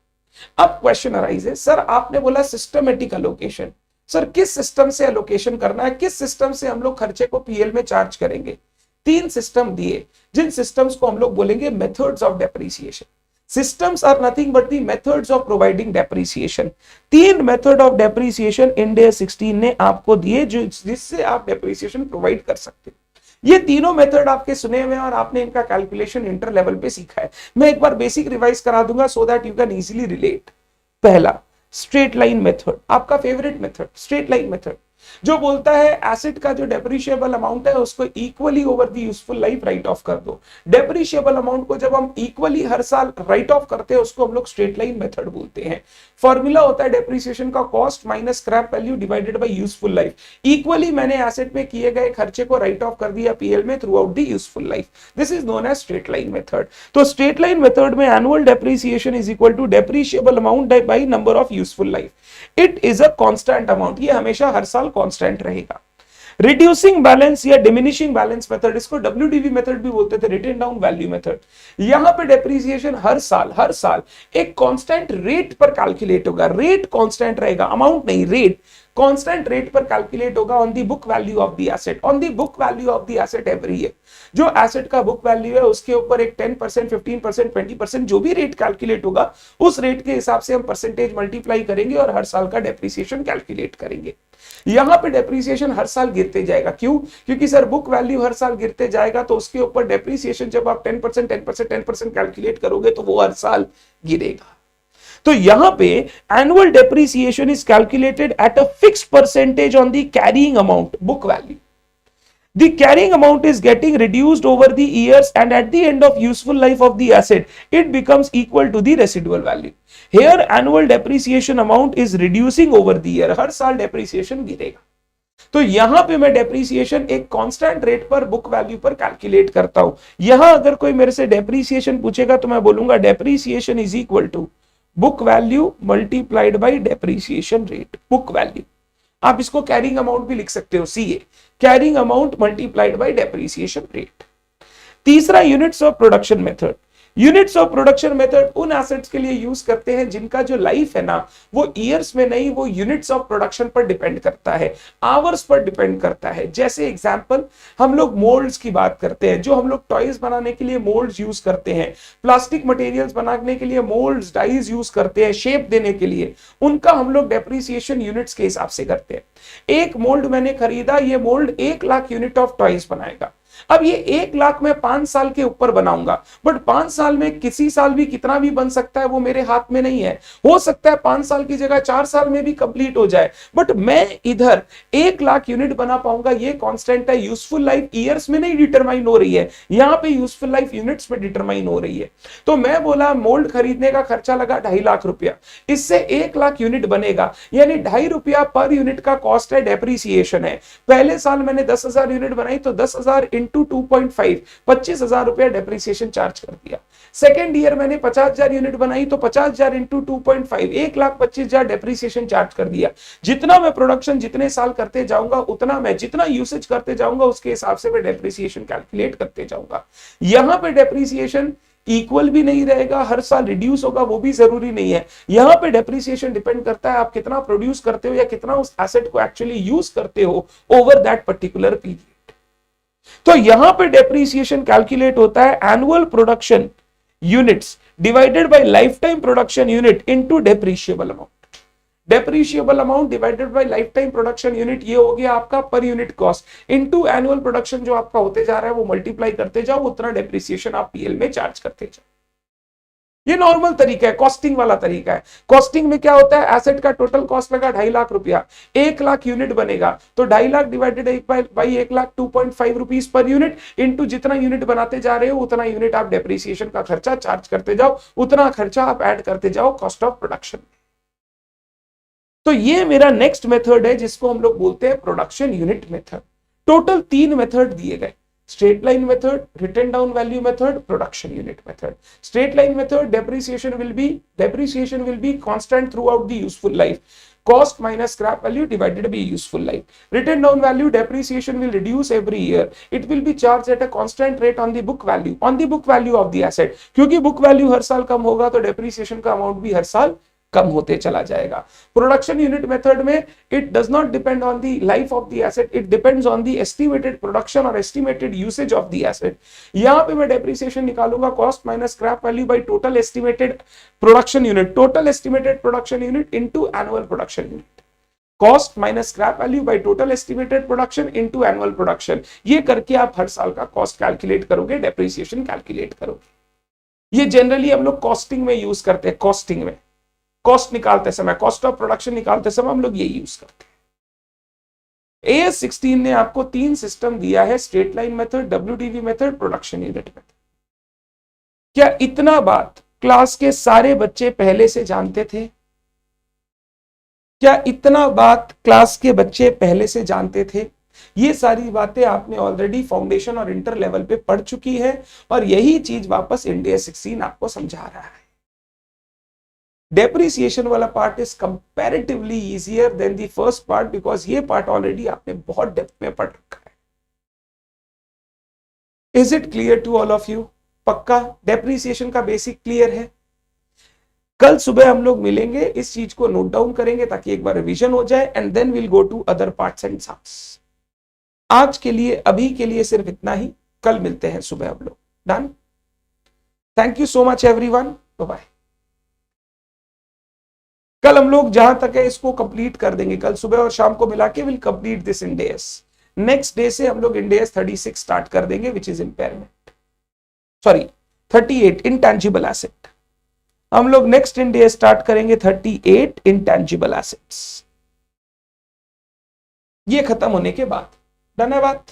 अब क्वेश्चन अराइज है, सर आपने बोला सिस्टमेटिक एलोकेशन, सर किस सिस्टम से एलोकेशन करना है, किस सिस्टम से हम लोग खर्चे को पीएल में चार्ज करेंगे? 3 सिस्टम दिए, जिन सिस्टम्स को हम लोग बोलेंगे methods of depreciation. Systems are nothing but the methods of providing depreciation. 3 method of depreciation India 16 ने आपको दिए जो जिससे आप डेप्रिसिएशन प्रोवाइड कर सकते हैं। ये तीनों मेथड आपके सुने हुए हैं और आपने इनका कैलकुलेशन इंटर लेवल पे सीखा है। मैं एक बार बेसिक रिवाइज करा दूंगा so that you can easily relate. पहला, स्ट्रेट लाइन मेथड, आपका favourite method straight line method, जो बोलता है एसेट का जो डेप्रिशिएबल अमाउंट है उसको equally over the useful life right of कर दो। डेप्रिशिएबल अमाउंट को जब हम इक्वली हर साल राइट ऑफ करते हैं उसको हम लोग स्ट्रेट लाइन मेथड बोलते हैं। फॉर्मूला होता है डेप्रिसिएशन का cost minus scrap value divided by useful life. Equally मैंने एसेट में किए गए खर्चे को राइट ऑफ कर दिया पीएल में throughout the useful life, this is known as straight line method. तो स्ट्रेट लाइन मेथड में annual depreciation is equal to depreciable amount by number of useful life. It is a constant amount, ये हमेशा हर साल constant रहेगा। Reducing balance या diminishing balance method, इसको WDV method भी बोलते थे, रिटन डाउन वैल्यू मेथड। यहां पे डेप्रिसिएशन हर साल एक कांस्टेंट रेट पर कैलकुलेट होगा। रेट कांस्टेंट रहेगा, अमाउंट नहीं, रेट कांस्टेंट रेट पर कैलकुलेट होगा on the book value of the asset, on the book value of the asset every year. जो एसेट का बुक वैल्यू है उसके ऊपर एक 10%, 15%, 20% जो भी रेट कैलकुलेट होगा उस रेट के हिसाब से हम परसेंटेज मल्टीप्लाई करेंगे और हर साल का डेप्रिसिएशन कैलकुलेट करेंगे। यहां पे डेप्रीसिएशन हर साल गिरते जाएगा। क्यों? क्योंकि सर बुक वैल्यू हर साल गिरते जाएगा तो उसके ऊपर डेप्रीसिएशन जब आप 10% 10% 10% कैलकुलेट करोगे तो वो हर साल गिरेगा। तो यहां पे annual depreciation is calculated at a fixed percentage on the carrying amount book value. The carrying amount is getting reduced over the years, and at the end of useful life of the asset, it becomes equal to the residual value. Here, annual depreciation amount is reducing over the year. हर साल depreciation गिरेगा। तो यहां पे मैं depreciation एक constant rate पर book value पर calculate करता हूं। यहां अगर कोई मेरे से डेप्रीसिएशन पूछेगा तो मैं बोलूंगा depreciation is equal to book value multiplied by depreciation rate. Book value, आप इसको कैरिंग अमाउंट भी लिख सकते हो, CA, carrying amount multiplied by depreciation rate. तीसरा, units of production method. Units of production method उन एसेट्स के लिए यूज करते हैं जिनका जो लाइफ है ना वो ईयर्स में नहीं, वो यूनिट्स ऑफ प्रोडक्शन पर डिपेंड करता है, आवर्स पर डिपेंड करता है। जैसे एग्जांपल, हम लोग मोल्ड्स की बात करते हैं, जो हम लोग टॉयज बनाने के लिए मोल्ड्स यूज करते हैं, प्लास्टिक मटेरियल्स बनाने के लिए मोल्ड्स, डाइज यूज करते हैं शेप देने के लिए, उनका हम लोग डेप्रीसिएशन यूनिट्स के हिसाब से करते हैं। एक मोल्ड मैंने खरीदा, ये mould 1 lakh unit of toys बनाएगा। अब ये 1 लाख में 5 साल के ऊपर बनाऊंगा, बट 5 साल में किसी साल भी कितना भी बन सकता है, वो मेरे हाथ में नहीं है। हो सकता है 5 साल की जगह 4 साल में भी कंप्लीट हो जाए, बट मैं इधर 1 लाख यूनिट बना पाऊंगा, ये कांस्टेंट है। यूजफुल लाइफ ईयर्स में नहीं डिटरमाइन हो रही है, यहां पे यूजफुल लाइफ यूनिट्स में डिटरमाइन हो रही है। तो मैं बोला मोल्ड खरीदने का खर्चा लगा 2.5 लाख रुपया, इससे 1 लाख यूनिट बनेगा, यानी 2.5 रुपया पर यूनिट का कॉस्ट है, डेप्रीसिएशन है। पहले साल मैंने 10,000 यूनिट बनाई तो 10,000 इंटू 2.5, 25,000 रुपया डेप्रीसिएशन चार्ज कर दिया। सेकेंड ईयर मैंने 50,000 यूनिट बनाई तो 50,000 इंटू 2.5, 1,25,000 डेप्रीसिएशन चार्ज कर दिया। जितना मैं प्रोडक्शन जितने साल करते जाऊंगा उतना मैं जितना यूसेज करते जाऊंगा उसके हिसाब से मैं डेप्रीसिएशन कैलकुलेट करते जाऊंगा। यहां पे डेप्रीसिएशन इक्वल भी नहीं रहेगा, हर साल रिड्यूस होगा, वो भी जरूरी नहीं है। यहां पे डेप्रीसिएशन डिपेंड करता है आप कितना प्रोड्यूस करते हो या कितना उस एसेट को एक्चुअली यूज करते हो ओवर दैट पर्टिकुलर पीरियड। तो यहां पे डेप्रीसिएशन कैलकुलेट होता है annual production units divided by life time production unit into depreciable amount. Depreciable amount divided by life time production unit, ये हो गया आपका per unit cost, into annual production जो आपका होते जा रहा है वो मल्टीप्लाई करते जाओ, उतना डेप्रीसिएशन आप पीएल में चार्ज करते जाओ। ये नॉर्मल तरीका है, कॉस्टिंग वाला तरीका है। कॉस्टिंग में क्या होता है, एसेट का टोटल कॉस्ट लगा 2.5 लाख रुपया, 1 लाख यूनिट बनेगा तो 2.5 lakh divided by 1 lakh 2.5 rupees per unit, into जितना यूनिट बनाते जा रहे हो उतना यूनिट आप डेप्रीसिएशन का खर्चा चार्ज करते जाओ, उतना खर्चा आप ऐड करते जाओ कॉस्ट ऑफ प्रोडक्शन। तो ये मेरा नेक्स्ट मेथड है जिसको हम लोग बोलते हैं production unit method. Total 3 method दिए गए, straight line method, written down value method, production unit method. Straight line method, depreciation will be constant throughout the useful life, cost minus scrap value divided by useful life. Written down value, depreciation will reduce every year, it will be charged at a constant rate on the book value of the asset। क्योंकि book value हर साल कम होगा तो depreciation का amount भी हर साल कम होते चला जाएगा। प्रोडक्शन यूनिट मेथड में it does not depend on the life of the asset, it depends on the estimated production और estimated usage of the asset. यहां पे मैं डेप्रिसिएशन निकालूंगा cost minus scrap value by total estimated production unit into annual production unit, cost minus scrap value by total estimated production into annual production. ये करके आप हर साल का कॉस्ट कैलकुलेट करोगे, डेप्रिसिएशन कैलकुलेट करोगे। ये जनरली हम लोग कॉस्टिंग में यूज करते हैं, कॉस्टिंग में कॉस्ट निकालते समय, कॉस्ट ऑफ प्रोडक्शन निकालते समय हम लोग ये यूज करते हैं। AS 16 ने आपको 3 सिस्टम दिया है, straight line method, WDV method, production unit method. क्या इतना बात क्लास के सारे बच्चे पहले से जानते थे? क्या इतना बात क्लास के बच्चे पहले से जानते थे? ये सारी बातें आपने ऑलरेडी फाउंडेशन और इंटर लेवल पे पढ़ चुकी है और यही चीज वापस इंडिया 16 आपको समझा रहा है। डेप्रीसिएशन वाला part is comparatively easier than the first part because ये पार्ट ऑलरेडी आपने बहुत डेप्थ में पढ़ रखा है। Is it clear to all of you? पक्का डेप्रीसिएशन का बेसिक क्लियर है? कल सुबह हम लोग मिलेंगे, इस चीज को नोट डाउन करेंगे ताकि एक बार रिवीजन हो जाए and then will go to other parts and sums. आज के लिए, अभी के लिए सिर्फ इतना ही, कल मिलते हैं सुबह हम लोग। Done? Thank you so much everyone, bye bye. कल हम लोग जहां तक है इसको कंप्लीट कर देंगे, कल सुबह और शाम को मिला के will complete this end S. Next day से हम लोग इंड एस 36 स्टार्ट कर देंगे which is impairment, sorry 38 intangible asset. हम लोग नेक्स्ट इंड एस स्टार्ट करेंगे 38 इंटेंजिबल एसेट्स। ये खत्म होने के बाद, धन्यवाद।